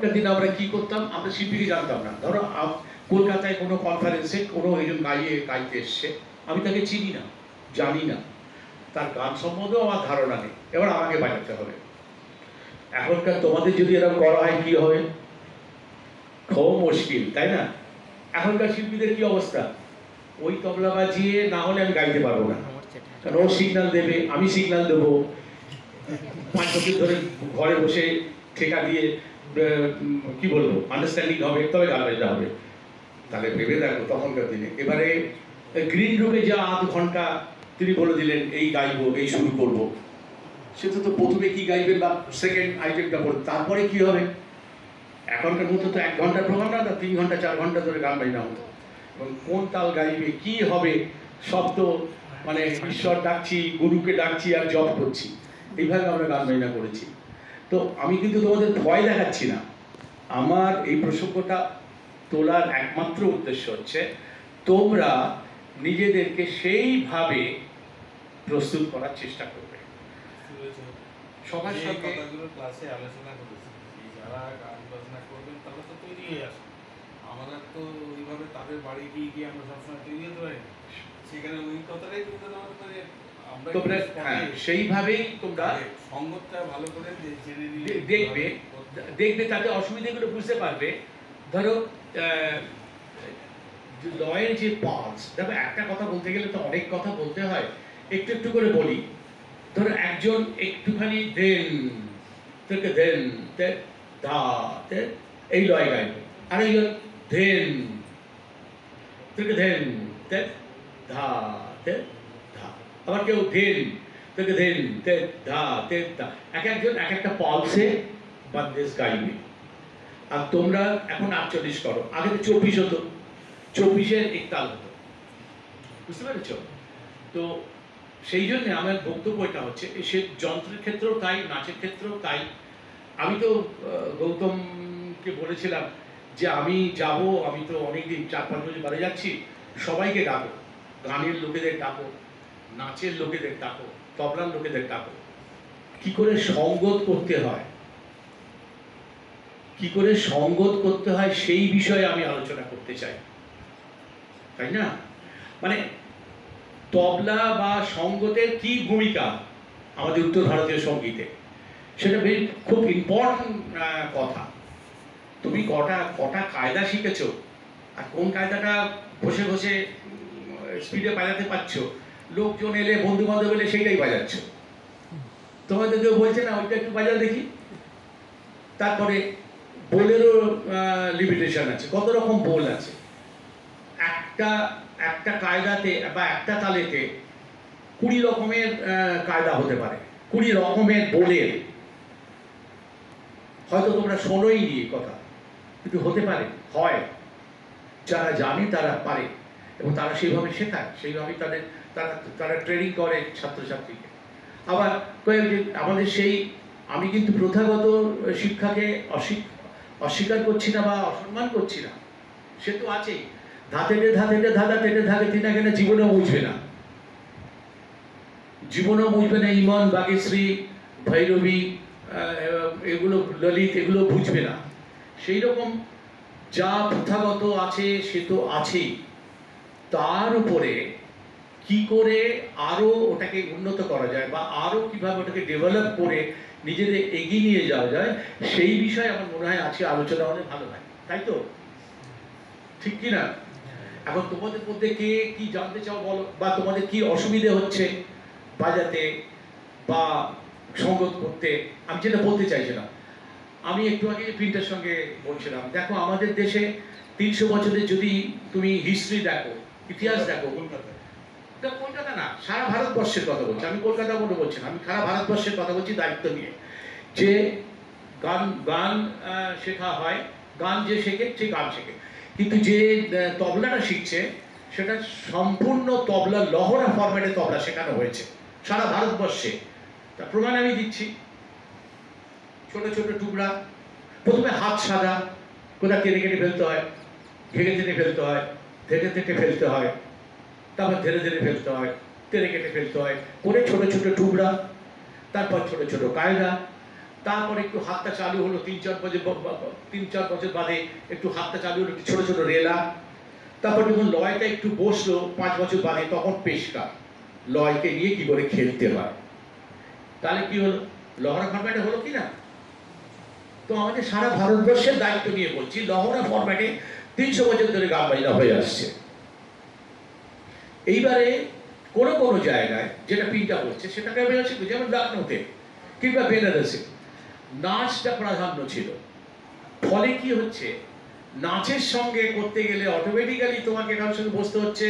এখনকার দিনে আমরা কি করতাম, আমরা শিল্পীকে জানতাম না। ধরো কলকাতায় কোনো কনফারেন্সে কোনো একজন গাইতে এসছে, আমি তাকে চিনি না, জানি না, তার গান সম্বন্ধেও আমার ধারণা নেই, এবার আমাকে বাজাতে হবে। এখনকার তোমাদের যদি এরকম করা হয় কি হবে, খুব মুশকিল, তাই না? এখনকার শিল্পীদের কি অবস্থা, ওই তবলা বাজিয়ে না হলে আমি গাইতে পারবো না, কারণ ও সিগন্যাল দেবে, আমি সিগন্যাল দেবো, 5 বছর ধরে ঘরে বসে ঠেকা দিয়ে কি বলবো আন্ডারস্ট্যান্ডিং হবে, তবে গান বাজতে হবে। তাহলে ভেবে দেখো তখনকার দিনে। এবারে গ্রিন রুমে যা আধ ঘন্টা তিনি বলে দিলেন এই গাইবো, এই শুরু করব, সেটা তো প্রথমে কি গাইবেন বা সেকেন্ড আইটেমটা বল, তারপরে কি হবে। এখনকার মতো তো 1 ঘন্টার প্রোগ্রাম না, 3 ঘন্টা 4 ঘন্টা ধরে গান বাজনা হতো, এবং কোন তাল গাইবে কি হবে সব তো মানে ঈশ্বর ডাকছি, গুরুকে ডাকছি আর জপ করছি, এইভাবে আমরা গান বাজনা করেছি। তো আমি কিন্তু তোমাদের ভয় দেখাচ্ছি না, আমার এই প্রসঙ্গটা তোলার একমাত্র উদ্দেশ্য হচ্ছে তোমরা নিজেদেরকে সেইভাবে প্রস্তুত করার চেষ্টা করবে। সবার সঙ্গে ক্লাসে আলোচনা করেছি, যারা গান বাজনা করবেন তারা তো তৈরি হয়ে আসে, আমরা তো ওইভাবে তাদের বাড়ি গিয়ে আমরা সবসময় তৈরি হতে পারি, সেখানে ওই কথাটাই কিন্তু তোমরা সেইভাবেই তোমরা সঙ্গতটা ভালো করে জেনে নিলে দেখবে তাতে অসুবিধাগুলো বুঝতে পারবে। ধরো লয়ের যে পার্টস, দেখো একটা কথা বলতে গেলে তো অনেক কথা বলতে হয়, একটু একটু করে বলি। ধরো একজন একটুখানি দেন থেকে দেন ধা এই লয় গাইবে, আর একজন দেন থেকে দেন ধা ধা, আবার কেউ দেন থেকে দেন ধা ধা, এক একজন এক একটা পালসে বান্দেশ গাইবে। আর তোমরা এখন 48 করো, আগে তো 24 হতো, 24-এর এক তাল হতো, বুঝতে পেরেছ? তো সেই জন্য আমার বক্তব্য এটা হচ্ছে, সে যন্ত্রের ক্ষেত্রেও তাই, নাচের ক্ষেত্রেও তাই। আমি তো গৌতমকে বলেছিলাম যে আমি যাব, আমি তো অনেকদিন 4-5 বছর বাড়ি যাচ্ছি, সবাইকে ডাকো, গানের লোকেদের ডাকো, নাচের লোকেদের ডাকো, তবলার লোকেদের ডাকো, কি করে সঙ্গত করতে হয়, কি করে সঙ্গত করতে হয় সেই বিষয়ে আমি আলোচনা করতে চাই, তাই না? মানে তবলা বা সঙ্গতের কি ভূমিকা আমাদের উত্তর ভারতীয় সঙ্গীতে, সেটা খুব ইম্পর্টেন্ট কথা। তুমি কটা কায়দা শিখেছো, আর কোন কায়দাটা বসে বসে স্পিডে বাজাতে পারছো, লোকজন এলে বন্ধু বান্ধব এলে সেইটাই বাজাচ্ছ, তোমাদের কেউ বলছে না ওইটা একটু বাজাও দেখি। তারপরে বোলেরও লিমিটেশন আছে, কত রকম বোল আছে, একটা কায়দাতে বা একটা তালেতে 20 রকমের কায়দা হতে পারে, 20 রকমের বোলের, হয়তো তোমরা শোনোই নি কথা, কিন্তু হতে পারে, হয়, যারা জানে তারা পারে, এবং তারা সেইভাবে শেখায়, সেইভাবেই তারা ট্রেনিং করে ছাত্রছাত্রীকে। আবার আমাদের সেই, আমি কিন্তু প্রথাগত শিক্ষাকে অস্বীকার করছি না বা অসম্মান করছি না, সে তো আছেই, ধাতেটে ধাঁধা তেটে ধাগে তিনা কেন জীবনেও বুঝবে না, জীবনেও বুঝবে না, ইমন, বাগেশ্রী, ভৈরবী, এগুলো ললিত, এগুলো বুঝবে না। সেই রকম যা প্রথাগত আছে সে তো আছেই, তার উপরে কি করে আরো ওটাকে উন্নত করা যায় বা আরো কিভাবে ওটাকে ডেভেলপ করে নিজেদের এগিয়ে নিয়ে যাওয়া যায়, সেই বিষয়ে আমার মনে হয় আজকে আলোচনা অনেক ভালো হয়, তাই তো? ঠিক কি না? এখন তোমাদের মধ্যে কে কি জানতে চাও বলো, বা তোমাদের কি অসুবিধে হচ্ছে বাজাতে বা সঙ্গত করতে, আমি যেটা বলতে চাইছিলাম। আমি একটু আগে প্রিন্টের সঙ্গে বলছিলাম, দেখো আমাদের দেশে 300 বছরের যদি তুমি হিস্ট্রি দেখো, ইতিহাস দেখো, কলকাতা না, সারা ভারতবর্ষের কথা বলছি আমি, কলকাতা বলে বলছি না, আমি সারা ভারতবর্ষের কথা বলছি দায়িত্ব নিয়ে, যে গান শেখা হয়, গান যে শেখে সে গান শেখে, কিন্তু যে তবলাটা শিখছে সেটা সম্পূর্ণ তবলা লহরা ফরম্যাটে তবলা শেখানো হয়েছে সারা ভারতবর্ষে। তার প্রমাণ আমি দিচ্ছি, ছোট ছোট টুকরা, প্রথমে হাত সাদা, কোথা টেনে কেটে ফেলতে হয়, ভেঙে টেনে ফেলতে হয়, ধেটে থেকে ফেলতে হয়, তারপর ধীরে ধীরে ফেলতে হয়, টেনে কেটে ফেলতে হয়, করে ছোট ছোট টুকরা, তারপর ছোট ছোট কায়দা, তারপরে একটু হাতটা চালু হলো 3-4 বছর বাদে একটু হাতটা চালু হলো, একটু ছোট ছোট রেলা। তারপর যখন লয়টা একটু বসলো 5 বছর বাদে, তখন পেশকার লয়কে নিয়ে কি করে খেলতে হয়। তাহলে কি হলো, লহরা ফরম্যাটে হলো কি না? তো আমাদের সারা ভারতবর্ষের দায়িত্ব নিয়ে বলছি, লহরা ফরম্যাটে 300 বছর ধরে গান বাজনা হয়ে আসছে। এইবারে কোনো কোনো জায়গায় যেটা পিনটা করছে সেটাকে আমি হচ্ছে, যেমন লখনৌতে কিংবা বেনারসে নাচটা প্রাধান্য ছিল। ফলে কি হচ্ছে, নাচের সঙ্গে করতে গেলে অটোমেটিক্যালি তোমাকে কারোর সঙ্গে বসতে হচ্ছে,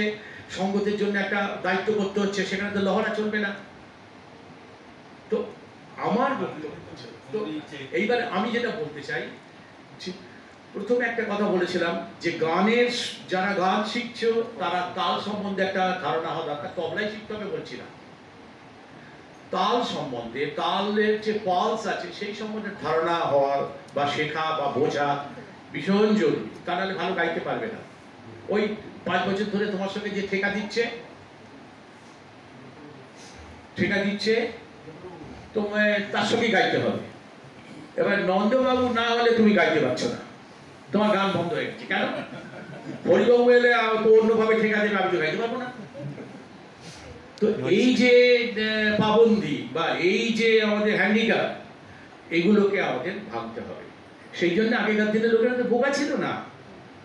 সঙ্গতের জন্য একটা দায়িত্ব করতে হচ্ছে, সেখানে তো লহরা চলবে না। তো আমার তো এইবারে আমি যেটা বলতে চাই, প্রথমে একটা কথা বলেছিলাম যে গানের, যারা গান শিখছো তারা তাল সম্বন্ধে একটা ধারণা হওয়া দরকার। তবলাই শিখতে হবে বলছি না, তাল সম্বন্ধে, তালের যে পালস আছে সেই সম্বন্ধে ধারণা হওয়া বা শেখা বা বোঝা ভীষণ জরুরি। তা নাহলে ভালো গাইতে পারবে না। ওই 5 বছর ধরে তোমার সঙ্গে যে ঠেকা দিচ্ছে তোমায় তার সঙ্গে গাইতে হবে। এবার নন্দবাবু না হলে তুমি গাইতে পারছো না, তোমার গান বন্ধ হয়ে গেছে। কেন? হরিবাবু এলে তো অন্যভাবে ঠেকা দেবে, আমি তো গাইতে পারবো না। তো এই যে পাবন্দি বা এই যে আমাদের হ্যান্ডিক্যাপ, এগুলোকে আমাদের ভাবতে হবে। সেই জন্য আগেকার দিনের লোকেরা তো বোকা ছিল না,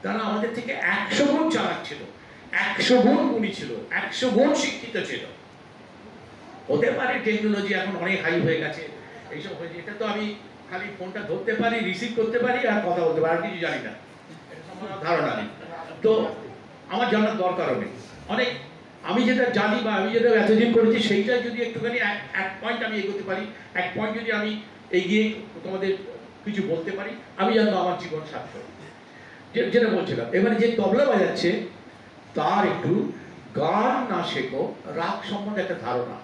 তারা আমাদের থেকে 100 গুণ চালাক ছিল, 100 গুণ গুণী ছিল, 100 গুণ শিক্ষিত ছিল। হতে পারে টেকনোলজি এখন অনেক হাই হয়ে গেছে, এইসব হয়েছে। এটা তো আমি খালি ফোনটা ধরতে পারি, রিসিভ করতে পারি আর কথা বলতে পারি, আর কিছু জানি না, আমার ধারণা নেই। তো আমার জানার দরকারও নেই। অনেক আমি যেটা জানি বা আমি যেটা এতদিন করেছি সেইটা যদি একটুখানি এক পয়েন্ট আমি এগোতে পারি, এক পয়েন্ট যদি আমি এগিয়ে তোমাদের কিছু বলতে পারি, আমি জানবো আমার জীবন সার্থক। যেটা বলছিলাম, এবারে যে তবলা বাজাচ্ছে তার একটু গান না শেখো, রাগ সম্বন্ধে একটা ধারণা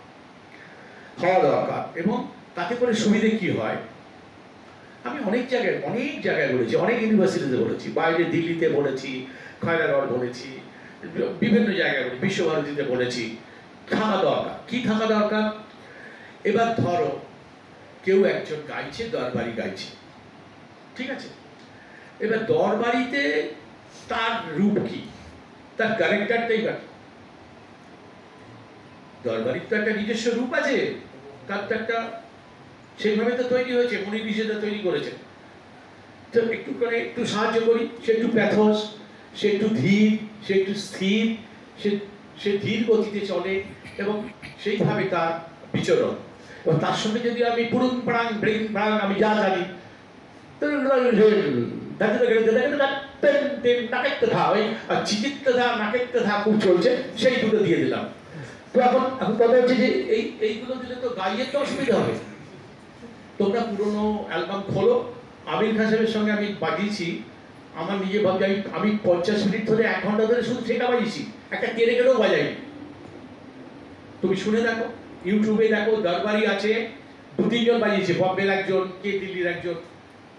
হওয়া দরকার। এবং তাতে করে সুবিধে কি হয়, আমি অনেক জায়গায় বলেছি, অনেক ইউনিভার্সিটিতে বলেছি, বাইরে দিল্লিতে বলেছি, খয়রাগড় বলেছি, বিভিন্ন জায়গায় বলেছি, বিশ্বভারতীতে বলেছি, থাকা দরকার। কি থাকা দরকার? এবার ধরো কেউ একজন গাইছে, দরবারি গাইছে, ঠিক আছে? এবার দরবারিতে তার রূপ কি, তার ক্যারেক্টারটাই বাকি। দরবারির তো একটা নিজস্ব রূপ আছে, তার তো একটা সেইভাবে তো তৈরি হয়েছে, মনি ঋষিরা তৈরি করেছে। তো একটু করে একটু সাহায্য করি, সে একটু প্যাথস, সে একটু ধীর, সে একটু স্থির, সে ধীর গতিতে চলে এবং সেইভাবে তার বিচরণ। এবং তার সঙ্গে যদি আমি পুরুন প্রাণ ব্রেন প্রাণ আমি যা জানি, খুব চলছে, সেই দুটো দিয়ে দিলাম। তো এখন কথা হচ্ছে যে এইগুলো দিলে তো গাইয়ের তো অসুবিধা হবে। তোমরা পুরোনো অ্যালবাম খোলো, আমির খান সাহেবের সঙ্গে আমি বাজিয়েছি, আমার নিজে ভাবছি আমি 50 মিনিট ধরে 1 ঘন্টা ধরে শুধু ঠেকা বাজিয়েছি, একটা কেড়ে কেড়েও বাজাইনি। তুমি শুনে দেখো, ইউটিউবে দেখো, দরবারি আছে, 2-3 জন বাজিয়েছে, বম্বের একজন, কে দিল্লির একজন,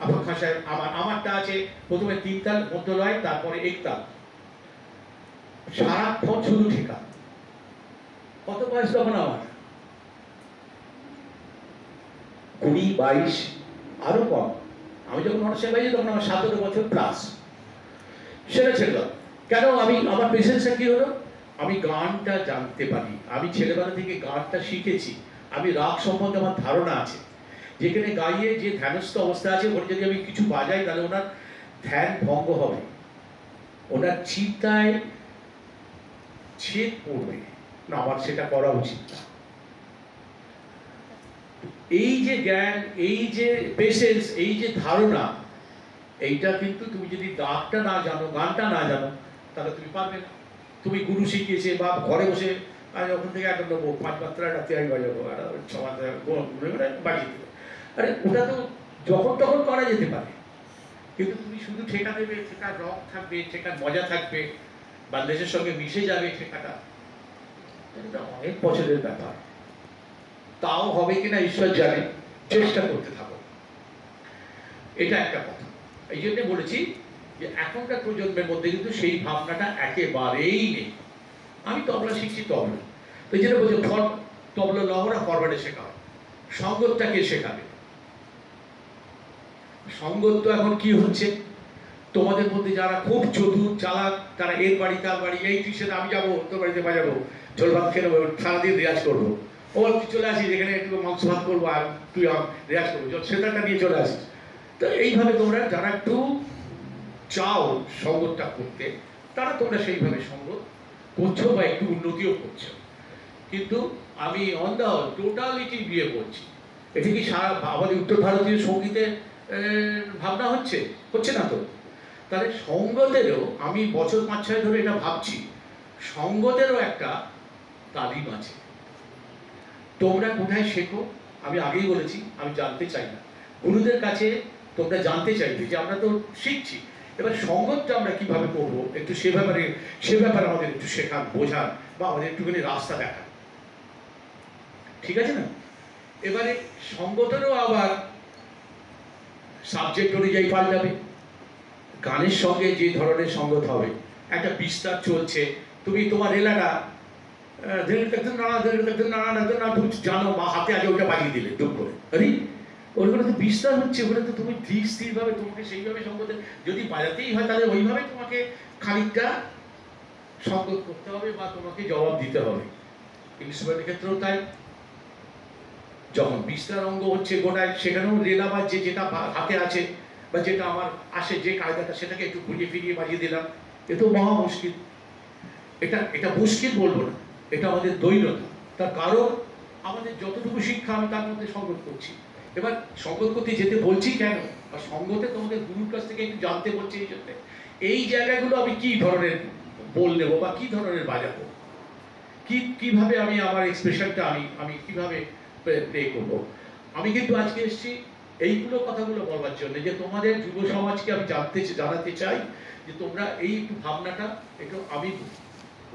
আফর খান সাহেব, আমারটা আছে প্রথমে 3 তাল মধ্যলয়, তারপরে 1 তাল, সারাক্ষণ শুধু ঠেকা। কত বয়স তখন আমার? 20-22, আরো কম। আমি যখন অনার্সে বাজি তখন আমার 17 বছর প্লাস। সেটা ছিল কেন, আমার পেশেন্সটা কি হলো, আমি গানটা জানতে পারি, আমি ছেলেবেলা থেকে গানটা শিখেছি, আমি রাগ সম্বন্ধে আমার ধারণা আছে। যেখানে গাইয়ে যে ধ্যানস্থ অবস্থা আছে, ওখানে যদি আমি কিছু বাজাই তাহলে ওনার ধ্যান ভঙ্গ হবে, ওনার চিন্তায় ছেদ পড়বে না, আমার সেটা করা উচিত না। এই যে জ্ঞান, এই যে পেশেন্স, এই যে ধারণা, এইটা কিন্তু তুমি যদি গানটা না জানো, গানটা না জানো, তাহলে তুমি পারবে না। তুমি গুরু শিখিয়েছে বা ঘরে বসে ওখান থেকে একটা নেবো, 5 মাত্রা একটা তেয়ারি বাজাবো, 6 মাত্রা বাজিয়ে দেবো, আরে ওটা তো যখন তখন করা যেতে পারে। কিন্তু তুমি শুধু ঠেকা দেবে, ঠেকার রক থাকবে, ঠেকার মজা থাকবে, বাংলাদেশের সঙ্গে মিশে যাবে ঠেকাটা, এটা অনেক বছরের ব্যাপার। তাও হবে কিনা ঈশ্বর জানে, চেষ্টা করতে থাকো, এটা একটা কথা। এই জন্য বলেছি যে এখনকার প্রজন্মের মধ্যে কিন্তু সেই ভাবনাটা একেবারেই নেই। আমি তবলা শিখছি, তবলা তো যেটা বলছি, তবলা লহরা ফরওয়ার্ডে শেখা হয়, সঙ্গতটা কে শেখাবে? সঙ্গত এখন কি হচ্ছে, তোমাদের মধ্যে যারা খুব চতুর চালাক, তারা এর বাড়ি তার বাড়ি, এই টিউশনে আমি যাবো তোর বাড়িতে বাজাবো, ঝোল ভাত খেয়ে নেবো, সারাদিন রেয়াজ করবো, ও তুই চলে আসিস এখানে একটু মাংস ভাত করবো আর তুই রেয়াজ করবো, সেটাটা নিয়ে চলে আসিস। তো এইভাবে তোমরা যারা একটু চাও সঙ্গতটা করতে, তারা তোমরা সেইভাবে সঙ্গত করছো বা একটু উন্নতিও করছো। কিন্তু আমি অন দ্য টোটালিটি বিয়ে করছি, এটি কি সারা আমাদের উত্তর ভারতীয় সঙ্গীতের ভাবনা হচ্ছে না তো? তাহলে সঙ্গতেরও আমি বছর 5-6 ধরে এটা ভাবছি, সঙ্গতেরও একটা তালিম আছে। তোমরা কোথায় শেখো? আমি আগেই বলেছি আমি জানতে চাই না, গুরুদের কাছে তোমরা জানতে চাইবে যে আমরা তো শিখছি, এবার সঙ্গতটা আমরা কিভাবে করবো একটু সে ব্যাপারে আমাদের একটু শেখান, বোঝান, বা আমাদের একটুখানি রাস্তা দেখান, ঠিক আছে না? এবারে সঙ্গতেরও আবার সাবজেক্ট অনুযায়ী পাল্টাবে। গানের সঙ্গে যে ধরনের সঙ্গত হবে, একটা বিস্তার চলছে, তুমি তোমার এলাকা তুমি জানো বা হাতে আগে ওটা বাজিয়ে দিলে দুঃখ করে, আরে ওইগুলো তো বিস্তার হচ্ছে, ওগুলো তো তুমি ধীর স্থিরভাবে তোমাকে সেইভাবে সঙ্গতে যদি বাজাতেই হয় তাহলে ওইভাবে তোমাকে খানিকটা সঙ্গত করতে হবে বা তোমাকে জবাব দিতে হবে। ইনস্ট্রুমেন্টের ক্ষেত্রেও তাই, যখন বিস্তার অঙ্গ হচ্ছে গোটায়, সেখানেও রেলা বা যেটা হাতে আছে বা যেটা আমার আসে যে কায়দাটা, সেটাকে একটু ঘুরিয়ে ফিরিয়ে বাজিয়ে দিলাম, এ তো মহা মুশকিল। এটা মুশকিল বলবো না, এটা আমাদের দৈনতা। তার কারণ আমাদের যতটুকু শিক্ষা আমি তার মধ্যে সঙ্গত করছি। এবার সঙ্গত করতে যেতে বলছি কেন, বা সঙ্গতে তোমাদের গুরুর কাছ থেকে একটু জানতে বলছি এই জন্য, এই জায়গাগুলো আমি কি ধরনের বল নেবো বা কি ধরনের বাজাবো, কিভাবে আমি আমার এক্সপ্রেশনটা আমি কিভাবে প্লে করবো। আমি কিন্তু আজকে এসেছি এইগুলো কথাগুলো বলবার জন্য, যে তোমাদের যুব সমাজকে আমি জানাতে চাই যে তোমরা এই একটু ভাবনাটা একটু আমি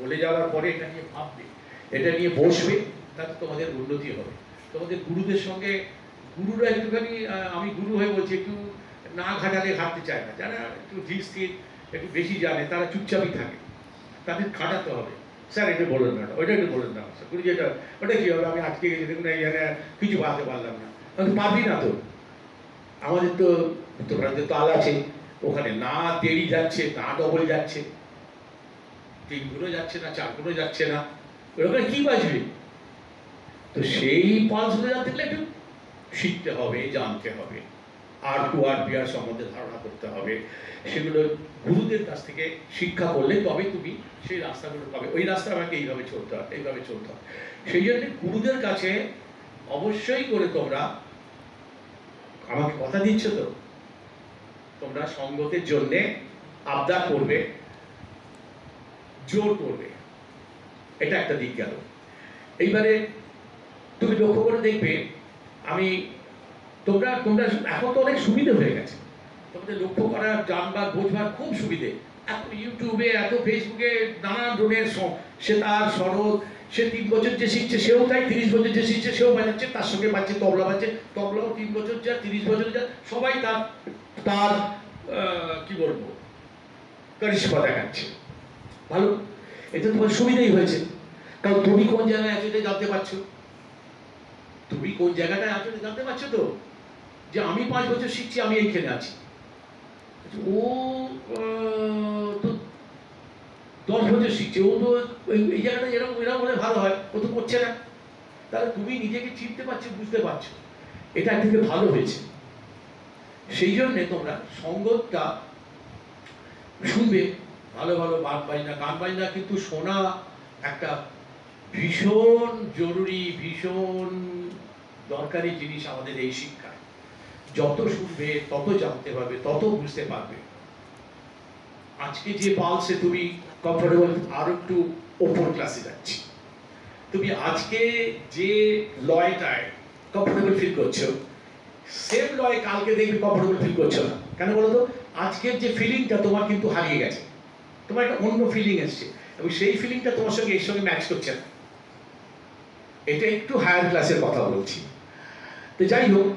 বলে যাওয়ার পরে এটা নিয়ে ভাববে, এটা নিয়ে বসবে, তাতে তোমাদের উন্নতি হবে। তোমাদের গুরুদের সঙ্গে, গুরুরা একটুখানি, আমি গুরু হয়ে বলছি, একটু না ঘাটালে ঘাটতে চায় না, যারা একটু ধীর স্থির একটু বেশি জানে তারা চুপচাপই থাকে, তাদের খাটাতে হবে। স্যার এটা বললেন না, ওইটা একটু বললেন না স্যার, গুরু যেটা ওটা কী হবে, আমি আজকে গেছি দেখুন এখানে কিছু বাড়াতে পারলাম না, আমি পারবি না তো। আমাদের তো উত্তর ভারতের তাল আছে, ওখানে না দেরি যাচ্ছে না ডবল যাচ্ছে, 3 গুণও যাচ্ছে না, 4 গুণও যাচ্ছে না, ওখানে কি বাজবে? তো সেই পালসগুলো জানতে গেলে একটু শিখতে হবে, জানতে হবে, আর টু আর বিয়ার সম্বন্ধে ধারণা করতে হবে, সেগুলো গুরুদের কাছ থেকে শিক্ষা করলে তবে তুমি সেই রাস্তাগুলো পাবে। ওই রাস্তা আমাকে এইভাবে চলতে হয়, এইভাবে চলতে হয়। সেই জন্য গুরুদের কাছে অবশ্যই করে তোমরা আমাকে কথা দিচ্ছ তো, তোমরা সঙ্গতের জন্যে আবদার করবে, জোর করবে, এটা একটা দিক গেল। এইবারে তুমি লক্ষ্য করে দেখবে, আমি তোমরা এখন তো অনেক সুবিধে হয়ে গেছে, তোমাদের লক্ষ্য করা, জানবার বোঝবার খুব সুবিধে। এত ইউটিউবে, এত ফেসবুকে নানান ধরনের, সে তার শরৎ, সে 3 বছর যে শিখছে সেও তাই, 30 বছর যে শিখছে সেও বাজাচ্ছে, তার সঙ্গে বাজছে তবলা, বাজছে তবলাও 3 বছর যা 30 বছর যা, সবাই তার কি বলবো কারিশমা দেখাচ্ছে। ভালো, এটা তোমার সুবিধাই হয়েছে, কারণ তুমি কোন জায়গায় আছো এটা জানতে পারছো, তুমি কোন জায়গাটায় আছো এটা জানতে পারছো তো, যে আমি 5 বছর শিখছি, আমি এইখানে আছি, ও তো 10 বছর শিখছে, ও তো এই জায়গাটা এরকম হলে ভালো হয়, ও তো করছে না। তাহলে তুমি নিজেকে চিনতে পারছো, বুঝতে পারছো, এটা থেকে ভালো হয়েছে। সেই জন্যে তোমরা সঙ্গতটা শুনবে, ভালো ভালো গান বাজনা কিন্তু শোনা একটা ভীষণ জরুরি, ভীষণ দরকারি জিনিস আমাদের এই শিক্ষায়। যত শুনবে তত জানতে পারবে, তত বুঝতে পারবে। আজকে যে পালসে তুমি কমফোর্টেবল, আরো একটু ওপর ক্লাসে যাচ্ছি, তুমি আজকে যে লয়টায় কমফোর্টেবল ফিল করছো, সেম লয় কালকে দেখবে কমফোর্টেবল ফিল করছো না। কেন বলো তো? আজকের যে ফিলিংটা তোমার কিন্তু হারিয়ে গেছে, তোমার একটা অন্য ফিলিং এসছে, এবং সেই ফিলিংটা তোমার সঙ্গে এর সঙ্গে ম্যাচ করছে না। এটা একটু হায়ার ক্লাসের কথা বলছি। তো যাই হোক,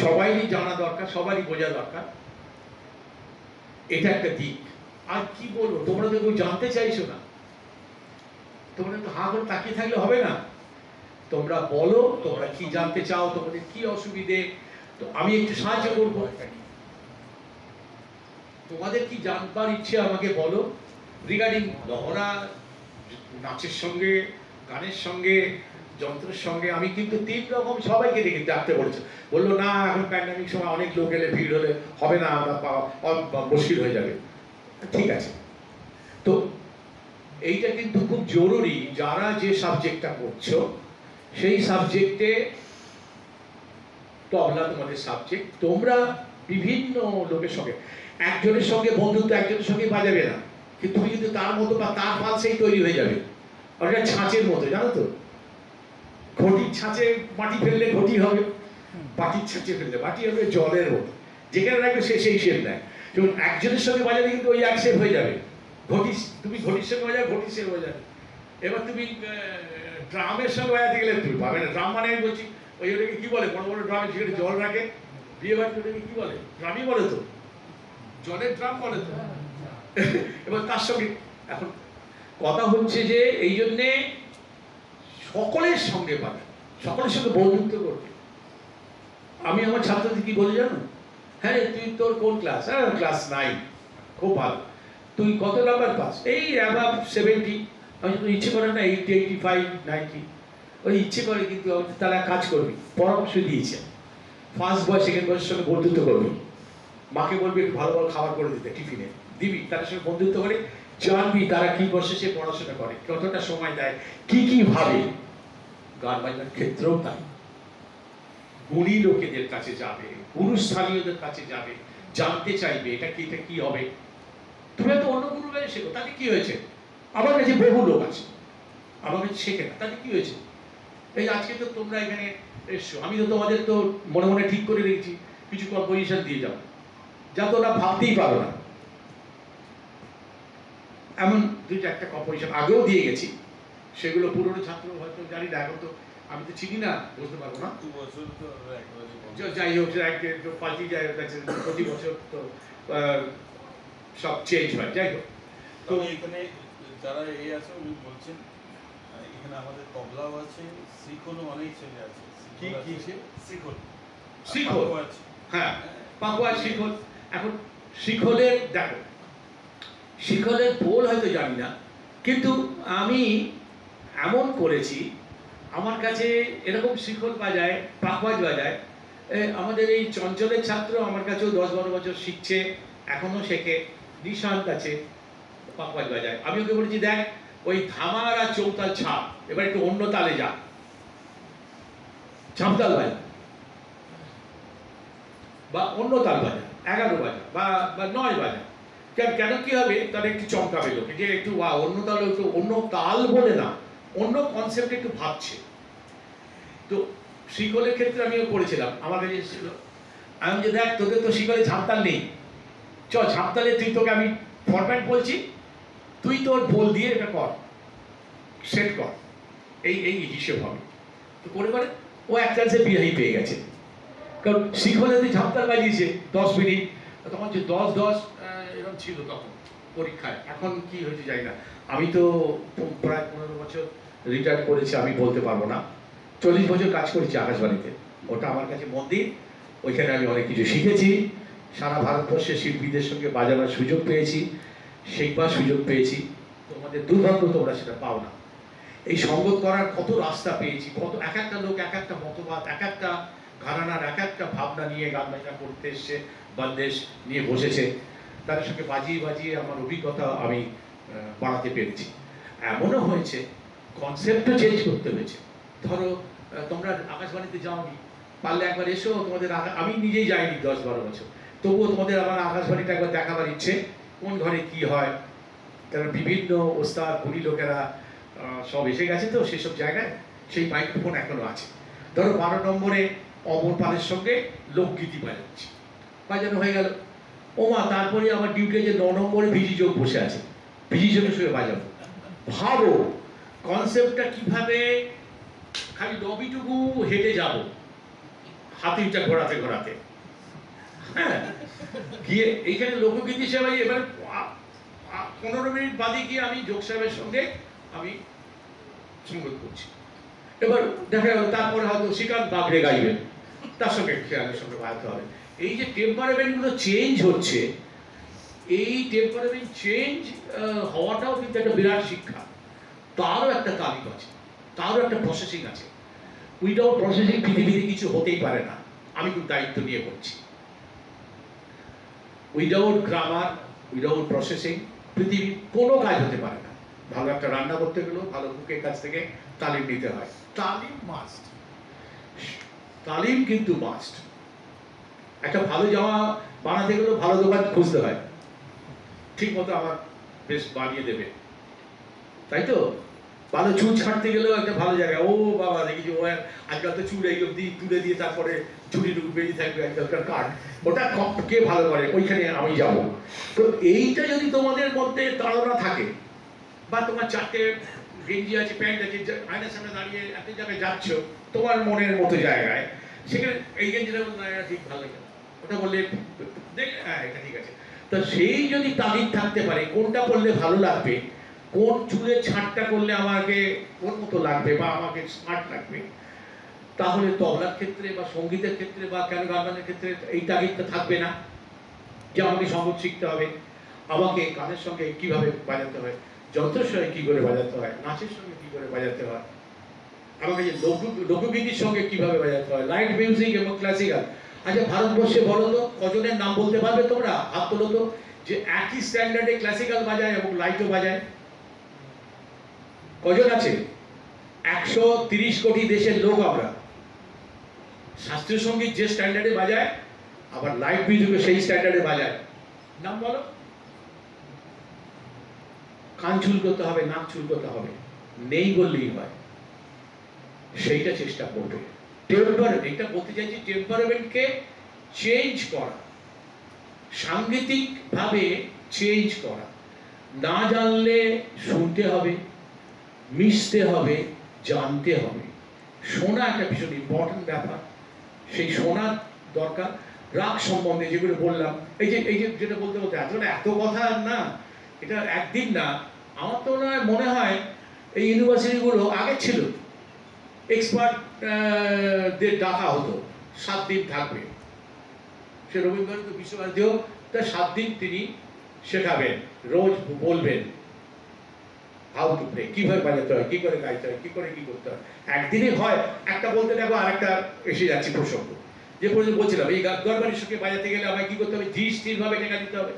সবারই জানা দরকার, সবারই বোঝা দরকার, এটা একটা দিক। আর কি বলবো, তোমরা তো কেউ জানতে চাইছো না, তোমরা তো হাঁ করে তাকিয়ে থাকলে হবে না। তোমরা বলো তোমরা কি জানতে চাও, তোমাদের কি অসুবিধে, তো আমি একটু সাহায্য করবো। তোমাদের কি জানবার ইচ্ছে আমাকে বলো রিগার্ডিং লহরা নাচের সঙ্গে, গানের সঙ্গে, যন্ত্রের সঙ্গে। আমি কিন্তু 3 রকম সবাইকে দেখে ডাকতে বলেছে, বললো না এখন প্যান্ডামিক সময় অনেক লোক এলে ভিড় হলে হবে না, আমরা মুশকিল হয়ে যাবে। ঠিক আছে, তো এইটা কিন্তু খুব জরুরি, যারা যে সাবজেক্টটা করছো সেই সাবজেক্টে, তবলা তোমাদের সাবজেক্ট, তোমরা বিভিন্ন লোকের সঙ্গে, একজনের সঙ্গে বন্ধুত্ব একজনের সঙ্গে বাজাবে না, কিন্তু তুমি কিন্তু তার মতো বা তার পাল সেই তৈরি হয়ে যাবে। ওটা ছাঁচের মতো, জানো তো, ঘটির ছাঁচে মাটি ফেললে ঘটি হবে, বাটির ছাঁচে ফেললে বাটি হবে, জলের মতো যেখানে রাখবে সে সেই শেপ নেয়। যেমন একজনের সঙ্গে বাজালে কিন্তু ওই এক শেপ হয়ে যাবে, ঘটি, তুমি ঘটির সঙ্গে বাজাবে ঘটির শেপ হয়ে যাবে। এবার তুমি ড্রামের সঙ্গে বাজাতে গেলে তুমি পাবে না। ড্রাম মানে আমি বলছি ওই ওটাকে কি বলে, বড় বড় ড্রামে যেখানে জল রাখে, বিয়ে বাড়িতে ওটাকে কি বলে, ড্রামই বলে তো, জলের ড্রাম বলে তো। এবার তার সঙ্গে এখন কথা হচ্ছে যে এই জন্যে সকলের সঙ্গে পাবে, সকলের সঙ্গে বন্ধুত্ব করবে। আমি আমার ছাত্রদের কি বলে জানো, হ্যাঁ রে তুই তোর কোন ক্লাস, হ্যাঁ ক্লাস 9, খুব ভালো, তুই কত নাম্বার পাস, এই অ্যাবাভ 70। আমি তো ইচ্ছে করে না 80, 85, 90, ওই ইচ্ছে করে, কিন্তু তারা কাজ করবি, পরামর্শ দিয়েছে, ফার্স্ট বয় সেকেন্ড বয়ের সঙ্গে বন্ধুত্ব করবি, মাকে বলবি একটু ভালো ভালো খাবার করে দিতে, টিফিনে দিবি, তাদের সঙ্গে বন্ধুত্ব করে জানবি তারা কি বসেছে, পড়াশোনা করে, কতটা সময় দেয়, কি কি ভাবে। গান বাজনার ক্ষেত্রেও তাই, গুণী লোকেদের কাছে যাবে, গুরুস্থানীয়দের কাছে যাবে, জানতে চাইবে এটা কি, এটা কি হবে। তুমি তো অন্য গুরুর কাছে শেখো, তাতে কি হয়েছে, আমার কাছে বহু লোক আছে আমার কাছে শেখে না, তাতে কি হয়েছে। এই আজকে তো তোমরা এখানে এসছো, আমি তো তোমাদের তো মনে মনে ঠিক করে রেখেছি কিছু কম্পোজিশন দিয়ে যাবো, যা তোমরা ভাবতেই পারো না। এমন 2-4টা কম্পোজিশন আগেও দিয়ে গেছি, সেগুলো পুরনো ছাত্র হয়তো জানি না, এখন তো আমি তো চিনি না, বুঝতে পারবো না। 2 বছর তো যাই হোক, পাল্টি যায়, প্রতি বছর তো সব চেঞ্জ হয়, যাই হোক। তো এখানে যারা এই আছে উনি বলছেন এখানে আমাদের তবলাও আছে, শিখলও অনেক ছেলে আছে। কি কি শিখল, শিখল আছে, হ্যাঁ পাকুয়া শিখল। এখন শিখলের দেখো, শিখলের বোল হয়তো জানি না, কিন্তু আমি এমন করেছি, আমার কাছে এরকম শিখল বাজায়, পাকওয়াজ বাজায়, আমাদের এই চঞ্চলের ছাত্র আমার কাছেও 10-12 বছর শিখছে, এখনো শেখে, নিশান্ত আছে পাকওয়াজ বাজায়। আমি ওকে বলেছি দেখ ওই ধামার আর চৌতাল ছাপ, এবার একটু অন্য তালে যা, ছাপতাল বাজা বা অন্য তাল বাজা, 11 বাজা বা 9 বাজা, কেন কি হবে, তারা একটু চমকাবে লোকে, যে একটু অন্য তাল, একটু অন্য তাল বলে না, অন্য কনসেপ্ট একটু ভাবছে। তো শিকলের ক্ষেত্রে আমিও করেছিলাম, আমার কাছে এসেছিল, আমি যে দেখ তোদের তো শিকলে ঝাঁপতাল নেই, চল ঝাঁপতালে তুই, তোকে আমি ফরম্যাট বলছি, তুই তোর বল দিয়ে এটা কর, সেট কর, এই এই হিসেব হবে। তো করে করে ও এক চান্সে বিহাই পেয়ে গেছে, কারণ শিখলে তুই ঝাঁপতাল বাজিয়েছে 10 মিনিট, তখন যে 10-10 এরকম ছিল তখন পরীক্ষায়। এখন কি হয়েছে জানি না, আমি তো প্রায় 15 বছর রিটায়ার করেছি, আমি বলতে পারবো না, 40 বছর কাজ করেছি আকাশবাণীতে, ওটা আমার কাছে মন্দির, ওইখানে আমি অনেক কিছু শিখেছি, সারা ভারতবর্ষের শিল্পীদের সঙ্গে বাজানোর সুযোগ পেয়েছি, শেখবার সুযোগ পেয়েছি। তোমাদের দুর্ভাগ্য তোমরা সেটা পাও না। এই সঙ্গত করার কত রাস্তা পেয়েছি, কত এক একটা লোক এক একটা মতবাদ, এক একটা ঘরানার এক একটা ভাবনা নিয়ে গান বাজনা করতে এসছে, বান্দেশ নিয়ে বসেছে, তাদের সঙ্গে বাজিয়ে বাজিয়ে আমার অভিজ্ঞতা আমি বাড়াতে পেরেছি। এমনও হয়েছে কনসেপ্টও চেঞ্জ করতে হয়েছে। ধরো তোমরা আকাশবাণীতে যাওনি, পারলে একবার এসো, তোমাদের আমি নিজেই যাইনি 10-12 বছর, তবুও তোমাদের আমার আকাশবাণীটা একবার দেখাবার ইচ্ছে, কোন ঘরে কি হয়, কারণ বিভিন্ন ওস্তাদ গুণী লোকেরা সব এসে গেছে, তো সেসব জায়গায় সেই মাইক্রোফোন এখনো আছে। ধরো 12 নম্বরে অমর পালের সঙ্গে লোকগীতি বাজাচ্ছি, বাজানো হয়ে গেল, ওমা তারপরে আমার ডিউটি যে 9 নম্বরে ভিজি যোগ বসে আছে, ভিজি যোগের সঙ্গে বাজাবো। ভাবো কনসেপ্টটা কিভাবে, খালি লবিটুকু হেঁটে যাব হাতিটা ঘোরাতে ঘোরাতে, হ্যাঁ গিয়ে এইখানে লোকগীতি হিসেবে এবার 15 মিনিট বাদে গিয়ে আমি যোগ সাহেবের সঙ্গে আমি সঙ্গত করছি। এবার দেখা গেল তারপরে হয়তো শ্রীকান্ত বাগড়ে গাইবেন, তার সঙ্গে খেয়ালের সঙ্গে বাজাতে হবে। এই যে টেম্পারামেন্টগুলো চেঞ্জ হচ্ছে, এই টেম্পারামেন্ট চেঞ্জ হওয়াটাও কিন্তু একটা বিরাট শিক্ষা। তারও একটা তালিম আছে, তারও একটা প্রসেসিং আছে। উইদাউট প্রসেসিং পৃথিবীতে কিছু হতেই পারে না, আমি খুব দায়িত্ব নিয়ে বলছি। উইদাউট গ্রামার, উইদাউট প্রসেসিং পৃথিবীর কোনো কাজ হতে পারে না। ভালো একটা রান্না করতে গেলেও ভালো কুকের কাছ থেকে তালিম নিতে হয়। তালিম মাস্ট, তালিম কিন্তু মাস্ট। একটা ভালো জামা বানাতে গেলেও ভালো দোকান খুঁজতে হয়, ঠিক মতো আমার বেশ বানিয়ে দেবে, তাই তো? ভালো চুল ছাড়তে গেলেও একটা ভালো জায়গা, ও বাবা দেখি ও আজকাল তো চুল এই অব্দি তুলে দিয়ে তারপরে চুড়িটুকু বেরিয়ে থাকবে আজকালকার কাট, ওটা কে ভালো করে, ওইখানে আমি যাব। তো এইটা যদি তোমাদের মধ্যে তাড়না থাকে, বা তোমার চারটে গেঞ্জি আছে, প্যান্ট আছে, আয়নার সামনে দাঁড়িয়ে একটা জায়গায় যাচ্ছ তোমার মনের মতো জায়গায়, সেখানে এই গেঞ্জিটা ঠিক ভালো লাগে, ওটা বললে দেখ হ্যাঁ এটা ঠিক আছে। তো সেই যদি তাগিদ থাকতে পারে কোনটা করলে ভালো লাগবে, কোন চুলের ছাঁটটা করলে আমাকে কোন মতো লাগবে বা আমাকে স্মার্ট লাগবে, তাহলে তবলার ক্ষেত্রে বা সঙ্গীতের ক্ষেত্রে বা কেন গানের ক্ষেত্রে এই তাগিদটা থাকবে না যে আমাকে সঙ্গীত শিখতে হবে, আমাকে গানের সঙ্গে কিভাবে বাজাতে হয়, যন্ত্রের সঙ্গে কি করে বাজাতে হয়, নাচের সঙ্গে কি করে বাজাতে হয়, আমাকে যে লোকগীতির সঙ্গে কিভাবে বাজাতে হয়, লাইট মিউজিক এবং ক্লাসিক্যাল। আচ্ছা ভারতবর্ষে বলো তো কজনের নাম বলতে পারবে তোমরা? হাত তোলো তো, যে একই স্ট্যান্ডার্ডে ক্লাসিক্যাল বাজায় এবং লাইটও বাজায়। কজন আছে? 130 কোটি দেশের লোক আমরা। শাস্ত্রীয় সঙ্গীত যে স্ট্যান্ডার্ডে বাজায়, আবার লাইট মিউজিকও সেই স্ট্যান্ডার্ডে বাজায়। নাম বলো। কান চুলকোতে হবে, নাক চুলকোতে হবে, নেই বললেই হয়, সেইটা চেষ্টা করবে। টেম্পারামেন্ট, এটা বলতে চাইছি টেম্পারামেন্টকে চেঞ্জ করা, সাংগীতিক ভাবে চেঞ্জ করা। না জানলে শুনতে হবে, মিশতে হবে, জানতে হবে। শোনা একটা ভীষণ ইম্পর্টেন্ট ব্যাপার, সেই শোনার দরকার। রাগ সম্বন্ধে যেগুলো বললাম, এই যে যেটা বলতে বলতে এত কথা না, এটা একদিন না। আমার তো মনে হয় এই ইউনিভার্সিটিগুলো আগে ছিল এক্সপার্ট দের ডাকা হতো, 7 দিন থাকবে। সে রবীন্দ্রনাথ বিশ্বভারতীও তার 7 দিন তিনি শেখাবেন, রোজ বলবেন হাউ টু প্লে, কিভাবে বাজাতে হয়, কি করে গাইতে হয়, কি করে কি করতে হয়। একদিনই হয় একটা বলতে দেখো আর একটা এসে যাচ্ছে প্রসঙ্গ। যে পর্যন্ত বলছিলাম এই গড়বাড়ির সঙ্গে বাজাতে গেলে আমায় কি করতে হবে, ধীর স্থির ভাবে টেকা দিতে হবে।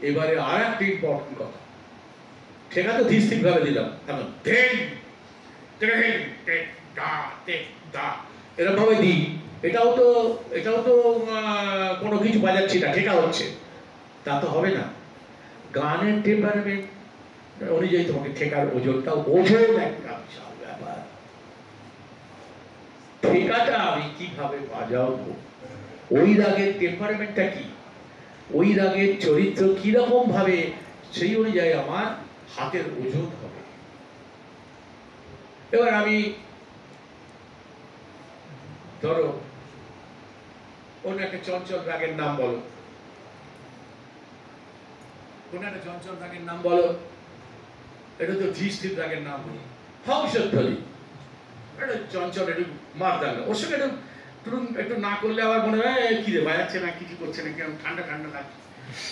এবারে আর একটা ইম্পর্টেন্ট কথা, ঠেকা তো ধীর স্থির ভাবে দিলাম, এখন এরকম ভাবে দিই, এটাও তো কোনো কিছু বাজাচ্ছি না, ঠেকা হচ্ছে, তা তো হবে না। গানের টেম্পারামেন্ট অনুযায়ী তোমাকে ঠেকার ওজনটাও, ওজন একটা বিশাল ব্যাপার। ঠেকাটা আমি কিভাবে বাজাবো, ওই রাগের টেম্পারামেন্টটা কি, ওই রাগের চরিত্র কিরকম ভাবে, সেই অনুযায়ী আমার হাতের ওজন হবে। এবার আমি ধরো কোন একটা চঞ্চল রাগের নাম বলো, কোন একটা চঞ্চল রাগের নাম বলো, এটা তো ধীর স্থির রাগের নাম বলি, হংসধ্বনি, এটা চঞ্চল, একটু মারদাঙ্গা, ওর সঙ্গে একটু না করলে আবার মনে হয় কি রে বাজাচ্ছে না, কিছু করছে না, কেমন ঠান্ডা ঠান্ডা লাগছে,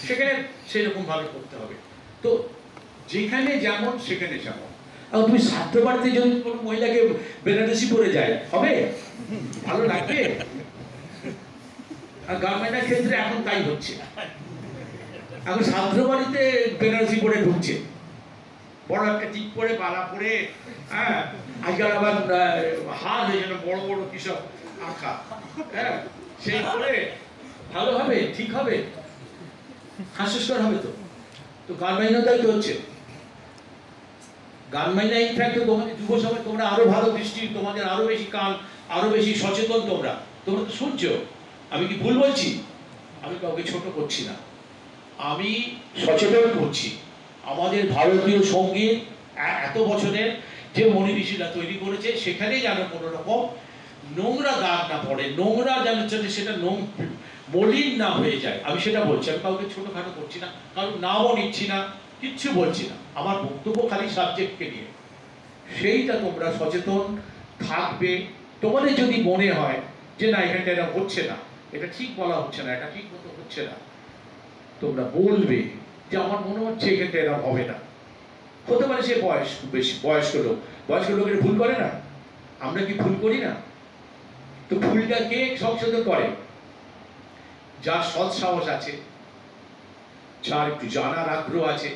সেখানে সেরকম ভাবে করতে হবে। তো যেখানে যেমন সেখানে যেমন। আর তুমি ছাত্র বাড়িতে যদি কোনো মহিলাকে বেনারসি পরে যায়, হবে? ভালো লাগবে? আর গার্মেন্টের ক্ষেত্রে এখন তাই হচ্ছে, এখন ছাত্র বাড়িতে বেনারসি পরে ঢুকছে, বড় একটা টিপ পরে, বালা পরে, হ্যাঁ, আজকাল আবার হার হয়ে যেন বড় বড় কিসব আঁকা, হ্যাঁ, সেই করে ভালো হবে, ঠিক হবে, হাস্যস্কর হবে। তো গান বাজনা তাই তো হচ্ছে। গান বাজনা ইনফ্যাক্ট তোমাদের যুব সমাজ, তোমরা আরো ভালো দৃষ্টি, তোমাদের আরো বেশি কান, আরো বেশি সচেতন, তোমরা তো শুনছো। আমি কি ভুল বলছি? আমি কাউকে ছোট করছি না, আমি সচেতন করছি। আমাদের ভারতীয় সঙ্গীত এত বছরের যে মনি ঋষিরা তৈরি করেছে, সেখানেই যেন কোনো রকম নোংরা দাগ না পড়ে, নোংরা যেন সেটা মলিন না হয়ে যায়, আমি সেটা বলছি। আমি কাউকে ছোটখাটো করছি না, কারণ নামও নিচ্ছি না, কিচ্ছু বলছি না, আমার বক্তব্য খালি সাবজেক্টকে নিয়ে। সেইটা তোমরা সচেতন থাকবে, তোমাদের যদি মনে হয় যে না এখানটা এটা হচ্ছে না, এটা ঠিক বলা হচ্ছে না, এটা ঠিক মতো হচ্ছে না, তোমরা বলবে যে আমার মনে হচ্ছে এখানটা এরকম হবে না। হতে পারে সে বেশি বয়স্ক লোক, বয়স্ক লোকের ভুল করে না, আমরা কি ভুল করি না? তো ভুলটা কে সংশোধন করে? যার সৎ সাহস আছে, যার একটু জানার আগ্রহ আছে,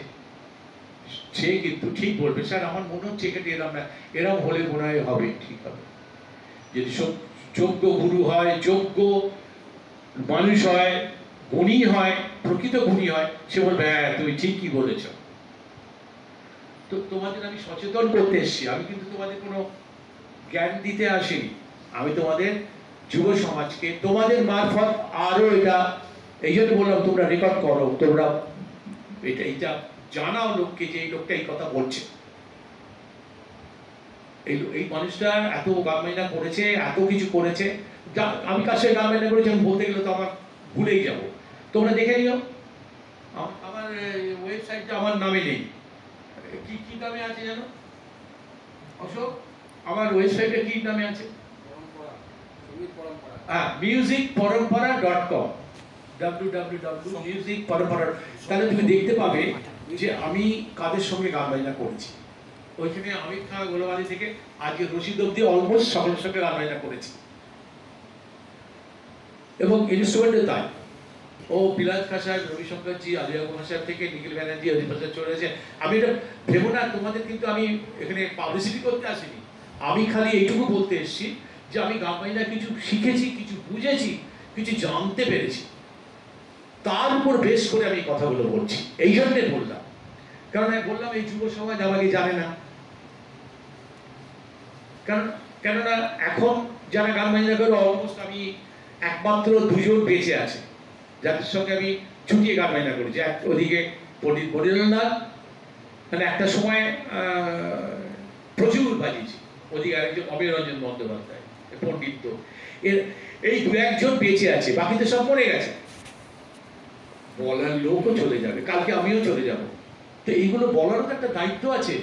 সে কিন্তু ঠিক বলবে স্যার আমার মনে হচ্ছে এখানে এরকম না, এরকম হলে মনে হয় হবে, ঠিক হবে। যদি যোগ্য গুরু হয়, যোগ্য মানুষ হয়, গুণী হয়, প্রকৃত গুণী হয়, সে বলবে হ্যাঁ তুমি ঠিকই বলেছ। তো তোমাদের আমি সচেতন করতে এসেছি, আমি কিন্তু তোমাদের কোনো জ্ঞান দিতে আসিনি। আমি তোমাদের যুব সমাজকে তোমাদের মারফত আরো এটা, এই জন্য বললাম তোমরা রেকর্ড করো, তোমরা এটা জানাও লোককে যে এই লোকটা এই কথা বলছে। এই মানুষটা এত গান বাজনা করেছে, এত কিছু করেছে, আমি কার সাথে গান বাজনা করেছি আমি বলতে গেলে তো আমার ভুলেই যাব। তোমরা দেখে নিও, আমার ওয়েবসাইটটা আমার নামে নেই, কি কি নামে আছে জানো অশোক? আমার ওয়েবসাইটে কি নামে আছে? হ্যাঁ, musicparampara.com, www.musicparampara। তাহলে তুমি দেখতে পাবে যে আমি কাদের সঙ্গে গান বাজনা করেছি। ওইখানে অমিত খাঁ গোলাবাড়ি থেকে আজকে রশিদ অব্দি অলমোস্ট সকলের সঙ্গে গান বাজনা করেছি, এবং ইনস্ট্রুমেন্টে তাই। ও বিলাত খাঁ সাহেব, রবিশঙ্করজি, আলিয়া কুমার সাহেব থেকে নিখিল ব্যানার্জি, অধিপতি চলে এসে, আমি এটা ভেবো না তোমাদের, কিন্তু আমি এখানে পাবলিসিটি করতে আসিনি, আমি খালি এইটুকু বলতে এসেছি যে আমি গান বাজনা কিছু শিখেছি, কিছু বুঝেছি, কিছু জানতে পেরেছি, তার উপর বেশ করে আমি কথাগুলো বলছি। এই জন্যে বললাম, কারণ আমি বললাম এই যুব সমাজ আমাকে জানে না, কারণ কেননা এখন যারা গান বাজনা করে অলমোস্ট আমি একমাত্র দুজন বেঁচে আছে যাদের সঙ্গে আমি ছুটিয়ে গান বাজনা করেছি। ওদিকে পণ্ডিত বরিলাল, মানে একটা সময় প্রচুর বাজিয়েছি, ওদিকে আরেকজন অমিয় রঞ্জন বন্দ্যোপাধ্যায়, পণ্ডিত। তো এই দু একজন বেঁচে আছে, বাকি তো সব মরে গেছে। বলার লোকও চলে যাবে, কালকে আমিও চলে যাব, তো এইগুলো বলারও তো একটা দায়িত্ব আছে।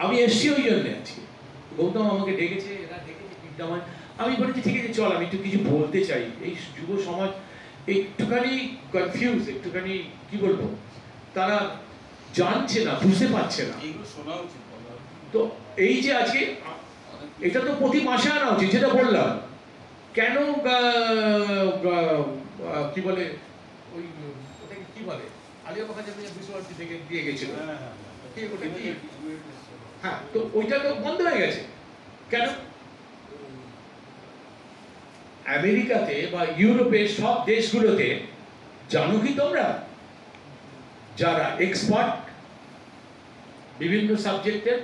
আমি এসছি ওই জন্যে আছি, গৌতম আমাকে ডেকেছে, এরা ডেকেছে বিদ্যামান, আমি বলেছি ঠিক আছে চল, আমি একটু কিছু বলতে চাই। এই যুব সমাজ একটুখানি কনফিউজ, একটুখানি কি বলবো, তারা জানছে না, বুঝতে পারছে না। তো এই যে আজকে এটা তো প্রতি মাসে আনা উচিত, যেটা বললাম। কেন কি বলে ওই ওটাকে কি বলে, আলিয়া বাখা যাবে বিশ্বভারতী থেকে দিয়ে গেছিল, হ্যাঁ, তো ওইটা তো বন্ধ হয়ে গেছে। কেন? আমেরিকাতে বা ইউরোপের সব দেশগুলোতে জানো কি তোমরা, যারা এক্সপার্ট বিভিন্ন সাবজেক্টের,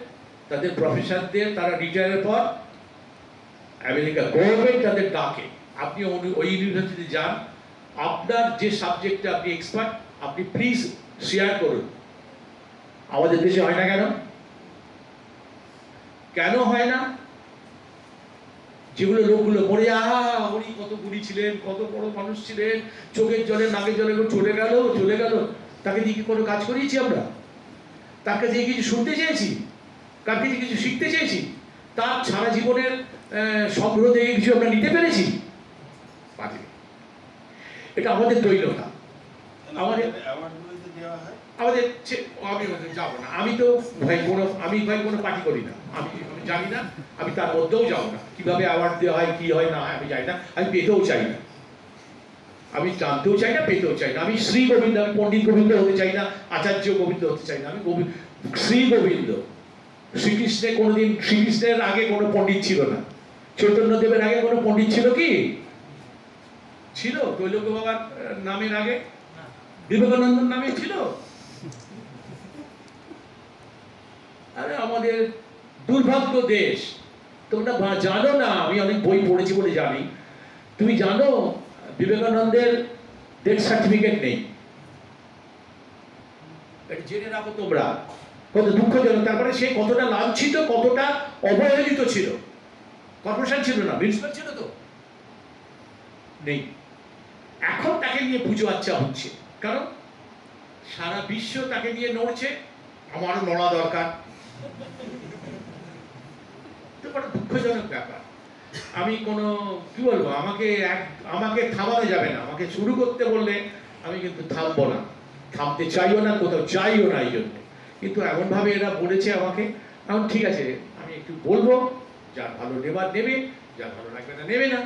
তাদের প্রফেসরদের, তারা রিটায়ারের পর আমেরিকা গভর্নমেন্ট তাদের ডাকে, আপনি ওই ইউনিভার্সিটি যান, আপনার যে সাবজেক্টে আপনি এক্সপার্ট আপনি প্লিজ শেয়ার করুন। আমাদের দেশে হয় না কেন? কেন হয় না? যেগুলো লোকগুলো পড়ে উনি কত গুণী ছিলেন, কত বড় মানুষ ছিলেন, চোখের জলে নাকের জলে চলে গেল, তাকে দিয়ে কি কোনো কাজ করিয়েছি আমরা? তার কাছে কিছু শুনতে চেয়েছি? তার কাছে কিছু শিখতে চেয়েছি? তার সারা জীবনের সংগ্রহ থেকে কিছু আমরা নিতে পেরেছি? পারিনি। এটা আমাদের দৈন্যতা। আমাদের আমি যাবো না, আমি তো ভাই কোনো পার্টি করি না, আমি জানি না, আমি তার মধ্যেও যাবো না, কিভাবে অ্যাওয়ার্ড দেওয়া হয়, কি হয় না হয় আমি জানি না, আমি পেতেও চাই না, আমি জানতেও চাই না, পেতেও চাই না। আমি শ্রী গোবিন্দ, আমি পণ্ডিত গোবিন্দ হতে চাই না, আচার্য গোবিন্দ হতে চাই না, আমি শ্রী গোবিন্দ। শ্রীকৃষ্ণের আগে কোনো পণ্ডিত ছিল না, চৈতন্যদেবের আগে কোনো পণ্ডিত ছিল কি? ছিল? তৈলক্য বাবার নামের আগে বিবেকানন্দর নামে ছিল? আরে আমাদের দুর্ভাগ্য দেশ, তোমরা জানো না, আমি অনেক বই পড়েছি বলে জানি। তুমি জানো বিবেকানন্দের ডেথ সার্টিফিকেট নেই? এটা জেনে রাখো তোমরা, কত দুঃখজনক। তারপরে সে কতটা লাঞ্ছিত, কতটা অবহেলিত ছিল। কর্পোরেশন ছিল না, মিউনিসিপাল ছিল তো নেই। এখন তাকে নিয়ে পুজো আচ্ছা হচ্ছে, কারণ সারা বিশ্ব তাকে নিয়ে নড়ছে, আমারও নড়া দরকার। তো বড় দুঃখজনক ব্যাপার। আমি কোনো কি বলবো, আমাকে থামানো যাবে না। আমাকে শুরু করতে বললে আমি কিন্তু থামবো না, থামতে চাইও না, কোথাও চাইও না এই জন্য। কিন্তু এমনভাবে এরা বলেছে আমাকে, এখন ঠিক আছে আমি একটু বলবো, যার ভালো নেবার নেবে, যার ভালো লাগবে না নেবে না।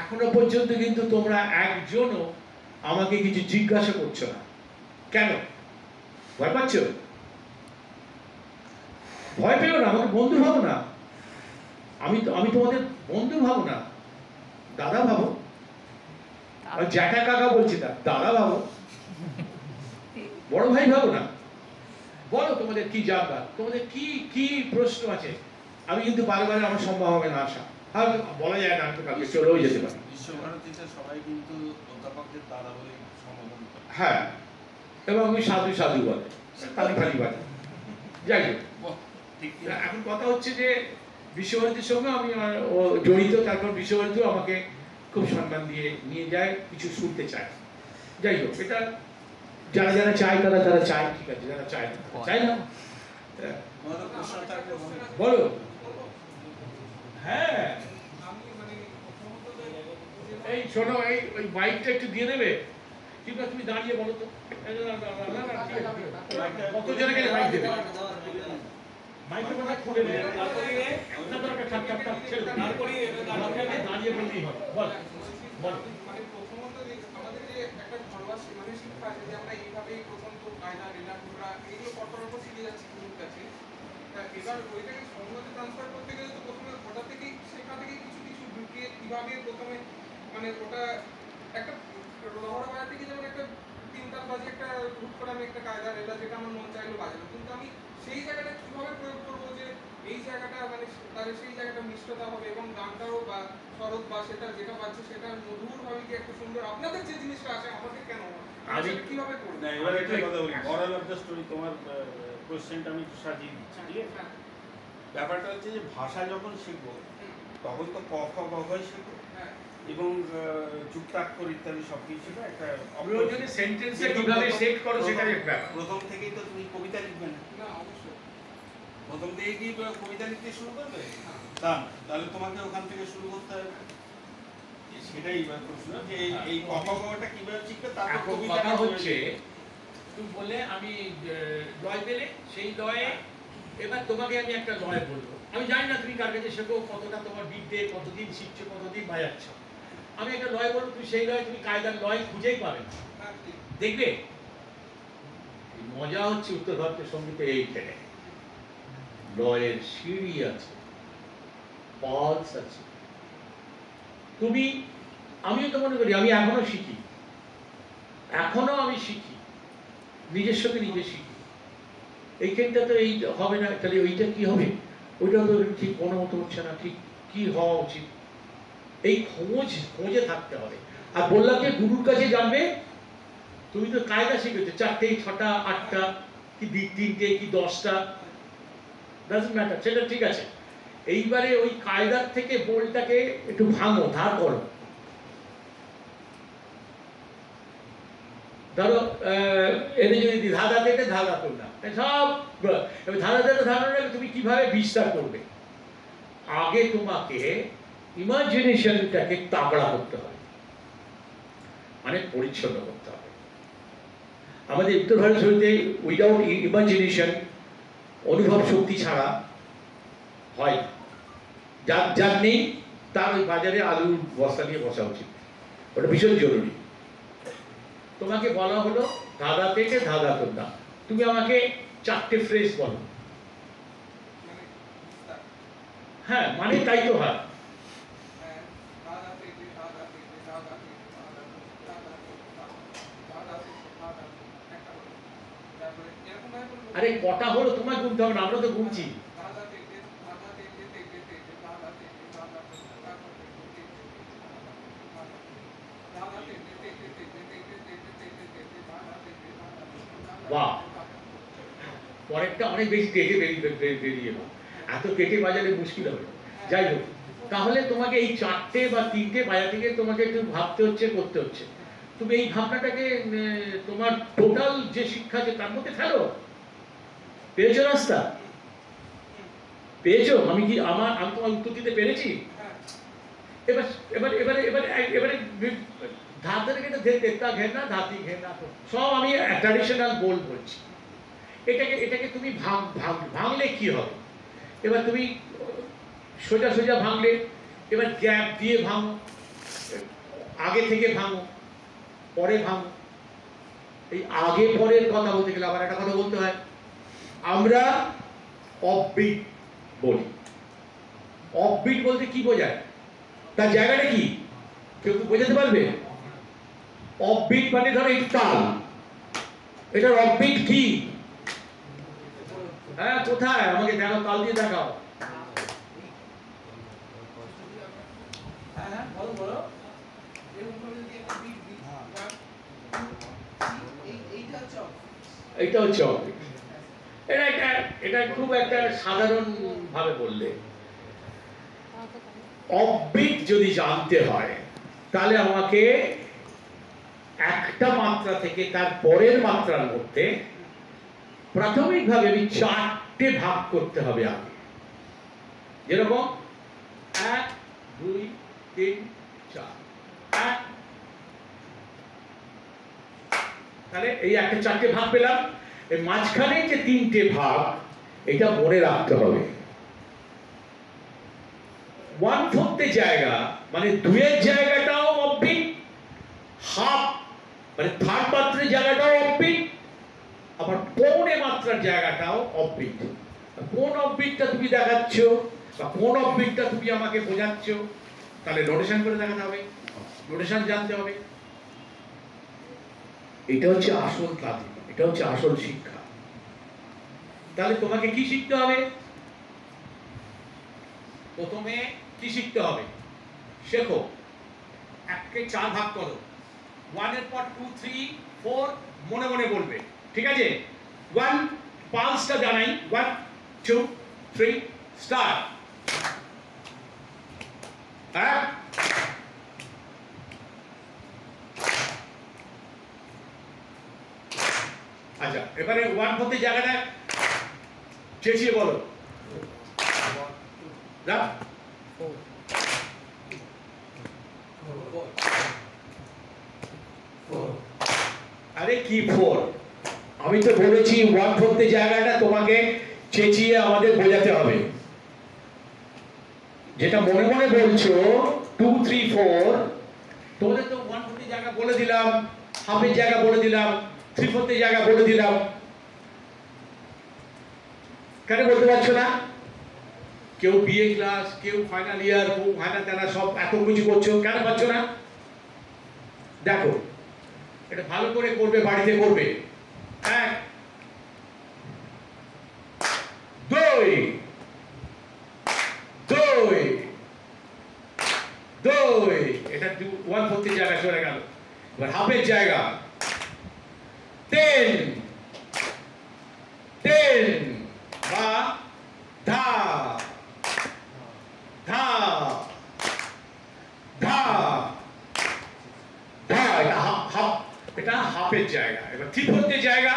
এখনো পর্যন্ত কিন্তু তোমরা একজনও আমাকে কিছু জিজ্ঞাসা করছো না। কেন? ভয় পাচ্ছ? ভয় পেও না, আমাকে বন্ধু ভাবো না। আমি তোমাদের বন্ধু ভাবো না, দাদা ভাবো। জ্যাঠা কাকা বলছি না, দাদা ভাবো, বড় ভাই ভাবো না। বলো তোমাদের কি জানবার, তোমাদের কি কি প্রশ্ন আছে। আমি কিন্তু বারে আমার সম্ভব হবে না আসা, আর বলা যায় না, আমি তো কালকে চলেও যেতে পারি। বিশ্বভারতীতে সবাই কিন্তু অধ্যাপকদের দাদা বলে সম্বোধন করে। হ্যাঁ, এবং আমি সাধু সাধু বলে, তালি ফালি বাজে। যাই হোক, এখন কথা হচ্ছে যে বিশ্বভারতীর সঙ্গে আমি জড়িত, তারপর বিশ্বভারতীও আমাকে খুব সম্মান দিয়ে নিয়ে যায়, কিছু শুনতে চায়। যাই হোক, এটা যারা যারা চায় তারা চায়, ঠিক আছে, যারা চায় না চায় না। বলো। হ্যাঁ, এই শোনো, ওই বাইকটা একটু দিয়ে দেবে কিংবা তুমি দাঁড়িয়ে বলো তো কত জনকে বাইক দেবে। মাইক্রোফোনটা খুলে নেবে, দাঁড়িয়ে বললেই হবে। বল বল। প্রথমত আমাদের যে একটা ঘরোয়া মানে শিক্ষা আছে যে আমরা এইভাবেই প্রথম তো কায়দা রিলামপুরা এগুলো পরপর শিখে যাচ্ছি গুরুর কাছে। এবার ওইটাকে সংগতে ট্রান্সফার করতে গেলে তো প্রথমে ওটা থেকেই সেখান থেকে কিছু কিছু ঢুকিয়ে কিভাবে প্রথমে মানে ওটা একটা রহরা বাজার থেকে যেমন একটা 3 বাজে একটা হুট করে আমি একটা কায়দা রেলা যেটা আমার মন চাইলো বাজাবো, কিন্তু আমি সেই জায়গাটা কিভাবে প্রয়োগ করবো যে এই জায়গাটা মানে তাহলে সেই জায়গাটা মিষ্টতা হবে এবং গানটাও বা স্বরূপ বা সেটা যেটা বাজছে সেটা মধুর ভাবে কি একটা সুন্দর আপনাদের যে জিনিসটা আছে আমাদের কেন আমি কিভাবে করবো না, এবার একটা কথা বলি, মরাল অফ দ্য স্টোরি, তোমার কোশ্চেনটা আমি একটু সাজিয়ে দিচ্ছি, ঠিক আছে? ব্যাপারটা হচ্ছে যে ভাষা যখন শিখবো তখন তো ক খ গ ঘই শিখবো এবং যুক্তাক্ষর ইত্যাদি সব কিছু একটা প্রয়োজনে সেন্টেন্সে কিভাবে সেট করো সেটা একটা। প্রথম থেকেই তো তুমি কবিতা লিখবে না, না অবশ্যই প্রথম থেকে কি কবিতা লিখতে শুরু করবে? তা না, তাহলে তোমাকে ওখান থেকে শুরু করতে হবে। সেটাই এবার প্রশ্ন যে এই ক খ গটা কিভাবে শিখবে, তারপর এখন কবিতা কথা হচ্ছে তুমি বললে আমি লয় পেলে সেই লয়ে, এবার তোমাকে আমি একটা লয় বলবো। আমি জানি না তুমি কার কাছে শেখো, কতটা তোমার বিদ্যে, কতদিন শিখছো, কতদিন বাজাচ্ছ। আমি একটা লয় বলবো, তুমি সেই লয়, তুমি কায়দার লয় খুঁজেই পাবে না। দেখবে মজা হচ্ছে উত্তর ভারতের সঙ্গীতে এইখানে লয়ের সিঁড়ি আছে, পালস আছে। তুমি, আমিও তো মনে করি আমি এখনো শিখি, এখনো আমি শিখি, নিজের সঙ্গে নিজে শিখি। এইখানটা তো এই হবে না, তাহলে ওইটা কি হবে, ওইটা তো ঠিক কোনো মতো হচ্ছে না, ঠিক কি হওয়া উচিত, এই খোঁজে থাকতে হবে। আর বললাম যে গুরুর কাছে জানবে, তুমি তো কায়দা শিখেছো 4টে 6টা 8টা কি 3টে কি 10টা, ডাজন্ট ম্যাটার, সেটা ঠিক আছে। এইবারে ওই কায়দার থেকে বোলটাকে একটু ভাঙো, ধার করো। ধরো এনে যদি ধাঁধা থেকে ধাঁধা করলাম সব, ধাঁধা থেকে ধারণা তুমি কিভাবে বিস্তার করবে। আগে তোমাকে ইমাজিনেশনটাকে তাগড়া করতে হবে, মানে পরিচ্ছন্ন করতে হবে। আমাদের উত্তর ভারতে উইদাউট ইমাজিনেশন, অনুভব শক্তি ছাড়া হয় না। যার নেই তার ওই বাজারে আলুর বস্তা নিয়ে বসা উচিত, ওটা ভীষণ জরুরি। তোমাকে বলা হলো ধাঁধা থেকে ধাঁধা করতাম, তুমি আমাকে 4টে ফ্রেজ বলো। হ্যাঁ, মানে তাই তো হয়। আরে কটা হলো তোমার গুনতে হবে না, আমরা তো গুনছি। বাহ, পরেরটা অনেক বেশি কেটে বেরিয়ে এলো, এত কেটে বাজালে মুশকিল হবে। যাই হোক, তাহলে তোমাকে এই 4টে বা 3টে বাজার থেকে তোমাকে একটু ভাবতে হচ্ছে, করতে হচ্ছে। তুমি এই ভাবনাটাকে তোমার টোটাল যে শিক্ষা আছে তার মধ্যে ফেলো। পেয়েছো রাস্তা? পেয়েছো? আমি তোমার উত্তর দিতে পেরেছি? হ্যাঁ এবার এবার এবারে এবারে এবারে ধার ধরে কেটে দেবতা ঘেন্না ধাতি ঘেন্না সব আমি ট্র্যাডিশনাল বলছি। এটাকে তুমি ভাঙলে কি হবে? এবার তুমি সোজা সোজা ভাঙলে, এবার গ্যাপ দিয়ে ভাঙো, আগে থেকে ভাঙো, পরে ভাঙো। এই আগে পরের কথা বলতে গেলে আবার একটা কথা বলতে হয়। আমরা অফবিট বলি। অফবিট বলতে কি বোঝায়? তার জায়গাটা কি কেউ বোঝাতে পারবে? অফবিট মানে ধরো এই তাল, এটার অফবিট কি? হ্যাঁ কোথায়? আমাকে দেখো, তাল দিয়ে দেখাও। হ্যাঁ বলো বলো। এরকম ভাবে যদি একটা বিট দিই, এইটা হচ্ছে এইটা হচ্ছে অফবিট। এটা খুব একটা সাধারণ ভাবে বললে। অফবিট যদি জানতে হয় তাহলে আমাকে একটা মাত্রা থেকে তার পরের মাত্রার মধ্যে প্রাথমিকভাবে আমি 4টে ভাগ করতে হবে আগে। যেরকম 1 2 3 4, তাহলে এই একটা 4টে ভাগ পেলাম। এই মাঝখানে যে 3টে ভাগ, এটা মনে রাখতে হবে। 1/4 জায়গা মানে 2-এর জায়গাটাও অফবিট, হাফ মানে থার্ড মাত্রার জায়গাটাও অফবিট, আবার পৌনে মাত্রার জায়গাটাও অফবিট। কোন অফবিটটা তুমি দেখাচ্ছ বা কোন অফবিটটা তুমি আমাকে বোঝাচ্ছ, তাহলে নোটেশন করে দেখাতে হবে, নোটেশন জানতে হবে। এটা হচ্ছে আসল ক্লাস, এটা হচ্ছে আসল শিক্ষা। তাহলে তোমাকে কি শিখতে হবে? প্রথমে কি শিখতে হবে? শেখো, 1-কে 4 ভাগ করো, 1 এর পর 2 3 4 মনে মনে বলবে, ঠিক আছে? 1 পালসটা জানাই, 1 2 3 স্টার্ট। হ্যাঁ আচ্ছা, এবারে 1/4 জায়গাটা চেঁচিয়ে বলো। না আরে কি 4? আমি তো বলেছি 1/4 জায়গাটা তোমাকে চেঁচিয়ে আমাদের বোঝাতে হবে। যেটা মনে মনে বলছো 2 3 4, তোমাদের তো 1/4 জায়গা বলে দিলাম, হাফের জায়গা বলে দিলাম, 3/4 জায়গা বলে দিলাম। কেন বলতে পারছো না? কেউ বিএ ক্লাস, কেউ ফাইনাল ইয়ার, কেউ ফাইনাল তেনা, সব এত কিছু করছো, কেন পারছো না? দেখো, এটা ভালো করে করবে, বাড়িতে করবে। 1 2 2 2, এটা 1/4 জায়গা চলে গেল। এবার হাফের জায়গা 10 10 বা ধা ধা ধা ধা, এটা হাফ, এটা হাফের জায়গা। এবার 3/4 জায়গা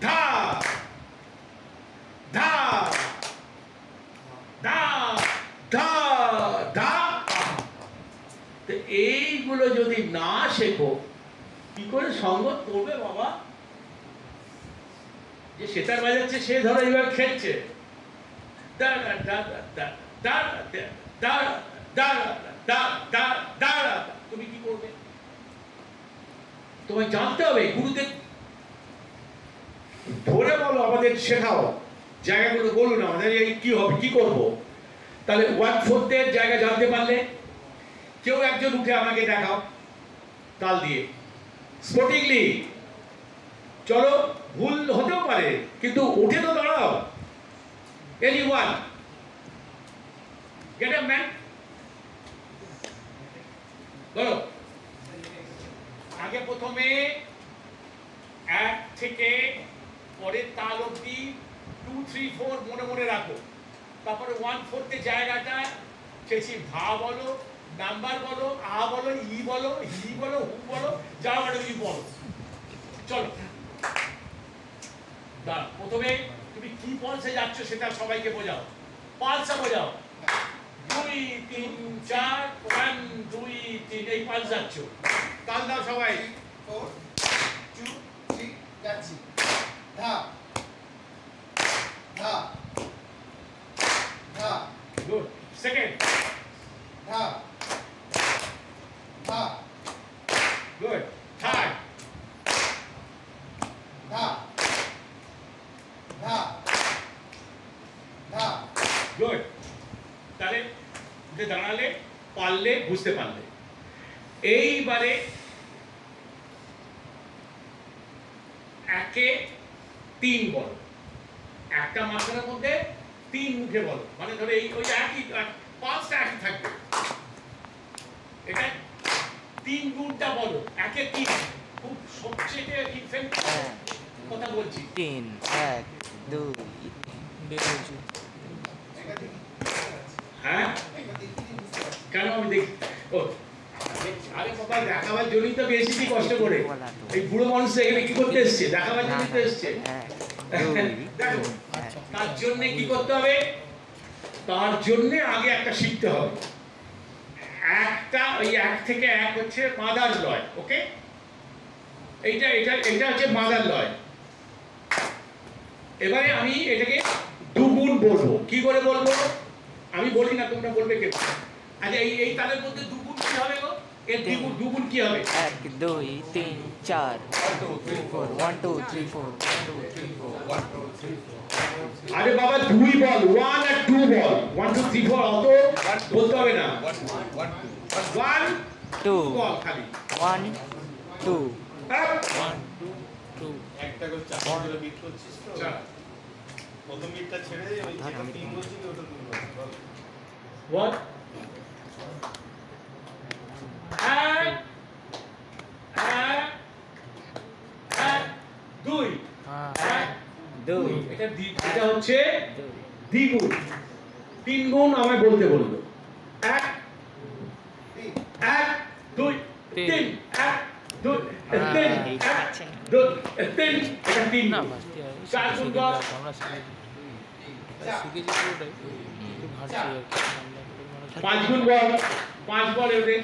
ধা ধা ধা ধা ধা। তো এইগুলো যদি না শেখো, কি করে সঙ্গত করবে বাবা? যে সেতার বাজাচ্ছে সে ধরো এবার খেলছে, তুমি কি করবে? তোমায় জানতে হবে। গুরুদেব ধরে বলো, আমাদের শেখাও, জায়গাগুলো বলুন আমাদের, এই কি হবে, কি করব। তাহলে 1/4 জায়গা জানতে পারলে, কেউ একজন উঠে আমাকে দেখাও তাল দিয়ে, স্পোর্টিংলি। চলো, ভুল হতেও পারে, কিন্তু উঠে তো দাঁড়াও। এনিওয়ান গেট আপ ম্যান, বলো। আগে প্রথমে 1 থেকে পরের তাল অবধি 2 3 4 মনে মনে রাখো। তারপরে 1/4 জায়গাটা চেয়েছি ভা বলো, নাম্বার বলো, আ বলো, ই বলো, হি বলো, হু বলো, যা বলো ই বলো। চলো, প্রথমে তুমি কি পলসে যাচ্ছ সেটা সবাইকে বোঝাও, পালসা বোঝাও। 2 3 4 1 2 3 এই পালস যাচ্ছ। তাল দাও সবাই। 4 2 3 যাচ্ছি। ধা ধা ধা গুড। সেকেন্ড ধা ধা গুড। থার্ড ধা ধা ধা গুড। তাহলে উঠে দাঁড়ালে, পারলে, বুঝতে পারলে। এইবারে একে 3 বলো, একটা মাত্রার মধ্যে 3 মুখে বলো, মানে ধরো এই ওই একই পাঁচটা একই থাকবে। এটা 3 গুণটা বলো, একে 3। খুব সবচেয়ে ইনফেন্ট কথা বলছি। 3 1 2 হ্যাঁ এটা দেখি বুঝতে পারছি। কেন আমি দেখি ও আরে বাবা, দেখাবার জন্যই তো বেশি কষ্ট করে। এই বুড়ো মানুষ এখানে কি করতে এসছে? দেখাবার জন্যই তো এসছে। দেখো, তার জন্য কি করতে হবে? তার জন্য আগে একটা শিখতে হবে। একটা ওই 1 থেকে 1 হচ্ছে মাদার লয়, ওকে? এইটা এটা এটা হচ্ছে মাদার লয়। এবারে আমি এটাকে দুগুণ বলবো। কি করে বলবো? আমি বলি না, তোমরা বলবে কে? আচ্ছা, এই তালের মধ্যে দুগুণ কি হবে গো? এর দুগুণ কি হবে? 1 2 3 4 1 2 3 4 আরে বাবা 2 বল, 1 আর 2 বল। 1 2 3 4 অত বলতে হবে না। 1 2 বল খালি। 1 2 1 একটা করে চারটা করে বিট করছিস তো? চার। প্রথম বিটটা ছেড়ে দিয়ে ওই যেটা তিন বলছি ওটা তুমি বল। What? 2 2 এটা হচ্ছে দ্বিগুণ। 3 গুণ আমায় বলতে বললো। 1 1 2 3 1 2 3 1 2 3 এটা 3 না গুণ। বাস 4 গুণ কর। আমরা শিখেছি পুরোটাই একটু ঘাটছি আর কি 5 গুণ বল। 5 বল এবারে।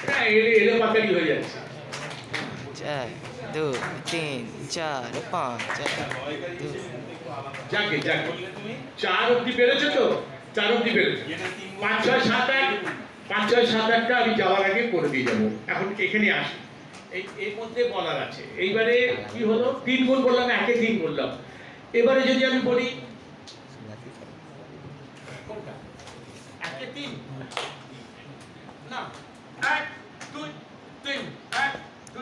হ্যাঁ, এলে পাতারি হয়ে যাচ্ছে। 4 2 3 4 5 যাকে যাকে বললে তুমি 4 অবধি পেরেছো তো? 4 অবধি পেরেছো। যেটা তিন 5 6 7 8 5 6 7 8টা আমি যাওয়ার আগে করে দিয়ে যাবো। এখন এখানে আসি। এর মধ্যে বলার আছে। এইবারে কি হলো? 3 গুণ বললাম, একে 3 বললাম। এবারে যদি আমি বলি কোনটা? একে 3 না, 1 2 3 1 2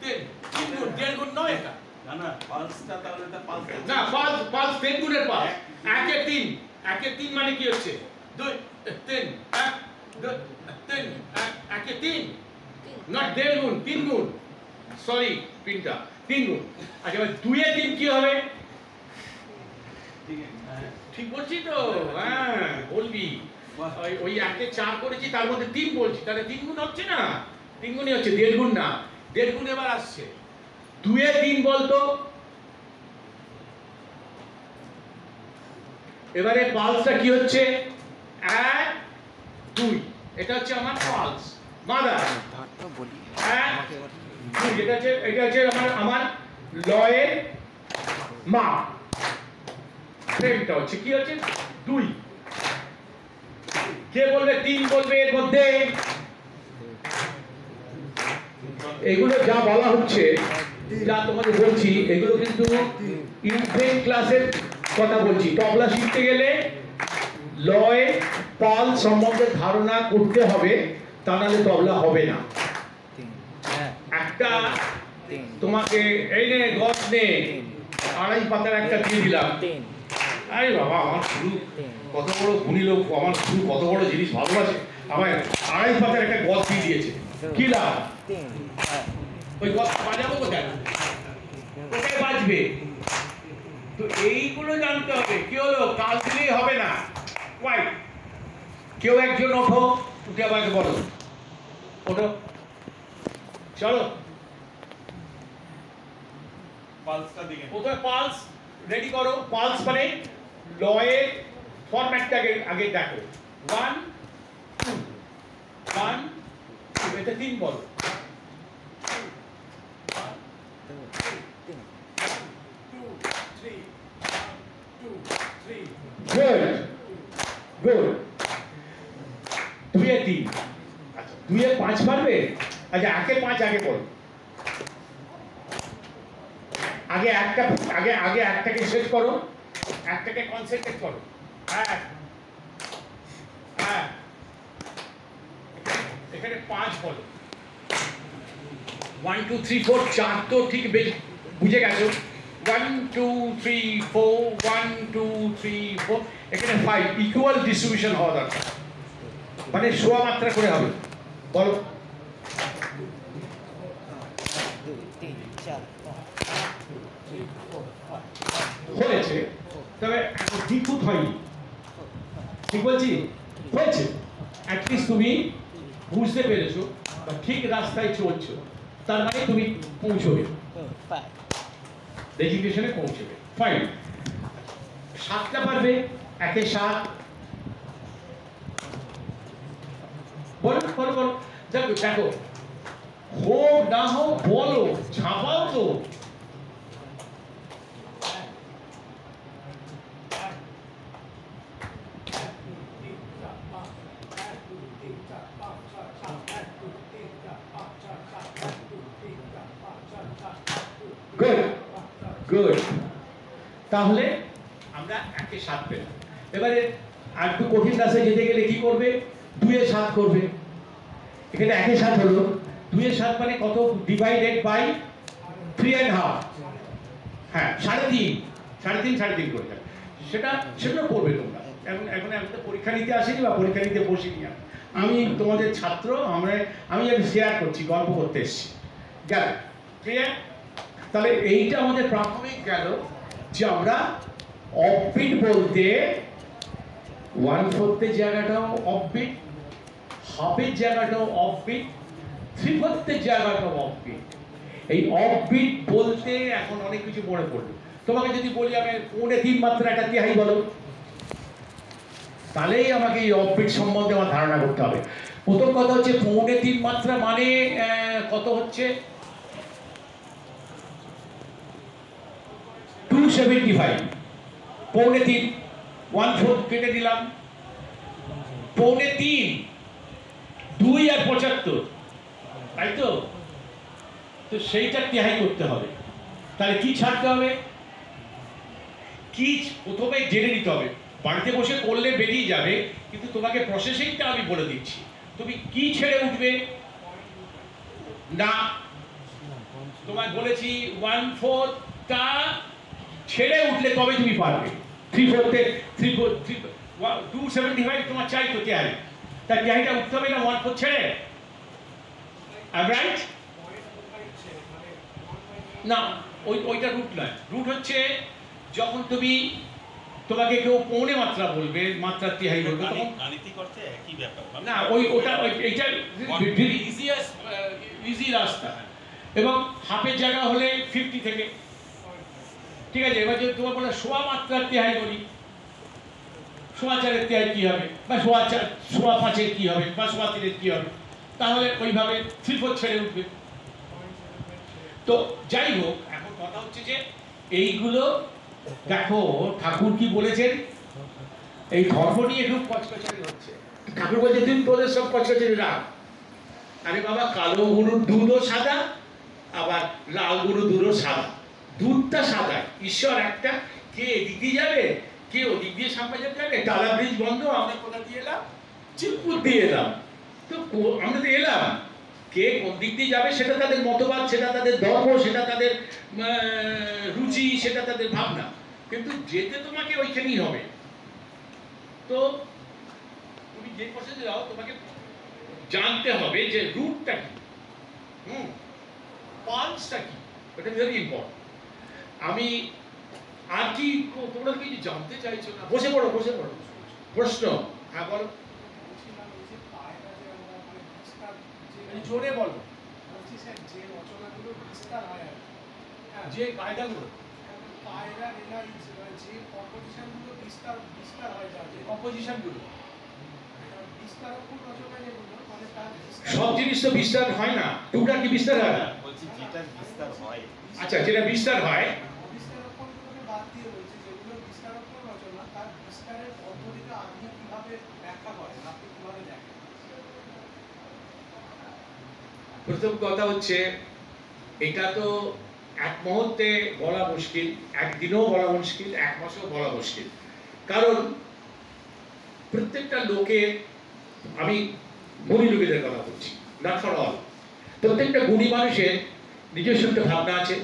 3 3 গুণ, 1.5 গুণ নয় এটা। না না পালসটা তাহলে এটা পালস না, পাঁচ 10 গুণের পাঁচ। একে 3, একে 3 মানে কি হচ্ছে? 2 3 1 2 3 একে 3, নট 1.5 গুণ, 3 গুণ। সরি, পিনটা 3 গুণ। আচ্ছা, এবার 2 এ 3 কি হবে? ঠিক আছে ঠিক বলছি তো? হ্যাঁ, বলবি। ওই একে 4 করেছি, তার মধ্যে 3 বলছি, তাহলে 3 গুণ হচ্ছে না? 3 গুণই হচ্ছে, 1.5 গুণ না। 1.5 গুণ এবার আসছে। 2 এ 3 বলতো। এবারে পালসটা কি হচ্ছে? 1 2, এটা হচ্ছে আমার পালস মাদার। তো বলি 1 2, এটা হচ্ছে আমার লয়ের মা। ফ্রেমটা হচ্ছে কি হচ্ছে? 2। কে বলবে 3 বলবে এর মধ্যে? এগুলো যা বলা হচ্ছে, যা তোমাদের বলছি, এগুলো কিন্তু ইনফেন্ট ক্লাসের কথা বলছি। তবলা শিখতে গেলে লয় পাল সম্বন্ধে ধারণা করতে হবে, তা নাহলে তবলা হবে না। 3 একটা 3 তোমাকে এই নে গছ নে, 2.5 পাতার একটা দিয়ে দিলাম। 3 আরে বাবা, আমার শুরু কত বড় গুণী লোক, আমার শুরু কত বড় জিনিস ভালোবাসে, আমায় 2.5 পাতার একটা গছ দিয়ে দিয়েছে। কি লাভ? 3 ওই গছ বাজাবো কোথায়? কোথায় বাজবে? তো এইগুলো জানতে হবে। কি হলো? কাল দিলেই হবে না। ওয়াই, কেউ একজন ওঠো, উঠে আমাকে বলো, ওঠো, চলো। পালসটা দিকে প্রথমে পালস রেডি করো। পালস মানে লয়ের ফরম্যাটটা আগে দেখো। 1 2 1 2, এটা 3 বলো। Good good. 2 এ 3, আচ্ছা 2 এ 5 পারবে? আচ্ছা 1 এ 5 আগে বলো। আগে একটাকে শেষ করো, একটাকে কনসেন্ট্রেট করো। হ্যাঁ হ্যাঁ, এখানে 5 বলো। 1 2 3 4, 4 তো ঠিক বুঝে গেছো। 1 2 3 4, 1 2 3 4, এখানে 5 ইকুয়াল ডিস্ট্রিবিউশন হওয়া দরকার, মানে সোয়া মাত্রা করে হবে। বলো 2 3 4 হয়েছে, তবে দ্বিগুণ হয়নি, ঠিক বলছি? হয়েছে, অ্যাটলিস্ট তুমি বুঝতে পেরেছো বা ঠিক রাস্তায় চলছো, তার মানে তুমি পৌঁছবে, 5 ডেজিগনেশনে পৌঁছবে। ফাইন। 7টা পারবে? 1 এ 7 বলো বলো বলো। দেখো দেখো, হোক না হোক বলো, ঝাঁপাও তো। Good good. তাহলে আমরা 1 এ 7 পেলাম। এবারে আর একটু কঠিন রাস্তায় যেতে গেলে কি করবে? 2 এ 7 করবে। এখানে 1 এ 7 হলো, 2 এ 7 মানে কত? Divided by 3.5। হ্যাঁ 3.5 3.5 করে যাবে। সেটা করবে তোমরা। এখন আমি তো পরীক্ষা নিতে আসিনি বা পরীক্ষা নিতে বসিনি, আমি তোমাদের ছাত্র। আমি শেয়ার করছি, গল্প করতে এসেছি। গেল ক্লিয়ার? তাহলে এইটা আমাদের প্রাথমিক গেল যে আমরা অফবিট বলতে 1/4 জায়গাটাও অফবিট, হাফের জায়গাটাও অফবিট, 3/4 জায়গাটাও অফবিট। এই অফবিট বলতে এখন অনেক কিছু মনে পড়বে। তোমাকে যদি বলি আমি 3.25 মাত্রা একটা তিহাই বলো, তাহলেই আমাকে এই অফবিট সম্বন্ধে আমার ধারণা করতে হবে। প্রথম কথা হচ্ছে 3.25 মাত্রা মানে কত হচ্ছে? 275। 3.25 1/4 কেটে দিলাম, 3.25 2 আর 75, তাই তো? তো সেইটা তিহাই করতে হবে। তাহলে কি ছাড়তে হবে? কি প্রথমে জেনে নিতে হবে। বাড়িতে বসে করলে বেরিয়ে যাবে, কিন্তু তোমাকে প্রসেসিংটা আমি বলে দিচ্ছি। তুমি কি ছেড়ে উঠবে না? তোমায় বলেছি 1/4টা ছেড়ে উঠলে তবে তুমি পারবে। 275 তোমার চাই তো তিহাই, তাই তিহাইটা উঠতে হবে না 1/4 ছেড়ে। রাইট? না, ওইটা রুট নয়। রুট হচ্ছে যখন তোমাকে কেউ পৌনে মাত্রা বলবে, মাত্রা তিহাই বলবে, তখন গাণিতিক অর্থে একই ব্যাপার না, এইটা ইজি রাস্তা। এবং হাফের জায়গা হলে 50 থেকে, ঠিক আছে? এবার যদি তোমার বলে সোয়া মাত্রার তিহাই বলি, সোয়া 4-এর তিহাই কি হবে, বা সোয়া 5-এর কি হবে, বা সোয়া 3-এর কি হবে, তাহলে ওইভাবে 3/4 ছেড়ে উঠবে। তো যাই হোক, এখন কথা হচ্ছে যে এইগুলো দেখো ঠাকুর কি বলেছেন। এই ধর্ম নিয়ে খুব কচকচারি হচ্ছে। ঠাকুর বলছে তুমি তোদের সব কচকচারি রাখ। আরে বাবা, কালো গরুর দুধও সাদা, আবার লাল গরুর দুধও সাদা। দুধটা সাদা, ঈশ্বর একটা। কে এদিক দিয়ে যাবে, কে ওদিক দিয়ে সামনে যাবে? টালা ব্রিজ বন্ধ, আমরা কোথা দিয়ে এলাম? চিরপুর দিয়ে এলাম। তো আমরা তো এলাম, কে কোন দিক দিয়ে যাবে সেটা তাদের মতবাদ, সেটা তাদের ধর্ম, সেটা তাদের রুচি, সেটা তাদের ভাবনা, কিন্তু যেতে তোমাকে ওইখানেই হবে। তো তুমি যে প্রসেসে যাও, তোমাকে জানতে হবে যে রুটটা কি, পালসটা কি। এটা ভেরি ইম্পর্টেন্ট। আমি আর কি তোমরা কিছু জানতে চাইছো না? বসে পড়ো বসে পড়ো। প্রশ্ন? হ্যাঁ বলো, জোরে বলো। যে রচনাগুলো বিস্তার হয়, যে কায়দাগুলো কায়দা রেলা যে কম্পোজিশনগুলো বিস্তার হয় যা যে কম্পোজিশনগুলো বিস্তারক রচনা যেগুলো মানে তার সব জিনিস তো বিস্তার হয় না, টুকরা কি বিস্তার হয় না? বলছি যেটা বিস্তার হয় আচ্ছা, যেটা বিস্তার হয় বিস্তারকগুলোকে বাদ দিয়ে বলছে যেগুলো বিস্তারক রচনা তার বিস্তারের পদ্ধতিটা আপনি কিভাবে ব্যাখ্যা করেন, আপনি কিভাবে দেখেন? প্রথম কথা হচ্ছে এটা তো এক মুহূর্তে বলা মুশকিল, একদিনও বলা মুশকিল, এক মাসেও বলা মুশকিল। কারণ প্রত্যেকটা লোকের, আমি গুণী লোকেদের কথা বলছি, নট ফর অল, প্রত্যেকটা গুণী মানুষের নিজস্ব একটা ভাবনা আছে,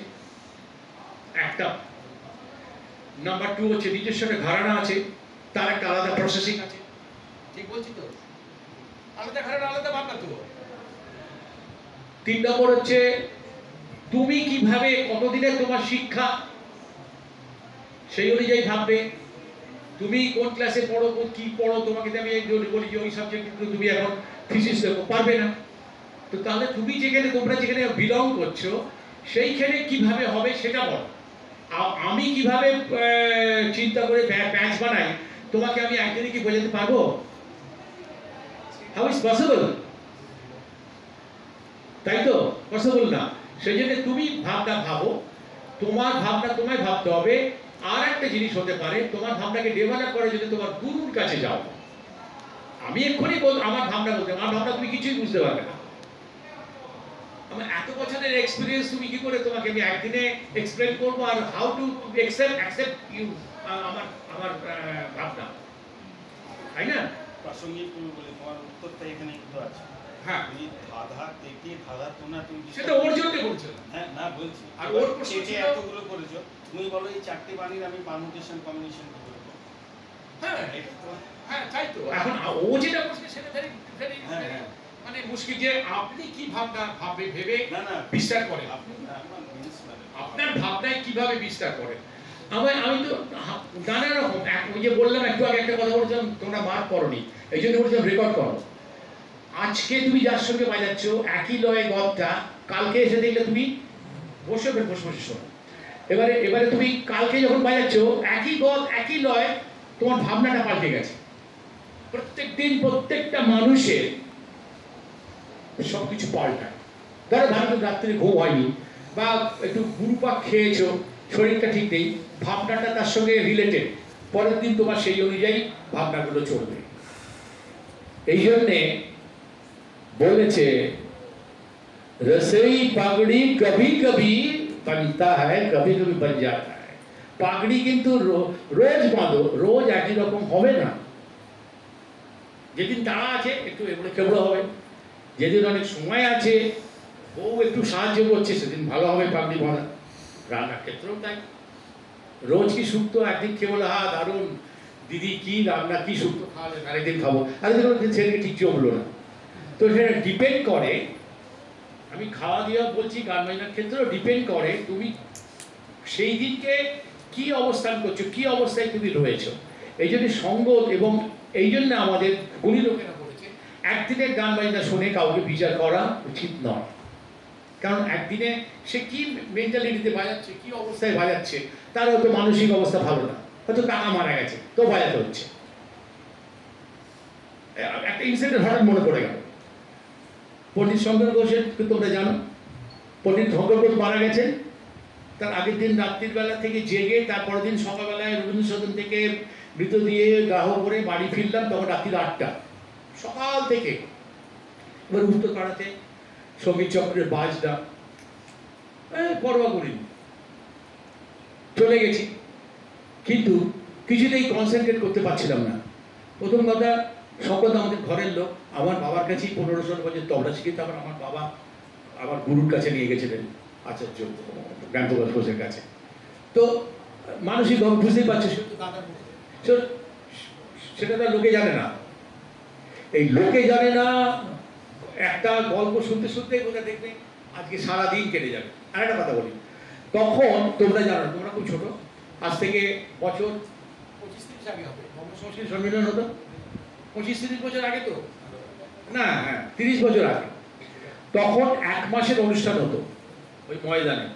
একটা নাম্বার 2 হচ্ছে নিজস্ব একটা ধারণা আছে, তার একটা আলাদা প্রসেসিং আছে। ঠিক বলছি তো? আলাদা ধারণা, আলাদা ভাবনা তো। 3 নম্বর হচ্ছে তুমি কিভাবে, কতদিনের তোমার শিক্ষা, সেই অনুযায়ী ভাববে। তুমি কোন ক্লাসে পড়ো, কি পড়ো, তোমাকে আমি বলি যে ওই সাবজেক্ট তুমি এখন থিসিস লেখো, পারবে না। তো তাহলে তুমি যেখানে, তোমরা যেখানে বিলং করছো সেইখানে কিভাবে হবে সেটা বলো। আমি কিভাবে চিন্তা করে ব্যাচ বানাই তোমাকে আমি একদিনে কি বোঝাতে পারবো? How is possible? তাই তো? পসিবল না। সেই জন্য তুমি ভাবনা ভাবো, তোমার ভাবনা তোমায় ভাবতে হবে। আর একটা জিনিস হতে পারে, তোমার ভাবনাকে ডেভেলপ করে যদি তোমার গুরুর কাছে যাও। আমি এক্ষুনি আমার ভাবনা বলতে, আমার ভাবনা তুমি কিছুই বুঝতে পারবে না। আমার এত বছরের এক্সপিরিয়েন্স, তুমি কি করে তোমাকে আমি একদিনে এক্সপ্লেন করবো? আর হাউ টু অ্যাকসেপ্ট ইউ আমার ভাবনা, তাই না? প্রাসঙ্গিক তুমি বলে তোমার উত্তরটা এখানে কিন্তু আছে। হ্যাঁ, তুমি ধাঁধা থেকে ধাঁধা তোনা তুমি সেটা ওর জন্য বলছো। হ্যাঁ না বলছি, আর ওর প্রশ্ন থেকে ছিল এতগুলো করেছো, তুমি বলো এই 4টি বাণীর আমি পারমুটেশন কম্বিনেশন কি করবো? হ্যাঁ এটা তো হ্যাঁ, তাই তো। এখন ও যেটা বলছে সেটা হ্যাঁ, হ্যাঁ। মানে মুশকিল যে আপনি কি ভাবনা ভেবে না না বিস্তার করেন, আপনি আমার মিস মানে আপনার ভাবনায় কিভাবে বিস্তার করেন। আমি তো নানা রকম, ওই যে বললাম একটু আগে একটা কথা বলছিলাম, তোমরা মার্ক করনি, এই জন্য বলছিলাম রেকর্ড করো। আজকে তুমি যার সঙ্গে বাজাচ্ছ একই লয়ে গদটা, কালকে এসে দেখলে তুমি বসে শোনো। এবারে তুমি কালকে যখন বাজাচ্ছ একই গদ একই লয়, তোমার ভাবনাটা পাল্টে গেছে। প্রত্যেকদিন প্রত্যেকটা মানুষের সবকিছু পাল্টায়। ধরো ভালো রাত্রে ঘুম হয়নি বা একটু গুরুপাক খেয়েছো, শরীরটা ঠিক নেই, ভাবনাটা তার সঙ্গে রিলেটেড, পরের দিন তোমার সেই অনুযায়ী ভাবনাগুলো চলবে। এই জন্যে বলেছে রসই পাগড়ি কভি কভি बनता है, कभी कभी बन जाता है। পাগড়ি কিন্তু রোজ বাঁধো, রোজ একই রকম হবে না। যেদিন তাড়া আছে একটু এগুলো কেবড়ো হবে, যেদিন অনেক সময় আছে বউ একটু সাহায্য করছে সেদিন ভালো হবে পাগড়ি বাঁধা। রান্নার ক্ষেত্রেও তাই, রোজ কি শুক্তো একদিন খেয়ে বলে হা দারুণ দিদি কি রান্না, কি শুক্তো খাওয়ালে, আরেকদিন খাবো, আরেকদিন ছেলেকে ঠিক জমলো না। তো সেটা ডিপেন্ড করে, আমি খাওয়া দাওয়া বলছি, গান বাজনার ক্ষেত্রেও ডিপেন্ড করে তুমি সেই দিনকে কি অবস্থান করছো, কি অবস্থায় তুমি রয়েছো। এই জন্য সঙ্গত, এবং এই জন্য আমাদের গুণী লোকেরা বলেছে একদিনের গান বাজনা শুনে কাউকে বিচার করা উচিত নয়। কারণ একদিনে সে কি মেন্টালিটিতে বাজাচ্ছে, কি অবস্থায় বাজাচ্ছে, তার হয়তো মানসিক অবস্থা ভালো না, হয়তো টাকা মারা গেছে তো বাজাতে হচ্ছে। একটা ইনসিডেন্ট হঠাৎ মনে পড়ে গেল, পণ্ডিত শঙ্কর ঘোষের তোমরা জানো, পণ্ডিত শঙ্কর ঘোষ মারা গেছেন। তার আগের দিন রাত্রির বেলা থেকে জেগে তারপরের দিন সকালবেলায় রবীন্দ্র সদন থেকে মৃত দিয়ে গাহ করে বাড়ি ফিরলাম, তখন রাত্রির 8টা, সকাল থেকে। এবার উত্তর পাড়াতে সঙ্গীত চক্রের বাজনা, পরোয়া করিনি, চলে গেছি, কিন্তু কিছুতেই কনসেন্ট্রেট করতে পারছিলাম না। প্রথম কথা, সকল আমাদের ঘরের লোক, আমার বাবার কাছেই 15-16 বছর তবলা শিখে, তারপর আমার বাবা আমার গুরুর কাছে নিয়ে গেছিলেন, আচার্য জ্ঞানপ্রকাশ ঘোষের কাছে। তো মানসিকভাবে বুঝতেই পারছো সেটা তো লোকে জানে না। এই লোকে জানে না, একটা গল্প শুনতে শুনতে কোথায় দেখবে আজকে সারাদিন কেটে যাবে। আর একটা কথা বলি, তখন তোমরা জানো, তোমরা খুব ছোট, আজ থেকে বছর 25-30 আগে হবে সংস্কৃত সম্মেলন হতো, 25-30 বছর আগে তো না, হ্যাঁ 30 বছর আগে। তখন 1 মাসের অনুষ্ঠান হতো ওই ময়দানে,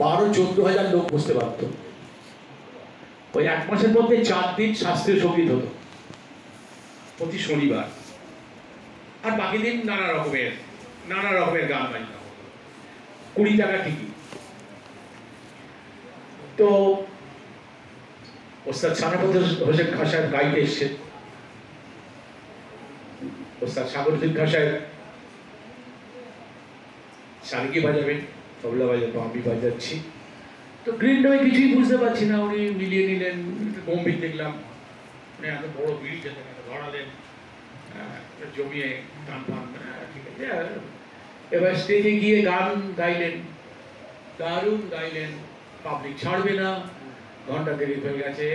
12-14 হাজার লোক বসতে পারত। ওই 1 মাসের মধ্যে 4 দিন শাস্ত্রীয় সঙ্গীত হতো প্রতি শনিবার, আর বাকি দিন নানা রকমের গান বাজনা হতো। 20 টাকা টিকিট। তো ওস্তাদ সানাপতি হোসেন খাঁ সাহেব গাইতে এসছেন, ওস্তাদ সাগরুদ্দিন খাঁ সাহেব সারকি বাজাবেন, তবলা বাজাবো, আমি বাজাচ্ছি। তো গ্রিন ডোয়ে কিছুই বুঝতে পারছি না, উনি মিলিয়ে নিলেন। গম্ভীর দেখলাম, মানে এত বড় বিড়ি খেতেন, ধরালেন, জমিয়ে টান টান, ঠিক আছে। এবার স্টেজে গিয়ে গান গাইলেন, দারুণ গাইলেন, পাবলিক ছাড়বে না, ঘন্টা দেরি হয়ে গেছে।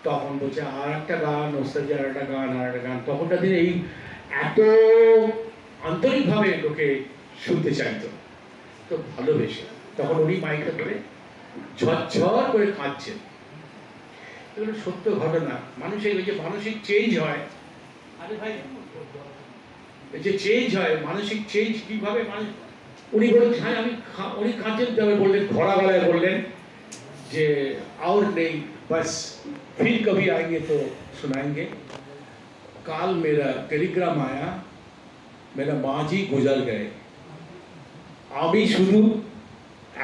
তখন বলছে আর একটা গান, ওস্তাদি আর একটা গান। তখনকার দিনে এই এত আন্তরিকভাবে লোকে শুনতে চাইতো, তো ভালোবেসে। তখন উনি মাইকটা করে ঝরঝর করে কাঁদছেন। এগুলো সত্য ঘটনা। মানুষের ওই যে মানসিক চেঞ্জ হয়, আরে ভাই এই যে চেঞ্জ হয়, মানসিক চেঞ্জ কিভাবে মানুষ, উনি বলছেন হ্যাঁ উনি কাঁদছেন, তবে বললেন ঘোড়া গলায় বললেন যে और नहीं बस फिर कभी आएंगे तो सुनाएंगे। काल मेरा टेलीग्राम आया, मेरा माँ जी गुजर गए। আমি শুধু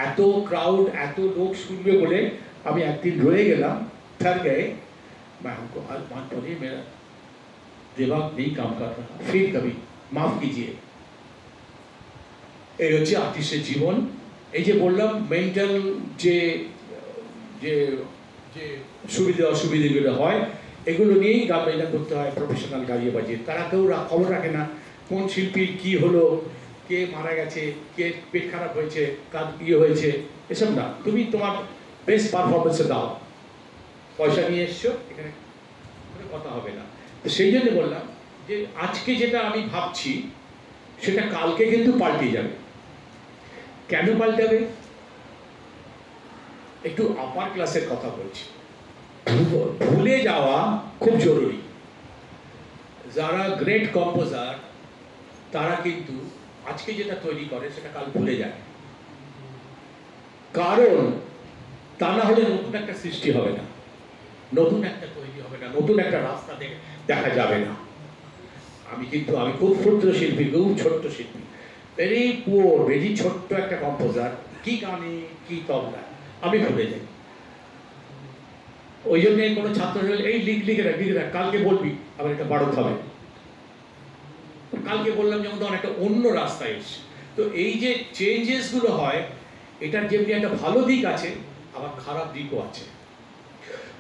এত ক্রাউড, এত লোক শুনবে বলে আমি একদিন রয়ে গেলাম, ठहर गए। मैं हमको आज बात करी, मेरा दिमाग नहीं काम कर रहा, फिर कभी माफ कीजिए। এই হচ্ছে আর্টিস্টের জীবন। এই যে বললাম মেন্টাল যে যে যে সুবিধা অসুবিধাগুলো হয়, এগুলো নিয়েই গান বাজনা করতে হয়। প্রফেশনাল গাইয়ে বাজিয়ে তারা কেউ খবর রাখে না কোন শিল্পীর কি হলো, কে মারা গেছে, কে পেট খারাপ হয়েছে, কার ইয়ে হয়েছে, এসব না। তুমি তোমার বেস্ট পারফরমেন্সে দাও, পয়সা নিয়ে এসছো, এখানে কোনো কথা হবে না। তো সেই জন্য বললাম যে আজকে যেটা আমি ভাবছি সেটা কালকে কিন্তু পাল্টে যাবে। কেন পাল্টাবে? একটু আপার ক্লাসের কথা বলছি। ভুলে যাওয়া খুব জরুরি। যারা গ্রেট কম্পোজার তারা কিন্তু আজকে যেটা তৈরি করে সেটা কাল ভুলে যায়, কারণ তা না হলে নতুন একটা সৃষ্টি হবে না, নতুন একটা তৈরি হবে না, নতুন একটা রাস্তা দেখা যাবে না। আমি খুব ক্ষুদ্র শিল্পী, খুব ছোট্ট শিল্পী, ভেরি পুয়ার, ভেরি ছোট্ট একটা কম্পোজার, কি গানে কি তবলা আমি ভুলে যাই। ওই জন্য কোনো ছাত্র এই লিখে রাখ, কালকে বলবি, আবার একটা বাড়ত হবে। কালকে বললাম যেমন তখন একটা অন্য রাস্তায় এসছে। তো এই যে চেঞ্জেস গুলো হয়, এটার যেমনি একটা ভালো দিক আছে, আবার খারাপ দিকও আছে।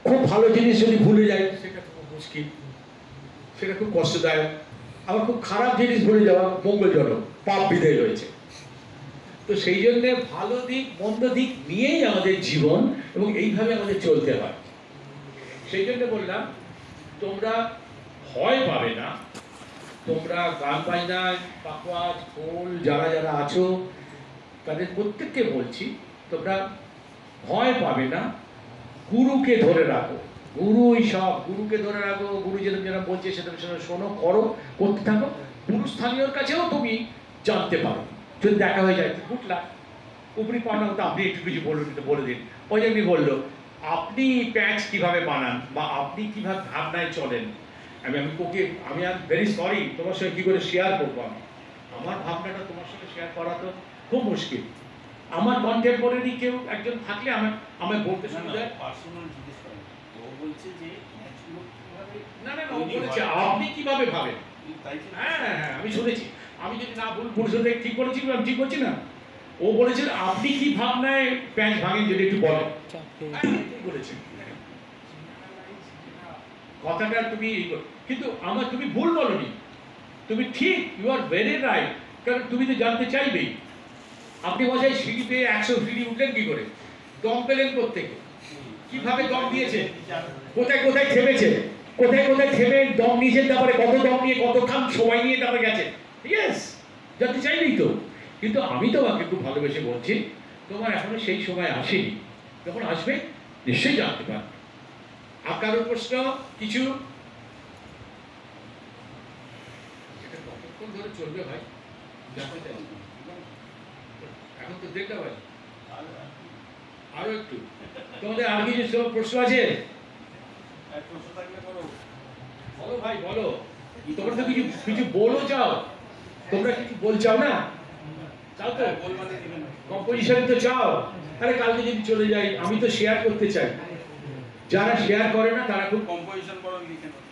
খুব ভালো জিনিস যদি ভুলে যায় সেটা খুব মুশকিল, সেটা খুব কষ্টদায়ক। আবার খুব খারাপ জিনিস ভুলে যাওয়া মঙ্গলজনক, পাপ বিদায় রয়েছে। তো সেই জন্যে ভালো দিক মন্দ দিক নিয়েই আমাদের জীবন, এবং এইভাবে আমাদের চলতে হয়। সেই জন্য বললাম তোমরা ভয় পাবে না, তোমরা গান বাজনায় পাকওয়াজ খোল যারা যারা আছো তাদের প্রত্যেককে বলছি তোমরা ভয় পাবে না, গুরুকে ধরে রাখো। গুরুই সব, গুরুকে ধরে রাখো। গুরু যেরকম বলছে সেটা শোনো, করো, করতে থাকো। গুরুস্থানীয়র কাছেও তুমি জানতে পারো। যদি দেখা হয়ে যায় বুঝলা উপরি পাওনা হতো, আপনি একটু কিছু বলে দিন। ওই জন্য বললো আপনি প্যাচ কিভাবে বানান বা আপনি কিভাবে ভাবনায় চলেন। আমি আর ভেরি সরি, তোমার সঙ্গে কি করে শেয়ার করবো। আমার ভাবনাটা তোমার সঙ্গে শেয়ার করা তো খুব মুশকিল। আমার কন্টেম্পোরারি কেউ একজন থাকলে আমায় বলতে সুবিধা। পার্সোনাল জিজ্ঞেস করেন, ও বলছে যে ম্যাচগুলো কিভাবে, না ও বলেছে আপনি কিভাবে ভাবেন। হ্যাঁ আমি শুনেছি, আমি যদি না ভুল শুনে ঠিক বলেছি, আমি ঠিক বলছি না। ও বলেছিল আপনি কি ভাবনায় প্যাচ ভাঙেন যদি একটু বলেন। ঠিক বলেছেন কথাটা তুমি, কিন্তু তুমি ভুল বলনি, তুমি ঠিক, ইউ আর ভেরি রাইট। কারণ তুমি তো জানতে চাইবেই আপনি মজাই সিঁড়িতে 100 সিঁড়ি উঠলেন কি করে, দম পেলেন কোত্থেকে, কিভাবে দম দিয়েছে, কোথায় কোথায় থেমেছে, কোথায় কোথায় থেমে দম নিয়েছেন, তারপরে কত দম নিয়ে কতক্ষণ সময় নিয়ে তারপরে গেছে। ইয়েস, জানতে চাইলেই তো। কিন্তু আমি তোমাকে খুব ভালোবেসে বলছি তোমার এখনো সেই সময় আসেনি, যখন আসবে নিশ্চয়ই জানতে পারবে। আর কারোর প্রশ্ন কিছু? এটা কতক্ষণ ধরে চলবে ভাই? এখন তো 1:30 বাজে। আরো একটু তোমাদের আর কিছু সব প্রশ্ন আছে? আর প্রশ্ন থাকলে করো। বলো ভাই বলো, তোমরা তো কিছু কিছু বলো চাও, তোমরা কিছু বল চাও না? চাও তো? হ্যাঁ, বলবানি দিবেন। কম্পোজিশন তো চাও? আরে কালকে যদি চলে যাই, আমি তো শেয়ার করতে চাই। যারা শেয়ার করে না তারা খুব কম্পোজিশন বড় লিখে নাও।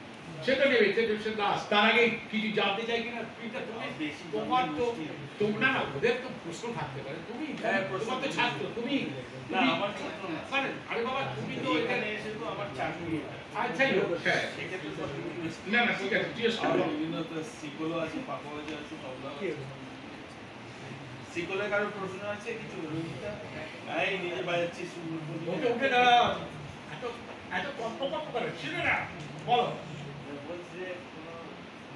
সেটা নেবে, সেটা লাস্ট। তার আগে কিছু জানতে চাই কিনা এটা তুমি, বেশি তোমার তো তোমরা না, ওদের তো প্রশ্ন থাকতে পারে। তুমি হ্যাঁ, প্রশ্ন তোমার তো ছাত্র, তুমি না, আমার ছাত্র না। মানে আরে বাবা তুমি তো এখানে এসে তো আমার চাকরি। আচ্ছা হ্যাঁ সেক্ষেত্রে সব ইউনিভার্সিটি। না না ঠিক আছে জিজ্ঞেস আর করো। বিভিন্ন তো সিকোলো আছে, পাকোয়াজ আছে, তবলা আছে। সিকোলে কারো প্রশ্ন আছে কিছু? রোহিতা এই নিজে বাজাচ্ছিস ওকে ওকে দাঁড়াও, এত এত কষ্ট কষ্ট করে ছিল না, বলো। বলছে যে কোনো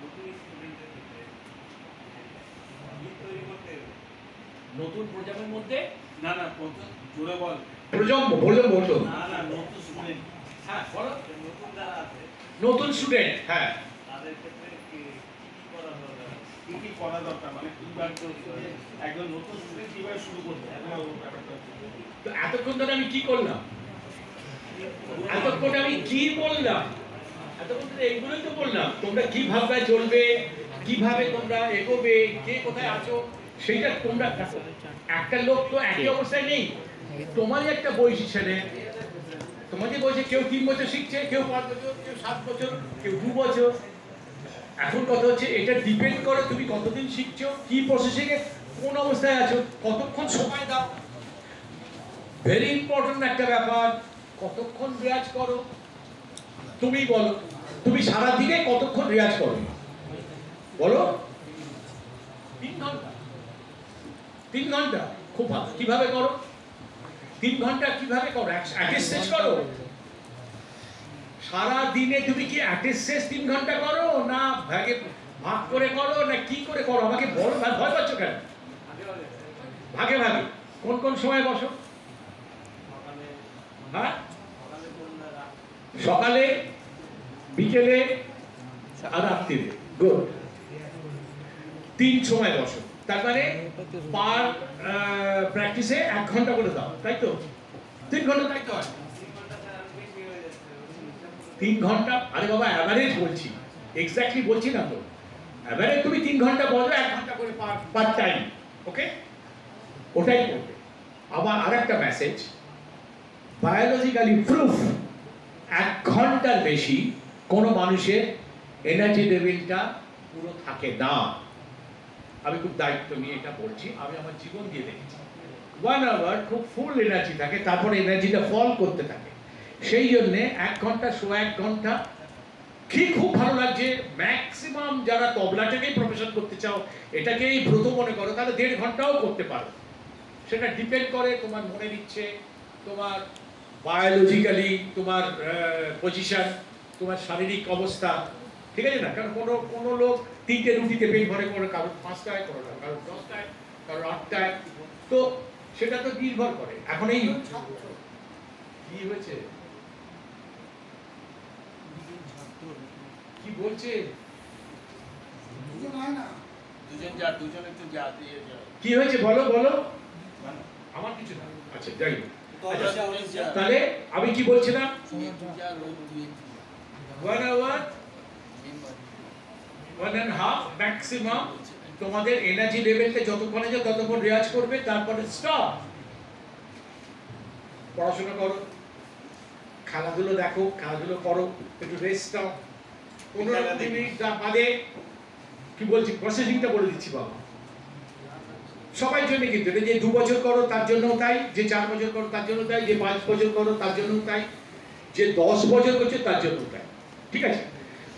নতুন স্টুডেন্টের ক্ষেত্রে গীত তৈরি করতে নতুন প্রজন্মের মধ্যে না না প্রথম জোরে বল। প্রজন্ম বললো বললো না না নতুন স্টুডেন্ট, হ্যাঁ বলো। নতুন যারা আছে নতুন স্টুডেন্ট, হ্যাঁ তাদের ক্ষেত্রে কি করা দরকার, কি করা দরকার, মানে কিভাবে একজন নতুন স্টুডেন্ট কিভাবে শুরু করবে? তো এতক্ষণ ধরে আমি কি করলাম? এতক্ষণ আমি কি বললাম? এতক্ষণ ধরে এইগুলোই তো বললাম। তোমরা কি ভাবনা চলবে, কিভাবে তোমরা এগোবে, কে কোথায় আছো সেইটা তোমরা। একটা লোক তো একই অবস্থায় নেই। তোমারই একটা বৈশিষ্ট্য নেই। তোমাদের বলছে কেউ 3 বছর শিখছে, কেউ 5 বছর, কেউ 7 বছর, কেউ 2 বছর। এখন কথা হচ্ছে এটা ডিপেন্ড করে তুমি কতদিন শিখছো, কি প্রসেসিংয়ে কোন অবস্থায় আছো, কতক্ষণ সময় দাও। ভেরি ইম্পর্টেন্ট একটা ব্যাপার, কতক্ষণ রেয়াজ করো। তুমি বলো, তুমি সারা দিনে কতক্ষণ রেয়াজ করো বলো? 3 ঘন্টা। 3 ঘন্টা খুব ভালো। কিভাবে করো 3 ঘন্টা? কিভাবে করো? অ্যাটেস্টেজ করো সারা দিনে? তুমি কি অ্যাটেস্টেজ 3 ঘন্টা করো, না ভাগে ভাগ করে করো, না কি করে করো? আমাকে বলো না, ভয় পাচ্ছ কেন? ভাগে ভাগে কোন কোন সময় বসো? হ্যাঁ, সকালে, বিকেলে আর রাত্রিরে। গুড, 3 সময় বসো। তার মানে পার প্র্যাকটিসে 1 ঘন্টা করে দাও, তাই তো? 3 ঘন্টা, তাই তো হয় 3 ঘন্টা। আরে বাবা অ্যাভারেজ বলছি, এক্স্যাক্টলি বলছি না তো। অ্যাভারেজ তুমি 3 ঘন্টা বলো, 1 ঘন্টা করে পার টাইম। ওকে, ওটাই করবে। আবার আরেকটা মেসেজ, বায়োলজিক্যালি প্রুফ 1 ঘন্টার বেশি কোনো মানুষের এনার্জি লেভেলটা পুরো থাকে না। আমি খুব দায়িত্ব নিয়ে এটা বলছি, আমি আমার জীবন দিয়ে দেখেছি। 1 আওয়ার খুব ফুল এনার্জি থাকে, তারপরে এনার্জিটা ফল করতে থাকে। সেই জন্যে 1 ঘন্টা, 1 ঘন্টা কি খুব ভালো লাগছে। ম্যাক্সিমাম যারা তবলাটাকেই প্রফেশন করতে চাও, এটাকেই ব্রত মনে করো, তাহলে 1.5 ঘন্টাও করতে পারো। সেটা ডিপেন্ড করে তোমার মনের ইচ্ছে, তোমার বায়োলজিক্যালি তোমার পজিশন, তোমার শারীরিক অবস্থা, ঠিক আছে না? কারণ কোনো লোক 3টে রুটিতে পেট ভরে, করে কারোর 5টায়, কারোর 10টায়, কারোর 8টায়। তো সেটা তো নির্ভর করে। এখন এই কি হয়েছে, কি বলছে, দুজন একটু যা দিয়ে যাও। কি হয়েছে বলো বলো। আমার কিছু না, আচ্ছা যাই হোক। তাহলে আমি কি বলছিলাম, 1 আওয়ার 1.5 ম্যাক্সিমাম তোমাদের এনার্জি লেভেলটা যতক্ষণ আছে ততক্ষণ রেয়াজ করবে, তারপরে স্টপ। পড়াশোনা করো, খেলাধুলো দেখো, খেলাধুলো করো, একটু রেস্ট নাও। 15 মিনিট বাদে কি বলছি, প্রসেসিংটা বলে দিচ্ছি বাবা সবার জন্য। কিন্তু এটা যে 2 বছর করো তার জন্যও তাই, যে 4 বছর করো তার জন্য তাই, যে 5 বছর করো তার জন্যও তাই, যে 10 বছর করছো তার জন্যও তাই। ঠিক আছে?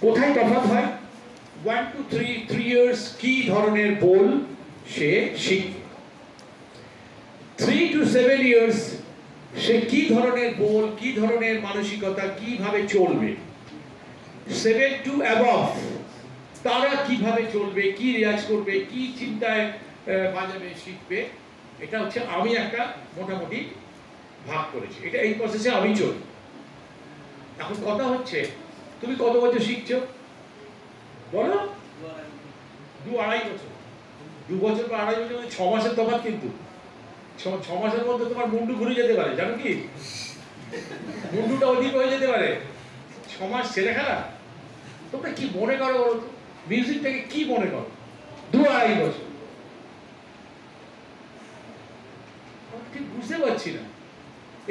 কোথায় তফাৎ হয়? 1 to 3 years কি ধরনের বোল সে শিখবে, 3 to 7 years সে কি ধরনের বোল, কি ধরনের মানসিকতা, কিভাবে চলবে। 7 to above তারা কিভাবে চলবে, কি রেয়াজ করবে, কি চিন্তায় বাজাবে, শিখবে। এটা হচ্ছে আমি একটা মোটামুটি ভাগ করেছি। এটা এই প্রসেসে আমি চলি। এখন কথা হচ্ছে তুমি কত বছর শিখছো বলো? 2-2.5 বছর। 2 বছর বা 2.5 বছর, 6 মাসের তফাৎ কিন্তু। ছ মাসের মধ্যে তোমার মুন্ডু ঘুরে যেতে পারে, জানো কি? মুন্ডুটা অধিক হয়ে যেতে পারে। 6 মাস ছেলে খেলা। তোমরা কি মনে করো বলো তো? মিউজিকটাকে কি মনে করো? 2-2.5 বছর। ঠিক বুঝতে পারছি না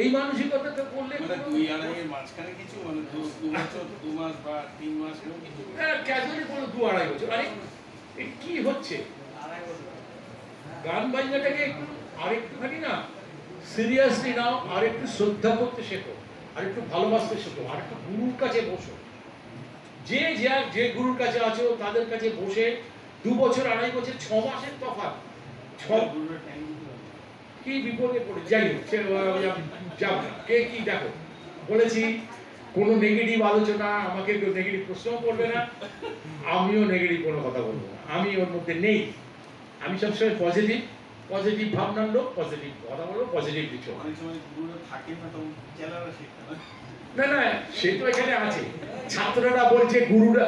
এই মানসিকতাটা করলে। মানে 2-2.5 এর মাঝখানে কিছু, মানে 2 বছর 2 মাস বা 3 মাস এরকম কিছু? ক্যাজুয়ালি বলো 2-2.5 বছর। আরে কি হচ্ছে? গান বাজনাটাকে একটু আরেকটুখানি না সিরিয়াসলি নাও, আর একটু শ্রদ্ধা করতে শেখো, আর একটু ভালোবাসতে শেখো, আর একটু গুরুর কাছে বসো। যে গুরুর কাছে আছো তাদের কাছে বসে 2 বছর 2.5 বছর 6 মাসের তফাৎ। কি বিপদে পড়ে যাই হোক, যাও না, কে কি দেখো বলেছি। কোনো নেগেটিভ আলোচনা, আমাকে কেউ নেগেটিভ প্রশ্ন করবে না, আমিও নেগেটিভ কোনো কথা বলবো না, আমি ওর মধ্যে নেই। আমি সবসময় পজিটিভ ভাবনার লোক, পজিটিভ কথা বলবো, পজিটিভ কিছু। অনেক সময় গুরু থাকে না, তখন চেলারা শেখে না না, সে তো এখানে আছে। ছাত্ররা বলছে গুরুরা,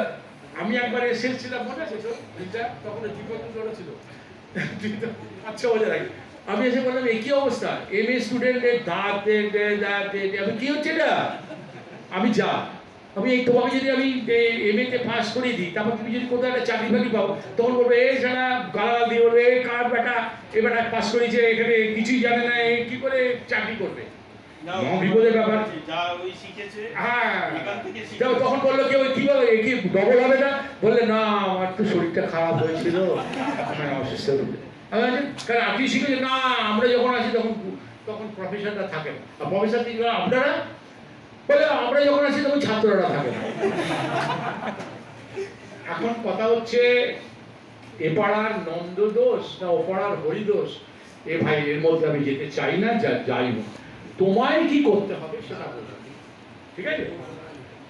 আমি একবার এসেছিলাম মনে আছে তো, তখন দীপক ছিল 5-6 বছর আগে। আমি এসে বললাম এই কি অবস্থা, MA স্টুডেন্টের আমি কি হচ্ছে এটা? আমি এই তোমাকে যদি আমি MA তে পাস করিয়ে দিই, তারপর তুমি যদি কোথাও একটা চাকরি বাকরি পাও, তখন বলবে এই সারা গালাগাল দিয়ে বলবে এই কার বেটা, এ বেটা পাস করেছে, এখানে কিছুই জানে না, কি করে চাকরি করবে? বিপদের ব্যাপার। হ্যাঁ, তখন বললো কেউ কি বলে কি ডবল হবে না? বললে না আমার তো শরীরটা খারাপ হয়েছিল, অসুস্থ। কারণ আপনি শিখেছে না, আমরা যখন আসি তখন প্রফেসররা থাকে না, আর প্রফেসর আপনারা বলে আমরা যখন আসি তখন ছাত্ররা থাকে না। এখন কথা হচ্ছে এ পাড়ার নন্দ দোষ না ও পাড়ার হরিদোষ, এ ভাই এর মধ্যে আমি যেতে চাই না, যাই না। তোমায় কি করতে হবে সেটা বলতে, ঠিক আছে?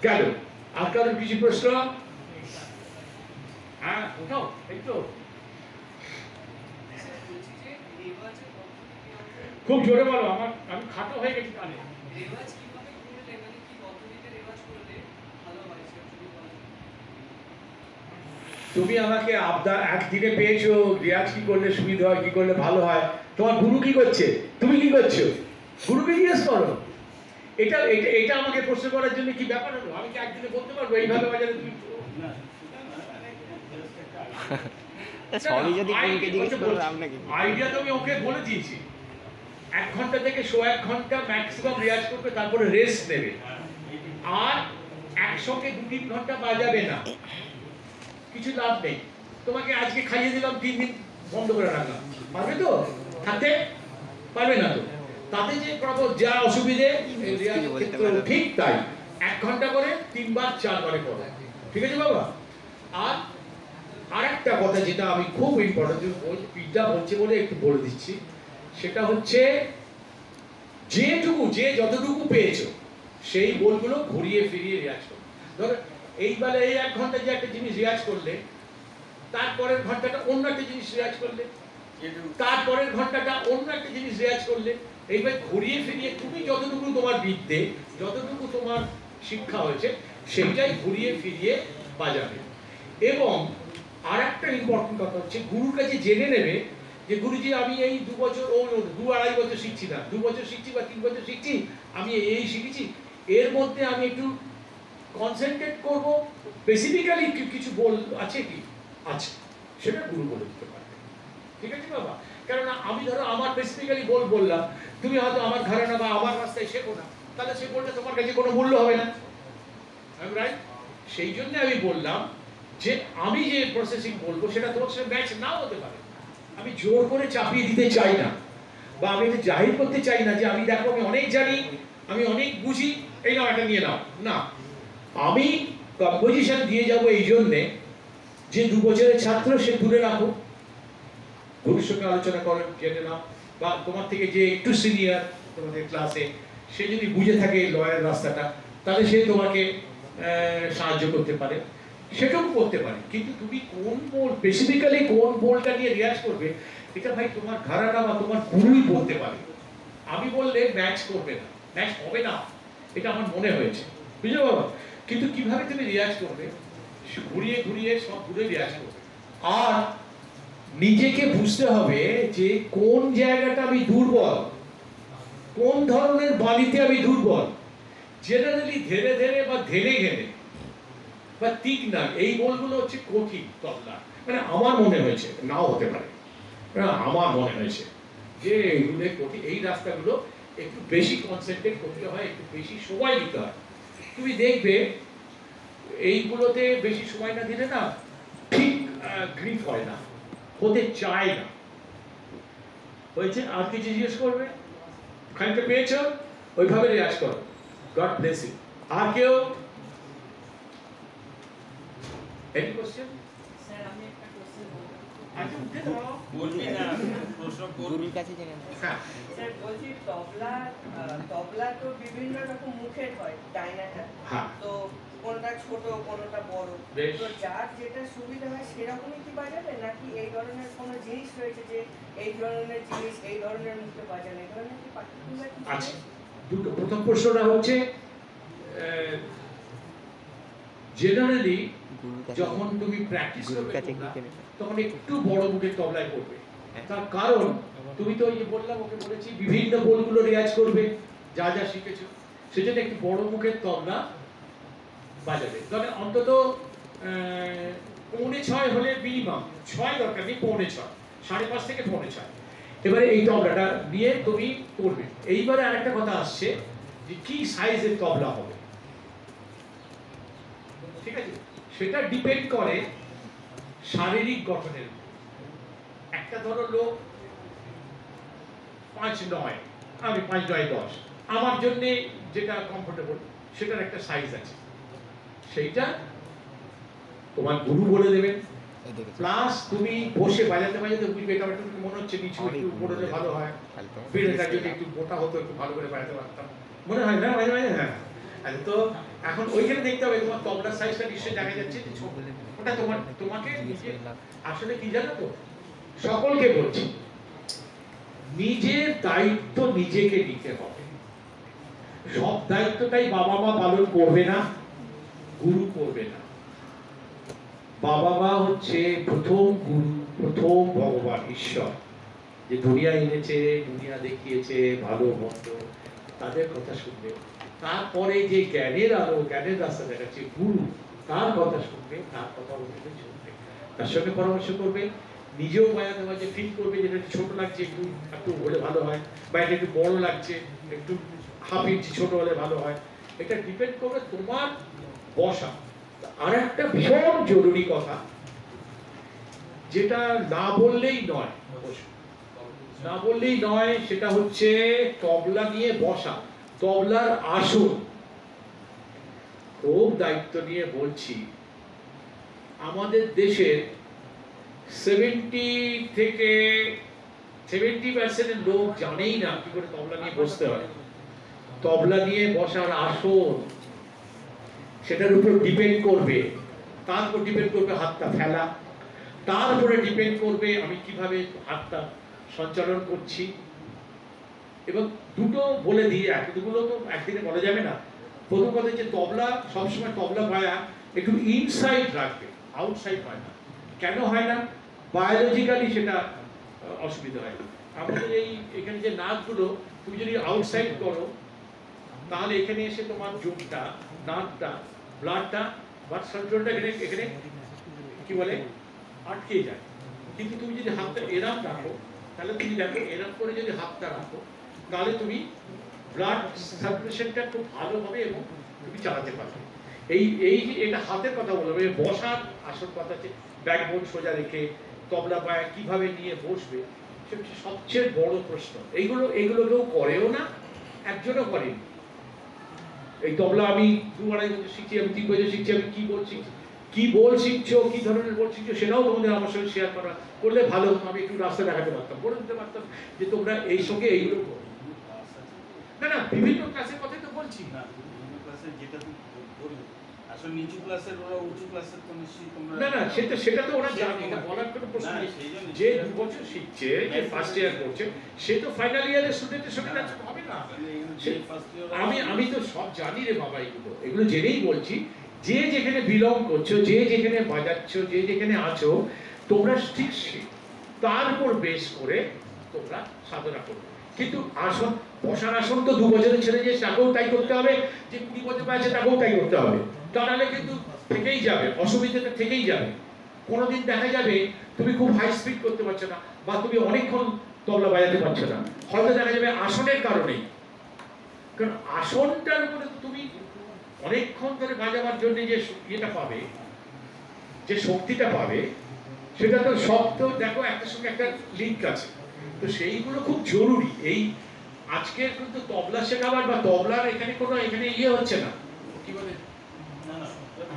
গেল। আর কারোর কিছু প্রশ্ন? হ্যাঁ, কোথাও এই তো খুব জোরে বলো, আমি খাটো হয়ে গেছি কানে। তুমি আমাকে একদিনে পেয়েছো, রেয়াজ কি করলে সুবিধা হয়, কি করলে ভালো হয়। তোমার গুরু কি করছে, তুমি কি করছো? গুরুকে জিজ্ঞেস করো। এটা আমাকে প্রশ্ন করার জন্য কি ব্যাপার হলো? আমি কি একদিনে বলতে পারবো এইভাবে বাজারে তুমি? সবই যদি গুরুকে জিজ্ঞেস করো আপনাকে। আইডিয়া তো আমি ওকে বলে দিয়েছি, 1 ঘন্টা থেকে 1.5 ঘন্টা ম্যাক্সিমাম রেয়াজ করবে, তারপরে রেস্ট নেবে। আর একসঙ্গে 2-3 ঘন্টা বাজাবে না, কিছু লাভ নেই। তোমাকে আজকে খাইয়ে দিলাম, 3 দিন বন্ধ করে রাখলাম, পারবে তো থাকতে? পারবে না তো। তাতে যে যা অসুবিধে ঠিক তাই 1 ঘন্টা করে 3 বার 4 বারে করো, ঠিক আছে বাবা? আর একটা কথা যেটা আমি খুব ইম্পর্টেন্ট বিদ্যা বলছে বলে একটু বলে দিচ্ছি, সেটা হচ্ছে যতটুকু পেয়েছো সেই বলগুলো ঘুরিয়ে ফিরিয়ে রেয়াজ করো। ধরো এইবারে এই 1 ঘন্টা যে একটা জিনিস রেয়াজ করলে, তারপরের ঘন্টাটা অন্য একটা জিনিস রেয়াজ করলে, তারপরের ঘন্টাটা অন্য একটা জিনিস রেয়াজ করলে, এইভাবে ঘুরিয়ে ফিরিয়ে তুমি যতটুকু তোমার বিদ্যে, যতটুকু তোমার শিক্ষা হয়েছে, সেইটাই ঘুরিয়ে ফিরিয়ে বাজাবে। এবং আর একটা ইম্পর্টেন্ট কথা হচ্ছে, গুরুর কাছে জেনে নেবে যে গুরুজি আমি এই 2 বছর 2-2.5 বছর শিখছি না, 2 বছর শিখছি বা 3 বছর শিখছি, আমি এই শিখেছি, এর মধ্যে আমি একটু কনসেন্ট্রেট করব, স্পেসিফিক্যালি কিছু বল আছে কি আছে, সেটা গুরু বলে দিতে পারবে, ঠিক আছে বাবা? কেননা আমি ধরো আমার স্পেসিফিক্যালি বললাম, তুমি হয়তো আমার ধারণা বা আমার রাস্তায় শেখো না, তাহলে সে বললে তোমার কাছে কোনো মূল্য হবে না, রাইট? সেই জন্য আমি বললাম যে আমি যে প্রসেসিং বলবো সেটা তোমার সাথে ম্যাচ নাও হতে পারে। আমি জোর করে চাপিয়ে দিতে চাই না, বা আমি এটা জাহির করতে চাই না যে আমি দেখো আমি অনেক জানি, আমি অনেক বুঝি, এই নাও এটা নিয়ে নাও না। আমি কম্পোজিশন দিয়ে যাবো এই জন্যে যে 2 বছরের ছাত্র সে দূরে রাখো, গুরুর সঙ্গে আলোচনা করো, জেনে নাও, বা তোমার থেকে যে একটু সিনিয়র তোমাদের ক্লাসে, সে যদি বুঝে থাকে লয়ের রাস্তাটা, তাহলে সে তোমাকে সাহায্য করতে পারে, সেটাও করতে পারে। কিন্তু তুমি কোন বোল, স্পেসিফিক্যালি কোন বোলটা নিয়ে রেয়াজ করবে, এটা ভাই তোমার ঘরানা বা তোমার গুরুই বলতে পারে। আমি বললে ম্যাচ করবে না, ম্যাচ হবে না, এটা আমার মনে হয়েছে, বুঝলে বাবা? কিন্তু কিভাবে তুমি রেয়াজ করবে, ঘুরিয়ে ঘুরিয়ে সব ঘুরে রেয়াজ করবে। আর নিজেকে বুঝতে হবে যে কোন জায়গাটা আমি দুর্বল, কোন ধরনের বালিতে আমি দুর্বল। জেনারেলি ধীরে ধীরে বা ধেলে গেলে বা তীক্ষ্ণ এই বলগুলো হচ্ছে কঠিন তবলা, মানে আমার মনে হয়েছে, নাও হতে পারে, আমার মনে হয়েছে যে এইগুলো কঠিন, এই রাস্তাগুলো একটু বেশি কনসেন্ট্রেট করতে হয়, একটু বেশি সময় দিতে হয়। তুমি দেখবে এইগুলোতে বেশি সময় না দিলে না ঠিক গ্রিপ হয় না, হতে চায় না। হয়েছে? আর কিছু জিজ্ঞেস করবে? খানিকটা পেয়েছ? ওইভাবে রেয়াজ করো। God bless you. আর কেউ? Any question? স্যার আমি একটা কোশ্চেন বলবো। আচ্ছা, উঠে দাও। বলবি না, প্রশ্ন করবি। গুরুর কাছে জেনে নাও। হ্যাঁ, স্যার বলছি তবলা তো বিভিন্ন রকম মুখের হয়, ডাইনাটা। হ্যাঁ। তো কোনটা ছোট কোনটা বড়, বেশ। তো যার যেটা সুবিধা হয় সেরকমই কি বাজাবে, নাকি এই ধরনের কোনো জিনিস রয়েছে যে এই ধরনের জিনিস এই ধরনের মুখে বাজানো, এই ধরনের কি পার্টিকুলার কিছু আচ্ছা, রয়েছে? দুটো। প্রথম প্রশ্নটা হচ্ছে জেনারেলি গুরুর কাছে যখন তুমি প্র্যাকটিস গুরুর করবে কাছে তোমরা, কি কেনে? তখন একটু বড় মুখের তবলায় করবে। হ্যাঁ। তার কারণ তুমি তো ওই যে বললাম, ওকে বলেছি বিভিন্ন বোলগুলো রেয়াজ করবে, যা যা শিখেছো সেজন্য একটু বড় মুখের তবলা বাজাবে। তবে অন্তত 5:45 হলে মিনিমাম, 6 দরকার নেই, 5:45, 5:30 থেকে 5:45। এবারে এই তবলাটা নিয়ে তুমি করবে। এইবারে আরেকটা কথা আসছে যে কি সাইজের তবলা হবে, ঠিক আছে? সেটা ডিপেন্ড করে শারীরিক গঠনের উপর। একটা ধরো লোক 5'9", আমি 5'9'10", আমার জন্য যেটা কমফোর্টেবল সেটার একটা সাইজ আছে, সেইটা তোমার গুরু বলে দেবেন। এই দেখেছো? প্লাস তুমি বসে বাজাতে বাজাতে বুঝবে এটা একটু মনে হচ্ছে নিচু একটু উপরে হলে ভালো হয়, বেড়েটা যদি একটু মোটা হতো একটু ভালো করে বাজাতে পারতাম, মনে হয় না মাঝে মাঝে? হ্যাঁ। আচ্ছা, তো এখন ওইখানে দেখতে হবে তোমার তবলার সাইজটা নিশ্চয়ই দেখা যাচ্ছে যে ছোট, ওটা তোমাকে নিজে আসলে কি জানো তো, সকলকে বলছি নিজের দায়িত্ব নিজেকে নিতে হবে। সব দায়িত্বটাই বাবা মা পালন করবে না, গুরু করবে না। বাবা মা হচ্ছে প্রথম গুরু, প্রথম ভগবান ঈশ্বর, যে দুনিয়া এনেছে, দুনিয়া দেখিয়েছে, ভালো মন্দ তাদের কথা শুনবে। তারপরে যে জ্ঞানের আলো, জ্ঞানের রাস্তা দেখাচ্ছে গুরু, তার কথা শুনবে, তার কথা অনুযায়ী চলবে, তার সঙ্গে পরামর্শ করবে। নিজেও বাজাতে বাজে ফিল করবে যেটা একটু ছোট লাগছে, একটু একটু হলে ভালো হয়, বা এটা একটু বড় লাগছে, একটু হাফ ইঞ্চি ছোট হলে ভালো হয়। এটা ডিপেন্ড করবে তোমার বসা। আর একটা ভীষণ জরুরি কথা যেটা না বললেই নয়, না বললেই নয়, সেটা হচ্ছে তবলা নিয়ে বসা, তবলার আসন। খুব দায়িত্ব নিয়ে বলছি, আমাদের দেশের 70% লোক জানেই না কি করে তবলা নিয়ে বসতে হয়। তবলা নিয়ে বসার আসন, সেটার উপর ডিপেন্ড করবে, তার উপর ডিপেন্ড করবে হাতটা ফেলা, তার উপরে ডিপেন্ড করবে আমি কিভাবে হাতটা সঞ্চালন করছি। এবং দুটো বলে দিই, দুগুলো তো একদিনে বলা যাবে না। প্রথম কথা হচ্ছে তবলা সবসময় তবলা বায়া একটু ইনসাইড রাখবে, আউটসাইড হয় না। কেন হয় না? বায়োলজিক্যালি সেটা অসুবিধা হয়। আমাদের এখানে যে নাকগুলো তুমি যদি আউটসাইড করো, তাহলে এখানে এসে তোমার জোরটা, নাকটা, ব্লাডটা, ব্লাড সার্কুলেশনটা এখানে কি বলে আটকে যায়। কিন্তু তুমি যদি হাতটা এরাম রাখো, তাহলে তুমি দেখো এরাম করে যদি হাতটা রাখো, তাহলে তুমি ব্লাড সার্কুলেশনটা খুব ভালো হবে এবং তুমি চালাতে পারবে। এটা হাতের কথা বলবো। বসার আসল কথা হচ্ছে ব্যাকবোন সোজা রেখে তবলা পায়ে কিভাবে নিয়ে বসবে, সেটা হচ্ছে সবচেয়ে বড় প্রশ্ন। এগুলো কেউ করেও না, একজনও করেনি। এই তবলা আমি 2-2.5 বছর শিখছি, আমি 3 বছর শিখছি, আমি কি বল শিখছো, কি ধরনের বল শিখছো, সেটাও তোমাদের আমার সঙ্গে শেয়ার করলে ভালো হতো। আমি একটু রাস্তা দেখাতে পারতাম, বলে দিতে পারতাম যে তোমরা এই সঙ্গে এইগুলো করো। না, বিভিন্ন ক্লাসের কথাই তো বলছি না, বিভিন্ন ক্লাসে যেটা তুই বললি, আসলে নিচু ক্লাসের ওরা উঁচু ক্লাসের তো নিশ্চয়ই তোমরা না, সেটা তো ওরা জানে, এটা বলার কোনো প্রশ্ন নেই। যে 2 বছর শিখছে, যে ফার্স্ট ইয়ার করছে, সে তো ফাইনাল ইয়ারের স্টুডেন্টের সঙ্গে কাজ হবে না। আমি তো সব জানি রে বাবা, এগুলো জেনেই বলছি। যে যেখানে বিলং করছো, যে যেখানে বাজাচ্ছ, যে যেখানে আছো, তোমরা ঠিক তার উপর বেশ করে তোমরা সাধনা করবে। কিন্তু আসন, বসার আসন তো 2 বছরের ছেলে যে তাকেও তাই করতে হবে, যে 20 বছর আছে তাকেও তাই করতে হবে, তা নাহলে কিন্তু থেকেই যাবে, অসুবিধাটা থেকেই যাবে। কোনোদিন দেখা যাবে তুমি খুব হাই স্পিড করতে পারছো না, বা তুমি অনেকক্ষণ তবলা বাজাতে পারছো না, হয়তো দেখা যাবে আসনের কারণেই। কারণ আসনটার উপরে তুমি অনেকক্ষণ ধরে বাজাবার জন্য যে ইয়েটা পাবে, যে শক্তিটা পাবে, সেটা তো সব তো দেখো একটার সঙ্গে একটা লিঙ্ক আছে। তো সেইগুলো খুব জরুরি। এই আজকে কিন্তু তবলা শেখাবার বা তবলার এখানে কোনো এখানে ইয়ে হচ্ছে না, কি বলে,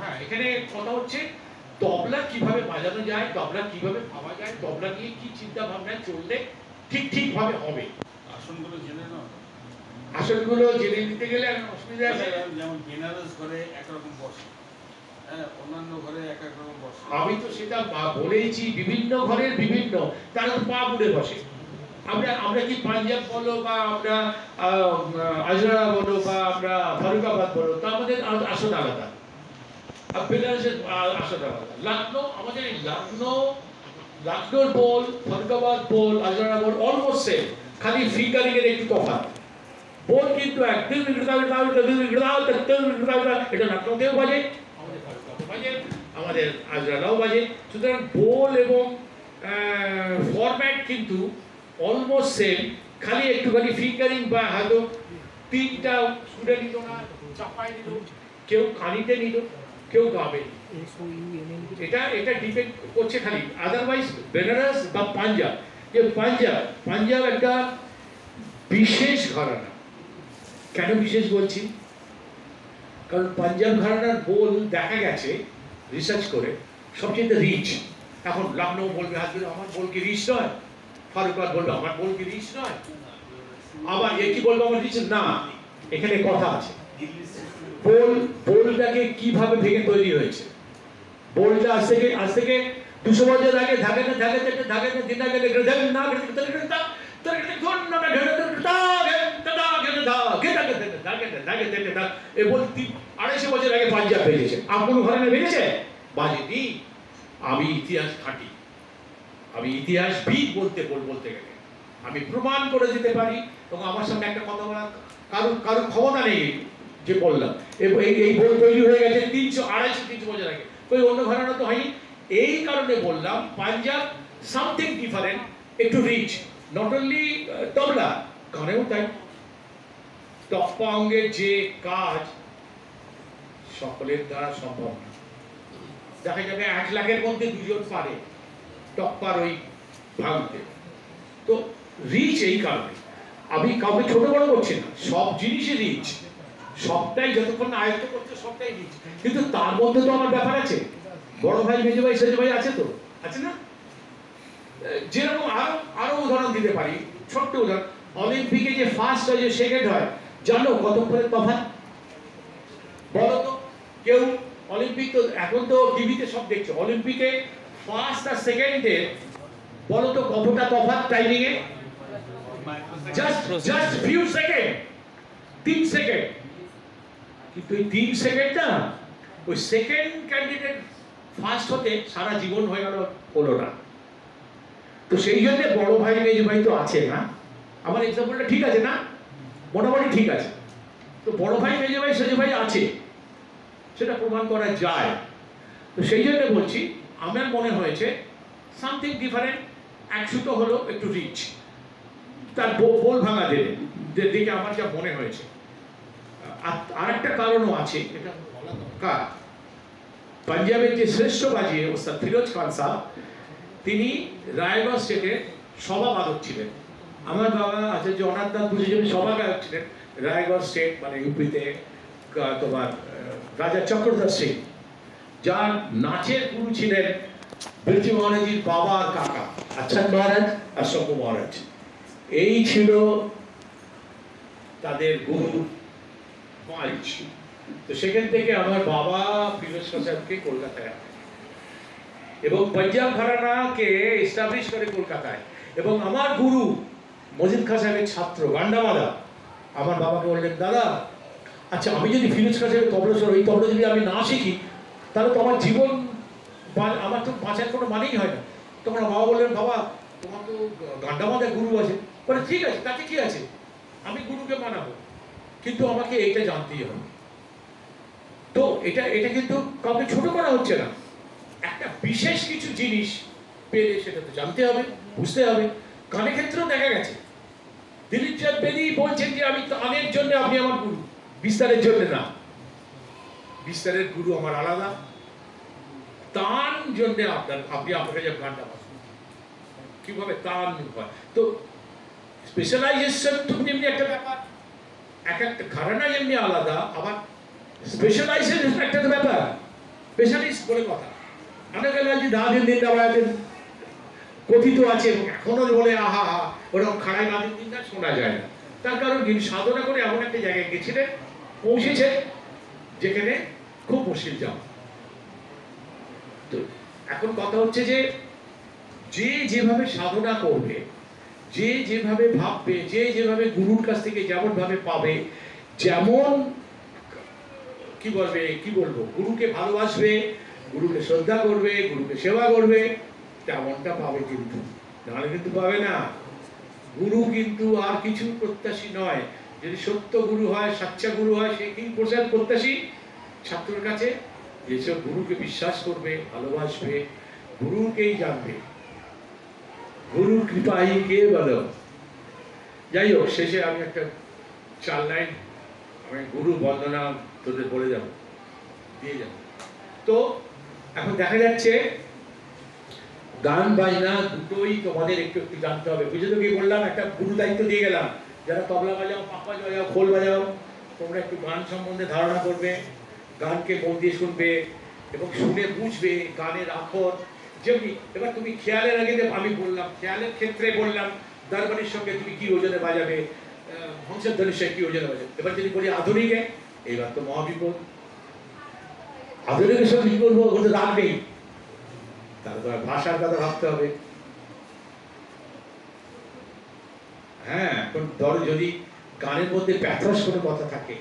হ্যাঁ এখানে কথা হচ্ছে তবলা কিভাবে বাজানো যায়, তবলা কিভাবে পাওয়া যায়, তবলা নিয়ে কি চিন্তা ভাবনা চললে ঠিক ভাবে হবে। আসনগুলো জেনে নাও। আসনগুলো জেনে নিতে গেলে অসুবিধা আছে। যেমন বেনারস ঘরে একরকম বসে, হ্যাঁ, অন্যান্য ঘরে এক এক রকম বসে। আমি তো সেটা বলেইছি, বিভিন্ন ঘরের বিভিন্ন, তারা তো পা মুড়ে বসে। আমরা কি পাঞ্জাব বলো বা আমরা আজরা বলো বা আমরা ফারুকাবাদ বলো, তা আমাদের আসন আলাদা, আর বেনারসের আসন আলাদা। লখনৌ, আমাদের লখনৌর বল, ফারুকাবাদ বল, আজরা বল অলমোস্ট সেম, খালি ফিগারিং এর একটু তফাৎ। বল কিন্তু একদম এটা লখনৌতেও বাজে, আমাদের ফারুকাবাদে বাজে, আমাদের আজরাও বাজে। সুতরাং বল এবং ফরম্যাট কিন্তু অলমোস্ট সেম, খালি একটুখানি ফিঙ্গারিং বা হয়তো 3টা স্টুডেন্ট নিল না, চাপাই নিল, কেউ কানিতে নিল, কেউ গাবে। এটা ডিপেন্ড করছে খালি। আদারওয়াইজ বেনারস বা পাঞ্জাব, যে পাঞ্জাব একটা বিশেষ ঘরানা। কেন বিশেষ বলছি? কারণ পাঞ্জাব ঘরানার বোল দেখা গেছে রিসার্চ করে সবচেয়ে রিচ। এখন লখনৌ বলবে আমার বোল কি রিচ নয়, ফারুকাবাদ বলবে আমার বোল কি রিচ নয়, আবার কি বলবো আমার রিচ না। এখানে কথা আছে, বোলটাকে কিভাবে ভেঙে তৈরি হয়েছে। বোলটা আজ থেকে 200 বছর আগে আড়াইশো বছর আগে পাঞ্জাব ভেঙেছে। কোন ঘরানা ভেঙেছে? বাজেনি। আমি ইতিহাস ঘাঁটি, আমি ইতিহাসবিদ বলতে গেলে আমি প্রমাণ করে দিতে পারি, এবং আমার সামনে একটা কথা বলার কারোর ক্ষমতা নেই যে বললাম এই বই তৈরি হয়ে গেছে 300-250 বছর আগে, ওই অন্য ঘরানা তো হয়নি। এই কারণে বললাম পাঞ্জাব সামথিং ডিফারেন্ট, একটু রিচ। নট অনলি তবলা, গানেও তাই। টপ্পা অঙ্গের যে কাজ সকলের দ্বারা সম্ভব না। দেখা যাবে 1 লাখের মধ্যে 2 জন পারে টপ্পার ওই ভাঙতে। তো রিচ এই কারণে। আমি কাউকে ছোট বড় করছি না, সব জিনিসই রিচ, সবটাই যতক্ষণ না আয়ত্ত করছে সবটাই রিচ। কিন্তু তার মধ্যে তো আমার ব্যাপার আছে, বড় ভাই, মেজো ভাই, সেজো ভাই আছে তো, আছে না? যেরকম আরো উদাহরণ দিতে পারি, ছোট্ট উদাহরণ। অলিম্পিকে যে ফার্স্ট হয়, যে সেকেন্ড হয়, জানো কতক্ষণের তফাৎ? বলো তো কেউ। অলিম্পিক তো এখন তো টিভিতে সব দেখছো, অলিম্পিকে ফার্স্ট আর সেকেন্ডে বলো তো কতটা তফাৎ টাইমিং এ? Just few second, 3 second. কিন্তু এই 3 সেকেন্ড না, ওই সেকেন্ড ক্যান্ডিডেট ফার্স্ট হতে সারা জীবন হয়ে গেল, হলো না। তো সেই জন্য বড় ভাই মেজ ভাই তো আছে না। আমার এক্সাম্পলটা ঠিক আছে না? মোটামুটি ঠিক আছে। তো বড় ভাই মেজ ভাই সেজ ভাই আছে, সেটা প্রমাণ করা যায়। তো সেই জন্য বলছি, আমার মনে হয়েছে সামথিং ডিফারেন্ট। 100 হলো একটু রিচ, তার বোল ভাঙা দেখে আমার যা মনে হয়েছে। আর একটা কারণও আছে, এটা বলা দরকার। পাঞ্জাবের যে শ্রেষ্ঠ বাজিয়ে ওস্তাদ ফিরোজ খান সাহেব, তিনি রায়গঞ্জ স্টেটের সভাবাদক ছিলেন। আমার বাবা আচার্য অনাথনাথ বুঝেছেন সভাগায়ক ছিলেন রায়গঞ্জ স্টেট, মানে ইউপিতে। তোমার রাজা চক্রধর সিং, যার নাচের গুরু ছিলেন বিরজু মহারাজের বাবা আর কাকা, আচ্ছান মহারাজ আর শম্ভু মহারাজ। এই ছিল তাদের গুরু মাইজ। তো সেখান থেকে আমার বাবা ফিরোজ খান সাহেবকে কলকাতায় আনে এবং পাঞ্জাব ঘরানাকে এস্টাবলিশ করে কলকাতায়। এবং আমার গুরু মজিদ খান সাহেবের ছাত্র গান্ডামালা আমার বাবাকে বললেন, দাদা আচ্ছা আমি যদি ফিরোজ খান সাহেবের তবলা, ওই তবলা যদি আমি না শিখি, তাহলে তো আমার জীবন, আমার তো বাঁচার কোনো মানেই হয় না। তখন বাবা বললেন, বাবা তোমার তো গান্ডা মাথায় গুরু আছে। বলে ঠিক আছে, তাতে কি আছে, আমি গুরুকে মানাবো, কিন্তু আমাকে এটা জানতেই হবে। তো এটা কিন্তু কাউকে ছোট করা হচ্ছে না, একটা বিশেষ কিছু জিনিস পেলে সেটা তো জানতে হবে, বুঝতে হবে। গানের ক্ষেত্রেও দেখা গেছে দিলীপ চাঁদ বেদি বলছেন যে আমি গানের জন্য আপনি আমার গুরু, বিস্তারের জন্য না। বিস্তারের গুরু আমার আলাদা, তান জন্য আপনি আপনাকে যে গানটা বাঁচবেন কিভাবে তান হয়। তো স্পেশালাইজেশন তো যেমনি একটা ব্যাপার, এক একটা ঘরানা যেমনি আলাদা, আবার স্পেশালাইজেশন একটা ব্যাপার। স্পেশালিস্ট বলে কথা, অনেকে লালজি দা দিন দিন দাবায়াতেন কথিত আছে, এখনো বলে আহা হা, ওরকম খাড়াই না দিন না শোনা যায় না। তার কারণ তিনি সাধনা করে এমন একটা জায়গায় গেছিলেন, পৌঁছেছে যেখানে খুব মুশকিল যাও। তো এখন কথা হচ্ছে যে যে যেভাবে সাধনা করবে, যে যেভাবে ভাববে, যে যেভাবে গুরুর কাছ থেকে যেমন ভাবে পাবে, যেমন কি বলবো গুরুকে ভালোবাসবে, গুরুকে শ্রদ্ধা করবে, গুরুকে সেবা করবে, তেমনটা পাবে। কিন্তু নাহলে কিন্তু পাবে না। গুরু কিন্তু আর কিছু প্রত্যাশী নয়। যদি সত্য গুরু হয়, সাচ্চা গুরু হয়, সে কি প্রত্যাশী ছাত্রের কাছে, যেসব গুরুকে বিশ্বাস করবে, ভালোবাসবে, গুরুকেই জানবে। গুরু কৃপাই কে বলো। যাই হোক, শেষে আমি একটা 4 লাইন আমি গুরু বন্দনা তোদের বলে যাব, দিয়ে যাব। তো এখন দেখা যাচ্ছে গান বাজনা দুটোই তোমাদের একটু একটু জানতে হবে। বুঝে তো কি বললাম, একটা গুরু দায়িত্ব দিয়ে গেলাম, যারা তবলা বাজাও, পাপা বাজাও, খোল বাজাও, তোমরা একটু গান সম্বন্ধে ধারণা করবে, গানকে মন দিয়ে শুনবে এবং শুনে বুঝবে গানের আখর। যেমনি এবার তুমি খেয়ালের আগে আমি বললাম, খেয়ালের ক্ষেত্রে বললাম দরবারের সঙ্গে তুমি কি ওজনে বাজাবে, হংসধ্বনির সঙ্গে কি ওজনে বাজাবে। এবার যদি বলি আধুনিকে, এবার তো মহাবিপদ। আধুনিকের সঙ্গে কি বলবো, ওদের রাগ নেই, তাহলে তোমার ভাষার কথা ভাবতে হবে। হ্যাঁ, এখন ধরো যদি গানের মধ্যে প্যাথস কোনো কথা থাকে,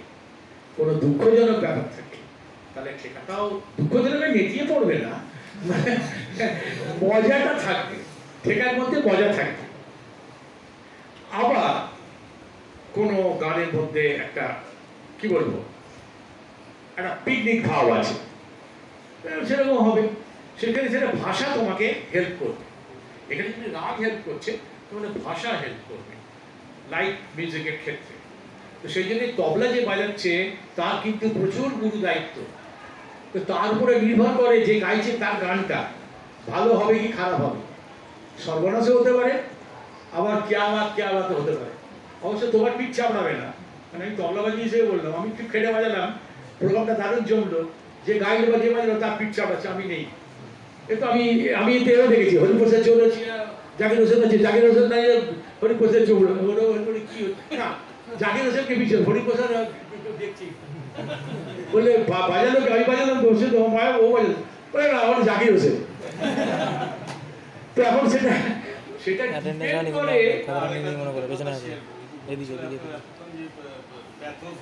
কোনো দুঃখজনক ব্যাপার থাকে, তাহলে ঠেকাটাও দুঃখজনক নেতিয়ে পড়বে না, মজাটা থাকবে, ঠেকার মধ্যে মজা থাকবে। আবার কোনো গানের মধ্যে একটা কি বলবো, একটা পিকনিক ভাব আছে, সেরকম হবে। সেখানে সেটা ভাষা তোমাকে হেল্প করবে। এখানে যদি রাগ হেল্প করছে, তোমাদের ভাষা হেল্প করবে, লাইট মিউজিকের ক্ষেত্রে। তো সেই জন্য তবলা যে বাজাচ্ছে তার কিন্তু প্রচুর গুরু দায়িত্ব। তো তার উপরে নির্ভর করে যে গাইছে তার গানটা ভালো হবে কি খারাপ হবে, সর্বনাশও হতে পারে, আবার কেয়া বাত হতে পারে। অবশ্য তোমার পিঠ চাপড়াবে না, মানে আমি তবলা বাজিয়ে হিসেবে বললাম, আমি একটু খেটে বাজালাম, প্রোগ্রামটা দারুণ জমলো, যে গাইলে বা যে বাজালো তার পিঠ চাপড়াচ্ছে, আমি নেই। কিন্তু আমি এতেও দেখেছি, হরিপ্রসাদ চৌধুরী জাকির হোসেন আছে, জাকির হোসেন নাই হরিপ্রসাদ চৌধুরী কি না, জাকির হোসেনকে পিছিয়ে হরিপ্রসাদ দেখছি বললে বাজালো, আমি বাজালাম বসে তো মায়া ও বাজালো, বলে না আমার জাকির হোসেন। তো এখন সেটা ডিপেন্ড করে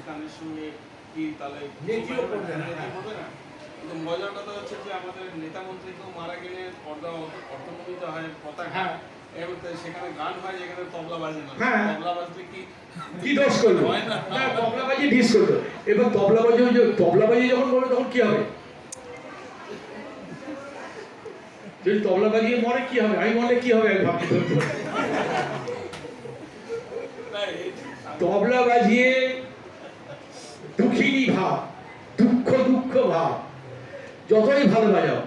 গানের সঙ্গে কি তাহলে কিন্তু মজার কথা হচ্ছে যে আমাদের নেতা মন্ত্রী কেউ মারা গেলে পর্দা অর্থমন্ত্রিত হয় পতাকা, এবং সেখানে গান হয়, যেখানে তবলা বাজে না, তবলা বাজলে কি দোষ করলো, তবলা বাজিয়ে ডিস করলো। এবার তবলা বাজিয়ে যখন বলবে তখন কি হবে, যদি তবলা বাজিয়ে মরে কি হবে, আমি মরলে কি হবে, আমি ভাবতে পারছি। তবলা বাজিয়ে দুঃখিনী ভাব, দুঃখ ভাব, যতই ভালো বাজাও,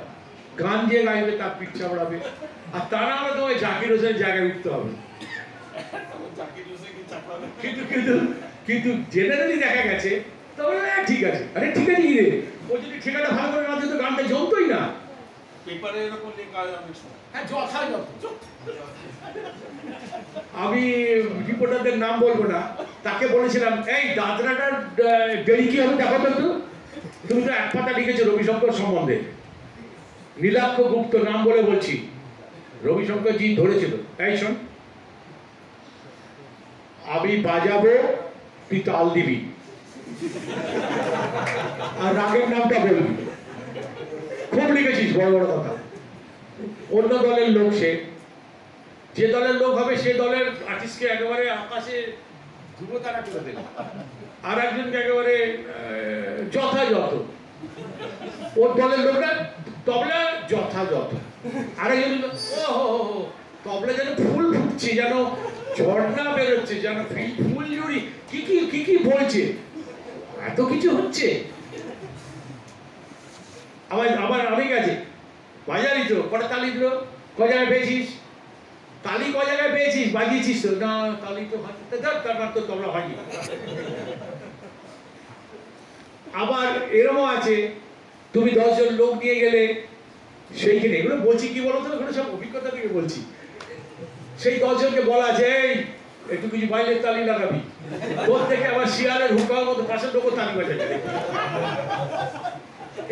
গান যে গাইবে তার পিঠ চাপড়াবে। আর তা না হলে তোমায় জাকির হোসেনের জায়গায় উঠতে হবে। কিন্তু জেনারেলি দেখা গেছে তবে ঠিক আছে, আরে ঠিক আছে কি রে, ও যদি ঠিকানা ভালো করে না দিত গানটা জমতোই না। পেপারে এরকম লেখা হয় অনেক সময়। হ্যাঁ, যথাযথ। আমি রিপোর্টারদের নাম বলবো না, তাকে বলেছিলাম এই দাদরাটার দেরি কি হবে দেখো তো, তুমি তো এক পাতা লিখেছো রবিশঙ্কর সম্বন্ধে, নীলাক্ষ গুপ্ত নাম বলে বলছি, রবিশঙ্কর জি ধরেছিল, তাই শোন, আমি বাজাবো তুই তাল দিবি আর রাগের নামটা বলবি। খুব লিখেছিস বড় বড় কথা। অন্য দলের লোক সে, যে দলের লোক হবে সে দলের আর্টিস্টকে একেবারে আকাশে ধ্রুবতারা করে দেবে, আর একজনকে একেবারে যথাযথ, ওর দলের লোকরা তবলা যথাযথ, আরেকজন ও তবলা যেন ফুল ফুটছে, যেন ঝর্ণা বেরোচ্ছে, যেন ফুল জুড়ি কি কি কি কি বলছে, এত কিছু হচ্ছে। আবার আবার অনেক আছে, বাজারি তো কটা তালি দিল, ক জায়গায় পেয়েছিস তালি, ক জায়গায় পেয়েছিস, বাজিয়েছিস তো না, তালি তো তারপর তো তবলা ভাজি। আবার এরকমও আছে, তুমি 10 জন লোক নিয়ে গেলে সেইখানে, এগুলো বলছি কি বলতো, এগুলো সব অভিজ্ঞতা থেকে বলছি, সেই 10 জনকে বলা যে এই একটু কিছু বাইরের তালি লাগাবি, তোর থেকে আবার শিয়ালের হুকার মতো পাশের লোক তালি বাজাবে।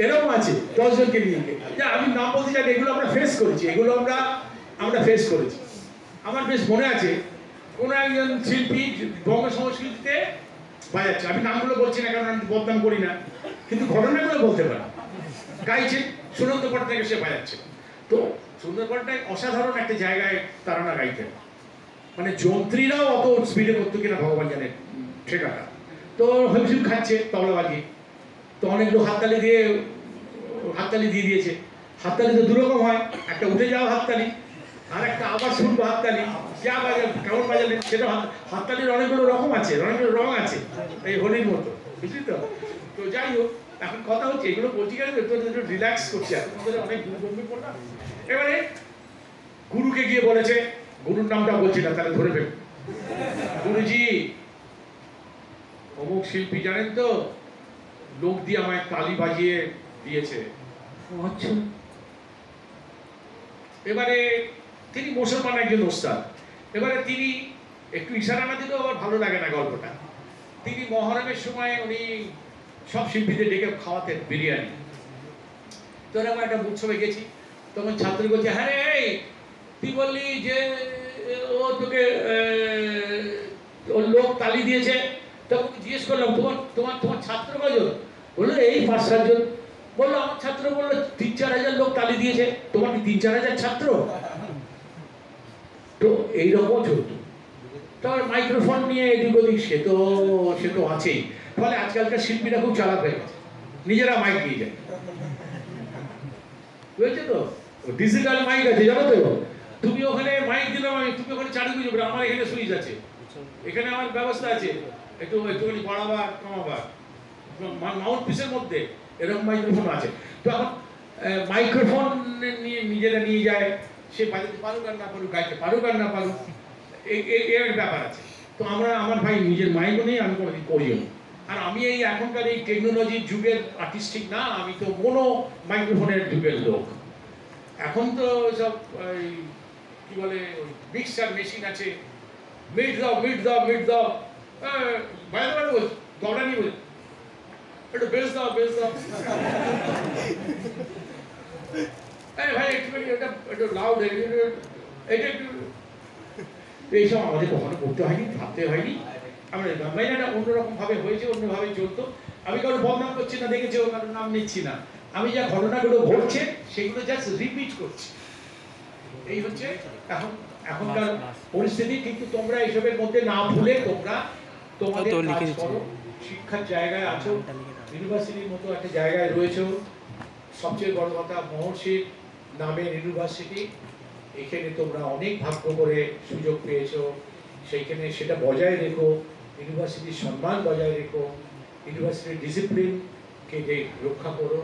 এরকম আছে 10 জনকে নিয়ে গিয়ে, আমি নাম বলতে চাই, এগুলো আমরা ফেস করেছি, এগুলো আমরা ফেস করেছি। আমার বেশ মনে আছে কোনো একজন শিল্পী বঙ্গ সংস্কৃতিতে বাজাচ্ছে, আমি নামগুলো বলছি না কারণ আমি বদনাম করি না, কিন্তু ঘটনাগুলো বলতে পারি, গাইছে সুনন্দ পটনায়ক এসে বাজাচ্ছে। তো সুনন্দ পটনায়ক অসাধারণ একটা জায়গায় তারানা গাইতেন, মানে যন্ত্রীরাও অত স্পিডে করতো কিনা ভগবান জানে ঠেকাটা। তো হিমশিম খাচ্ছে তবলা বাজিয়ে, তো অনেক লোক হাততালি দিয়ে দিয়েছে। হাততালি তো দুরকম হয়, একটা উঠে যাওয়া হাততালি, আর একটা আবার শুনবো হাততালি, যা বাজালেন কেমন বাজালেন সেটা। হাততালির অনেকগুলো রকম আছে, অনেকগুলো রং আছে, এই হোলির মতো, বুঝলি তো। তো যাই হোক, এখন কথা হচ্ছে এগুলো বলছি কেন, একটু রিল্যাক্স করছে, তোমাদের অনেক গুরুগম্ভীর করলাম। এবারে গুরুকে গিয়ে বলেছে, গুরুর নামটা বলছি না তাহলে ধরে ফেলবে, গুরুজি অমুক শিল্পী জানেন তো, লোক দিয়ে আমায় তালি বাজিয়ে দিয়েছে। আচ্ছা, এবারে তিনি মুসলমান একজন ওস্তাদ, এবারে তিনি একটু ইশারা না দিলেও আবার ভালো লাগে না গল্পটা। তিনি মহরমের সময় উনি সব শিল্পীদের ডেকে খাওয়াতেন বিরিয়ানি। তো আমরা একটা উৎসবে গেছি, তখন ছাত্রী বলছে, হ্যাঁ রে তুই বললি যে ও তোকে ওর লোক তালি দিয়েছে, তখন জিজ্ঞেস করলাম তোমার ছাত্র কজন? বললো এই 5-7 জন। বললো আমার ছাত্র বললো 3-4 হাজার লোক তালি দিয়েছে, তোমার কি 3-4 হাজার ছাত্র? তো এইরকম চলতো। তারপর মাইক্রোফোন নিয়ে এদিক ওদিক সে তো আছেই। ফলে আজকালকার শিল্পীরা খুব চালাক হয়ে গেছে, নিজেরা মাইক নিয়ে যায়, বুঝেছো তো, ডিজিটাল মাইক আছে জানো তো, তুমি ওখানে মাইক দিলাম আমি, তুমি ওখানে চালু করে যাবে, আমার এখানে সুইচ আছে, এখানে আমার ব্যবস্থা আছে, একটুখানি বাড়াবার কমাবার, মাউথ পিসের মধ্যে এরকম মাইক্রোফোন আছে। তো এখন মাইক্রোফোন নিয়ে নিজেরা নিয়ে যায়, সে বাজাতে পারুক আর না পারুক, গাইতে পারুক আর না পারুক, এর ব্যাপার আছে। তো আমার ভাই নিজের মাইকও নেই, আমি কোনোদিন করিও না। আর আমি এই এখনকার এই টেকনোলজির যুগের আর্টিস্টিক না, আমি তো মোনো মাইক্রোফোনের যুগের লোক। এখন তো সব কি বলে মিক্সার মেশিন আছে, মিট দাও বাইরে বল, দৌড়া নিয়ে বল, একটু বেশ দাও ভাই একটুখানি এটা একটু লাউড, এটা একটু, এইসব আমাদের কখনো করতে হয়নি, ভাবতে হয়নি। আমরা বাংলাটা অন্যরকম ভাবে হয়েছে, অন্যভাবে চলতো। আমি কারো বদনাম করছি না, দেখেছি ও কারোর নাম নিচ্ছি না, আমি যা ঘটনাগুলো ঘটছে সেগুলো জাস্ট রিপিট করছি। এই হচ্ছে এখনকার পরিস্থিতি। কিন্তু তোমরা এইসবের মধ্যে না ভুলে তোমরা তোমাদের কাজ করো, শিক্ষার জায়গায় আছো, ইউনিভার্সিটির মতো একটা জায়গায় রয়েছো। সবচেয়ে বড় কথা, মহর্ষির নামের ইউনিভার্সিটি, এখানে তোমরা অনেক ভাগ্য করে সুযোগ পেয়েছো, সেইখানে সেটা বজায় রেখো, ইউনিভার্সিটির সম্মান বজায় রেখো, ইউনিভার্সিটির ডিসিপ্লিনকে যে রক্ষা করো,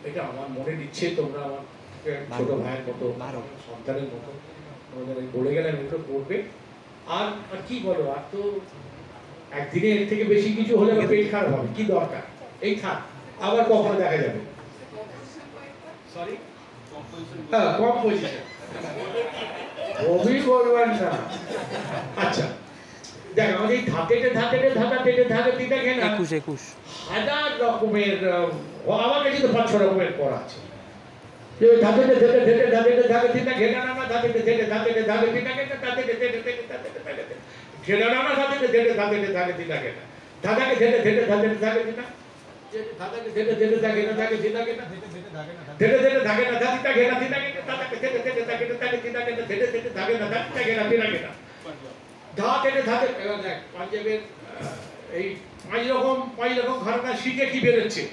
এটা আমার মনে দিচ্ছে। তোমরা আমার ছোট ভাইয়ের মতো, সন্তানের মতো, তোমাদের বলে গেলাম এগুলো করবে। আর কি বলো, আর তো একদিনে এর থেকে বেশি কিছু হলে পেট খারাপ হবে, কি দরকার, এই থাক, আবার কখনো দেখা যাবে। সরি, হ্যাঁ কম পজিশন কবি করবেন না। আচ্ছা দেখ, আমাদের এই ধাতে দেখে না 21 হাজার রকমের, আমার কাছে তো 5-6 রকমের পড়া আছে। পাঞ্জাবের এই পাঁচ রকম ঘটনা শিখে কি বেরোচ্ছে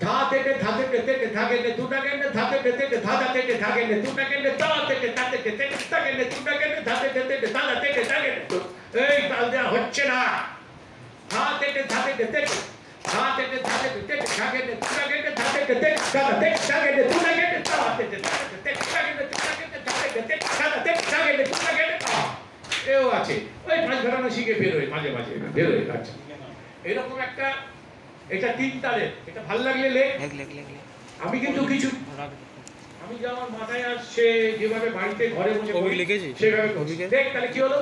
ধা থেকে ধাতে থেকে ধাগে নে দুটা কেনে ধাতে থেকে ধাদা থেকে ধাগে নে দুটা কেনে তা থেকে তাতে থেকে তাকে নে দুটা কেনে ধাতে থেকে ধাদা থেকে ধাগে নে এই তাল দেওয়া হচ্ছে না ধা থেকে ধাতে থেকে ধা থেকে ধাতে থেকে ধাগে নে দুটা কেনে ধাতে থেকে ধাদা থেকে ধাগে নে দুটা কেনে তা থেকে থেকে ধাগে নে দুটা কেনে ধাতে থেকে ধাদা থেকে ধাগে নে দুটা কেনে এও আছে ওই পাঁচ ঘটনা শিখে বেরোয় মাঝে মাঝে বেরোয় আচ্ছা এরকম একটা এটা তিন তালের এটা ভালো লাগলে লেখ আমি কিন্তু কিছু আমি যে আমার মাথায় আসছে যেভাবে বাড়িতে ঘরে বসে কবি লিখেছি সেভাবে দেখ তাহলে কি হলো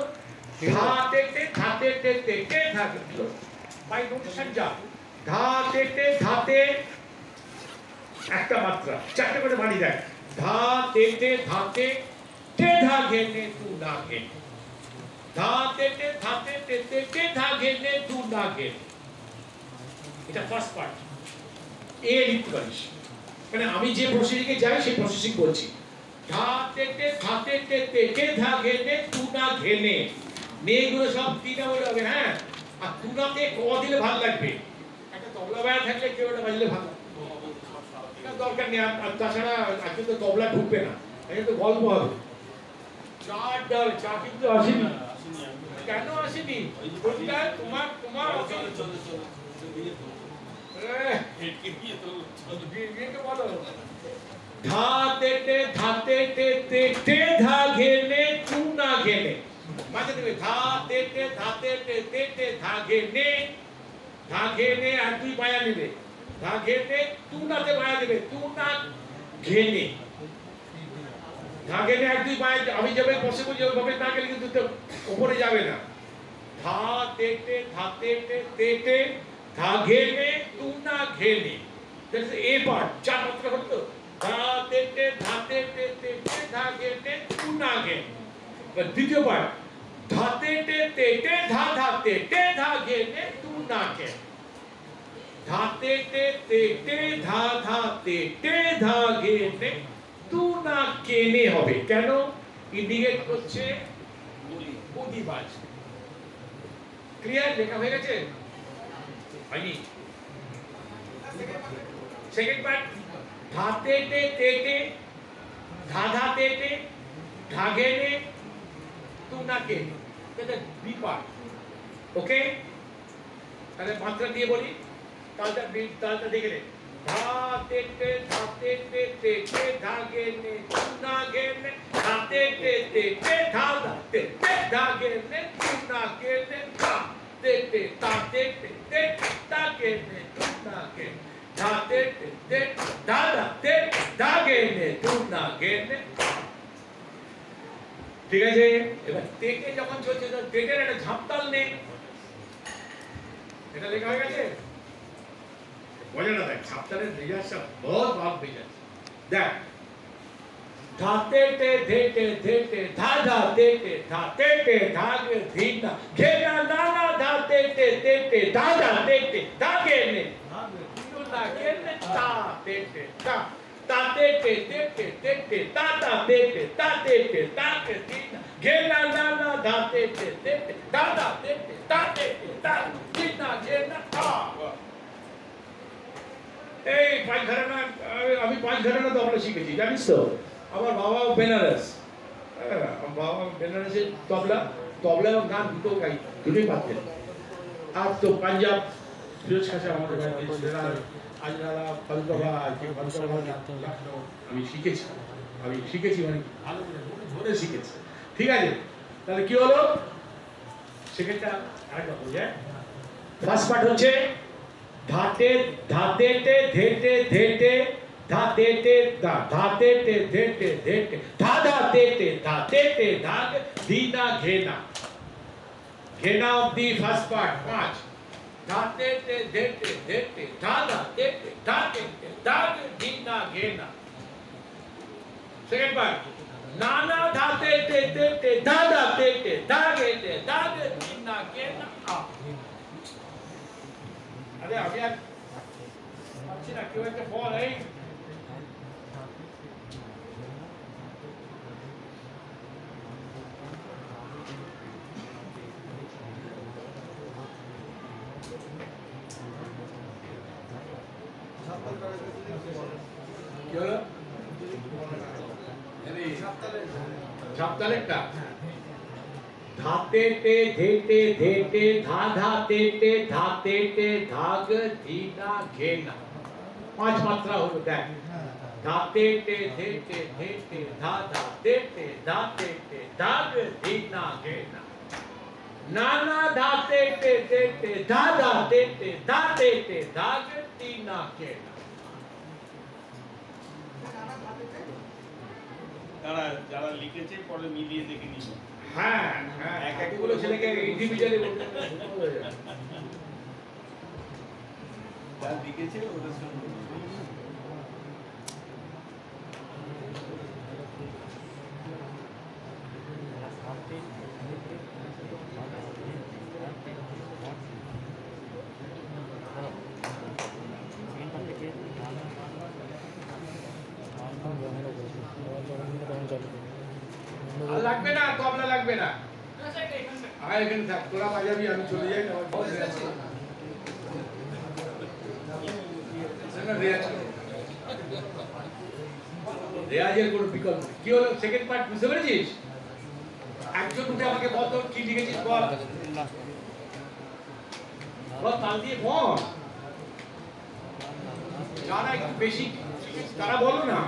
ধাতে তে ধাতে তে তে তে ধাতে বাই নোটেশন যা ধাতে তে ধাতে একটা মাত্রা চারটে করে বাড়ি দেখ ধাতে তে ধাতে তে ধাগে নে তু নাগে ধাতে তে ধাতে তে তে তে ধাগে নে তু নাগে এটা ফার্স্ট পার্ট এ লিখতে পারিস মানে আমি যে প্রসেসিংয়ে যাই সেই প্রসেসিং বলছি ধাতে তে ধাতে তে তে তে ধাগে নে তু না ঘেনে নে গুলো সব তিনটা বলে হবে হ্যাঁ আর তু নাতে ক দিলে ভালো লাগবে একটা তবলা বাজা থাকলে কেউ একটা বাজলে ভালো এটা দরকার নেই আর তাছাড়া আজকে তো তবলা ঢুকবে না এটা তো গল্প হবে চার ডাল চা কিন্তু আসেনি কেন আসেনি তোমার তোমার ধাতে তে ধাতে তে তে তে ধাগে নে তু না ঘেনে মাঝে দেবে ধাতে তে ধাতে তে তে তে ধাগে নে আর তুই বায়া নেবে ধাগে নে তু নাতে বায়া দেবে তু না ঘেনে ধাগে নে আর তুই বায়া আমি যাবে বসে বসে ওইভাবে না গেলে কিন্তু উপরে যাবে না ধাতে তে ধাতে তে তে তে धागे में तू ना घेने जैसे ए पार्ट चार मात्रा होते तो धाते ते धागे में तू ना घेने पर द्वितीय पार्ट धाते ते धा धाते ते धागे में तू ना घेने धाते ते धा धाते ते धागे में तू ना केने होबे केनो इंडिकेट করছে বুদ্ধিবাজ ক্লিয়ার লেখা হয়ে গেছে आइए सेकंड पार्ट धाते ते तेते धा धाते ते धागे ने तू ना के এটা বি পার্ট ওকে তাহলে মাত্রা দিয়ে বলি তালটা দেখে নে धाते ते धाते ते ते धागे ने तू ना गे ने धाते ते ते धा धाते ते धागे ने तू ना के ने धा ते ताते ते ताके ने तू ना के धाते ते दादा ते दागे ने तू ना के ने ঠিক আছে এবার তেকে যখন চলছে তো তেকের একটা ঝাপতাল নেই এটা লেখা হয়ে গেছে মজাটা দেখ ঝাপতালের রেজাল্টটা বহুত ভাগ হয়ে যাচ্ছে দেখ धाते ते धेते धेते धा धाते ते धाते ते धागे धीना घेना नाना धाते ते ते धा धाते ते धागे ने तू ना के ने ता ते ता ताते ते ता ताते ते ताके धीना घेना नाना धाते ते धा धाते ते ताते ता धीना घेना ता এই পাঁচ ঘরানা আমি পাঁচ ঘরানা তো আমরা শিখেছি জানিস তো আমার বাবা বেনারস আমার বাবা বেনারসের তবলা এবং গান দুটোই পারতেন আর তো পাঞ্জাব ফিরোজ খাসা আমাদের আজনালা ফলকবা আমি শিখেছি মানে ভালো করে ধরে শিখেছি ঠিক আছে তাহলে কি হলো সেকেন্ডটা আরেকটা হয়ে যায় ফার্স্ট পার্ট হচ্ছে धाते धाते ते धेते धेते धाते ते धाते ते धेते धेते धा धाते ते धाते ते धाग धीना घेना घेना of the first part पांच धाते ते धेते धेते धा धाते ते धाते ते धाग धीना घेना सेकंड पार्ट नाना धाते ते धा धाते ते धागे ते धाग धीना घेना अरे अभी হচ্ছে না, কেউ একটা বল এই কি হলো? ঝাপতালেরটা ধাতে তে ধেতে ধেতে ধা ধাতে তে ধাতে তে ধাগ ধীনা ঘেনা 5 মাত্রা হলো দেখ ধাতে তে ধেতে ধেতে ধা ধাতে তে ধাতে তে ধাগ ধীনা ঘেনা নানা ধাতে তে ধেতে ধা ধাতে তে ধাতে তে ধাগ ধীনা ঘেনা। তারা যারা লিখেছে পরে মিলিয়ে দেখে নিল। হ্যাঁ হ্যাঁ এক একগুলো ছেলেকে ইন্ডিভিজুয়ালি বলতে যা লিখেছে ওদের সঙ্গে লাগবে না, তবলা লাগবে না। আয় এখানে থাক, তোরা বাজাবি, আমি চলে যাই। রেয়াজের কোনো বিকল্প নেই। কি হলো সেকেন্ড পার্ট বুঝতে পেরেছিস? একজন উঠে আমাকে বল তো কি লিখেছিস বল। বল তাল দিয়ে বল। যারা একটু বেশি তারা বলো না।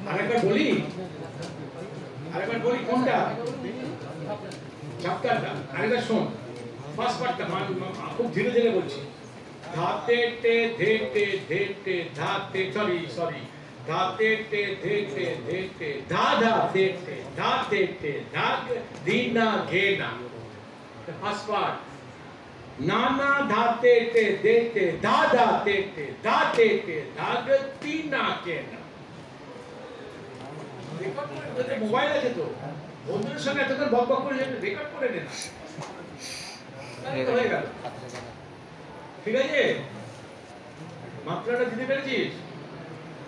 আরেকবার বলি কোনটা চ্যাপ্টারটা আরেকবার শোন। ফার্স্ট পার্টটা খুব ধীরে ধীরে বলছি। ধাতে তে ধেতে ধেতে ধাতে সরি ধাতে তে ধেতে ধেতে ধা ধাতে তে ধাতে তে ধাগ ধীনা ঘেনা। ফার্স্ট পার্ট नाना धाते ते देते दादा तेते दाते ते दाग तीना के ना। রেকর্ড করে মোবাইল আছে তো বন্ধুদের সঙ্গে এতক্ষণ বকবক করে রেকর্ড করে নে না। হয়ে গেল ঠিক আছে মাত্রাটা দিতে পেরেছিস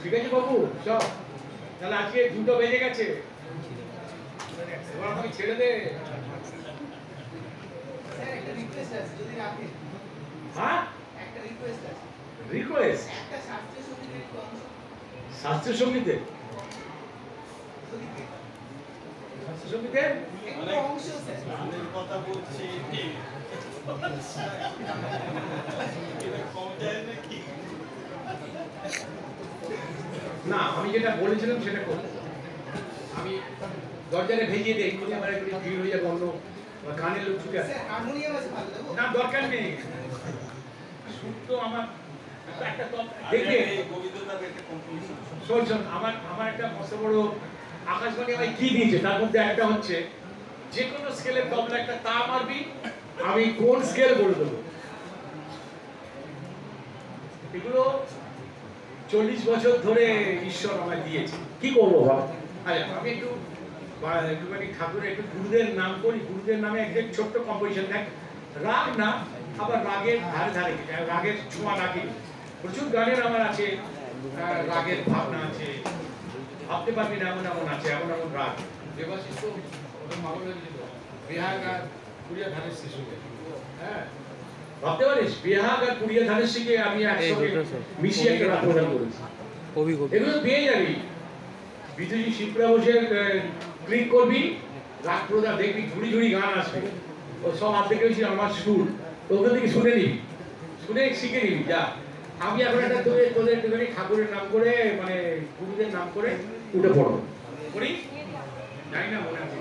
ঠিক আছে বাবু সব তাহলে আজকে 2টো বেজে গেছে এবার আমাকে ছেড়ে দে। হ্যাঁ একটা রিকোয়েস্ট একটা শাস্ত্রীয় সঙ্গীতের গানের কথা বলছে কম যায় নাকি? না আমি যেটা বলেছিলাম সেটা করব। আমি দরজাটা ভেজিয়ে দিই এক্ষুনি আমার একটু ভিড় হয়ে যাবে অন্য গানের লোক ছুটে আসে। না দরকার নেই সুর তো আমার একটা দেখবে শোন আমার একটা মস্ত বড় আকাশবাণী আমায় কি দিয়েছে তার মধ্যে একটা হচ্ছে যে কোনো স্কেলের তবলা একটা তা মারবি আমি কোন স্কেল বলে দেবো। এগুলো 40 বছর ধরে ঈশ্বর আমায় দিয়েছে কি করবো ভাব। আচ্ছা আমি একটুখানি ঠাকুরের একটু গুরুদের নাম করি। গুরুদের নামে একটা ছোট্ট কম্পোজিশন দেখ রাগ না আবার রাগের ধারে ধারে রাগের ছোঁয়া রাখি। প্রচুর গানের আমার আছে রাগের ভাবনা আছে ভাবতে পারবি না এমন এমন আছে এমন এমন রাগ দেবাশিস তো মাগল হয়েছিল বিহাগ আর পুরিয়া ধানের শিশুকে। হ্যাঁ ভাবতে পারিস বিহাগ আর পুরিয়া ধানের শিখে আমি একসঙ্গে মিশিয়ে একটা রাগ প্রদান করেছি। এগুলো পেয়ে যাবি বিদ্যুৎ শিবরা বসে ক্লিক করবি রাগ প্রদান দেখবি ঝুড়ি ঝুড়ি গান আসবে ও সব হাত থেকে হয়েছিল আমার সুর তো ওখান থেকে শুনে নিবি শুনে শিখে নিবি যা। আমি এখন একটা তোদের একটুখানি ঠাকুরের নাম করে মানে গুরুদের নাম করে উঠে পড়বো করি জানি না মনে আছে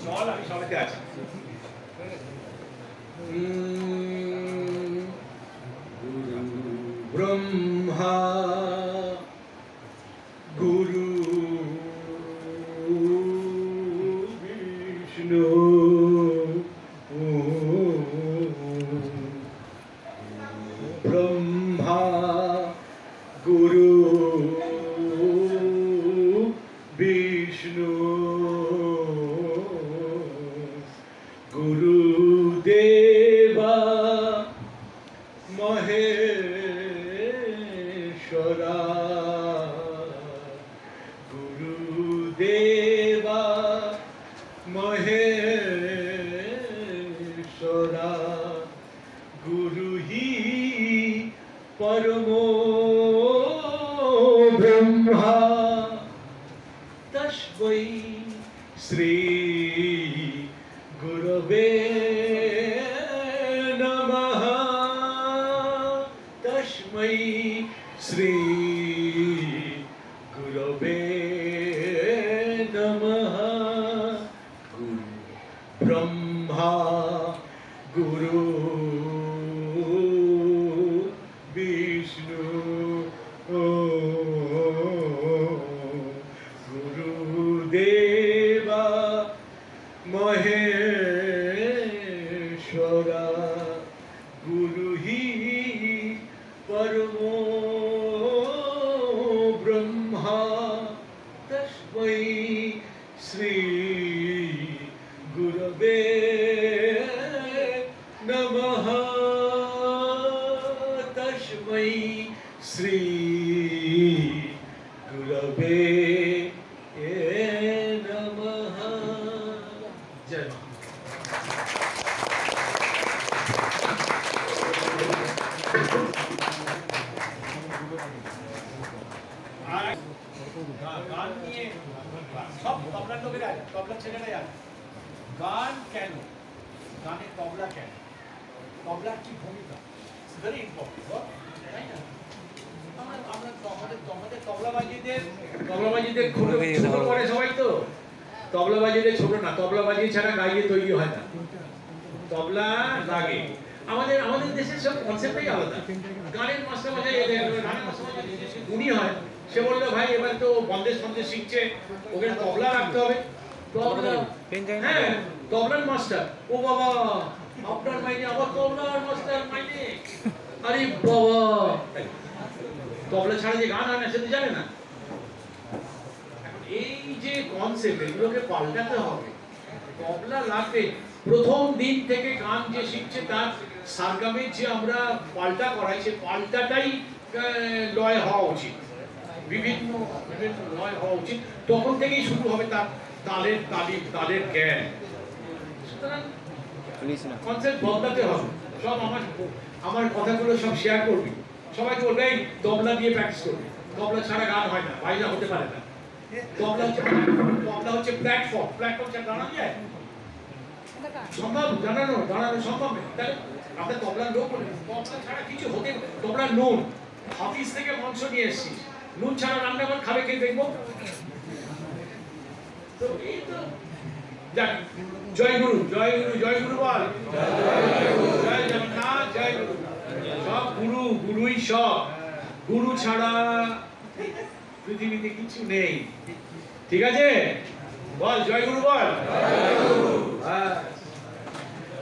চল আমি সবাইতে আছি। ব্রহ্মা গুরু বিষ্ণু গুরুদেবা মহেশ্বরা গুরু হি পরমো ব্রহ্মা তস্मै শ্রী গুরবে নমঃ তস্मै শ্রী গুরবে নমঃ গুরু ব্রহ্মা গুরু বিষ্ণু গুরুদেবা মহেশ্বরা গুরু হি পরমো ব্রহ্মা তস্मै শ্রী গুরবে নমঃ তস্मै শ্রী গুরবে নমঃ। জয় মা। গান নিয়ে সব তবলার লোকেরা তবলার ছেলেরা জানে গান কেন, গানে তবলা কেন, তবলার কি ভূমিকা, ভেরি ইম্পর্টেন্ট, তাই না? আমরা আমাদের তবলাবাজিদের ছোট করে সবাই তো, তবলাবাজিদের ছোট না, তবলাবাজি ছাড়া গাইয়ে তৈরি হয় না, তবলা লাগে। আমাদের দেশের সব কনসেপ্টই আলাদা। গানের মাস্টারমশাই গানের মাস্টারমশাই উনি হয়, সে বললো ভাই এবার তো বন্দেশ ফন্দেশ শিখছে, ওকে তবলা রাখতে হবে। তবলা, হ্যাঁ তবলার মাস্টার, ও বাবা আপনার মাইনে আবার তবলার মাস্টার মাইনে, আরে বাবা তবলা ছাড়া যে গান হয় না সেটা জানে না। এখন এই যে কনসেপ্ট এগুলোকে পাল্টাতে হবে, তবলা লাগবে। প্রথম দিন থেকে গান যে শিখছে তার সারগামের যে আমরা পাল্টা করাই, সে পাল্টাটাই লয় হওয়া উচিত, বিভিন্ন লয় হওয়া উচিত। তখন থেকেই শুরু হবে তার তালের তালিম, তালের জ্ঞান। সুতরাং কনসেপ্ট বদলাতে হবে। সব আমার কথাগুলো সব শেয়ার করবি, সবাইকে বলবে এই তবলা দিয়ে প্র্যাকটিস করবি, তবলা ছাড়া গান হয় না, বাইরে হতে পারে না। তবলা হচ্ছে প্ল্যাটফর্ম, প্ল্যাটফর্ম ছাড়া দাঁড়ানো যায় সম্ভব, দাঁড়ানো সম্ভব নেই। তাহলে আমরা তবলার লোক বলি, তবলা ছাড়া কিছু হতে, তবলার নুন অফিস থেকে মাংস নিয়ে এসেছি, নুন ছাড়া রান্না করে খাবে কে দেখবো? তো এই তো যাক, জয় গুরু, জয় গুরু, জয় গুরু বল, জয় জগন্নাথ, জয় গুরু। সব গুরু, গুরুই সব, গুরু ছাড়া পৃথিবীতে কিছু নেই। ঠিক আছে বল, জয় গুরু বল। হ্যাঁ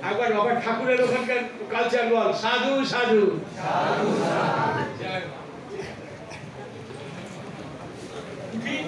একবার রবার্ট ঠাকুরের ওখানকার কালচার বল, সাধু সাধু। ঠিক,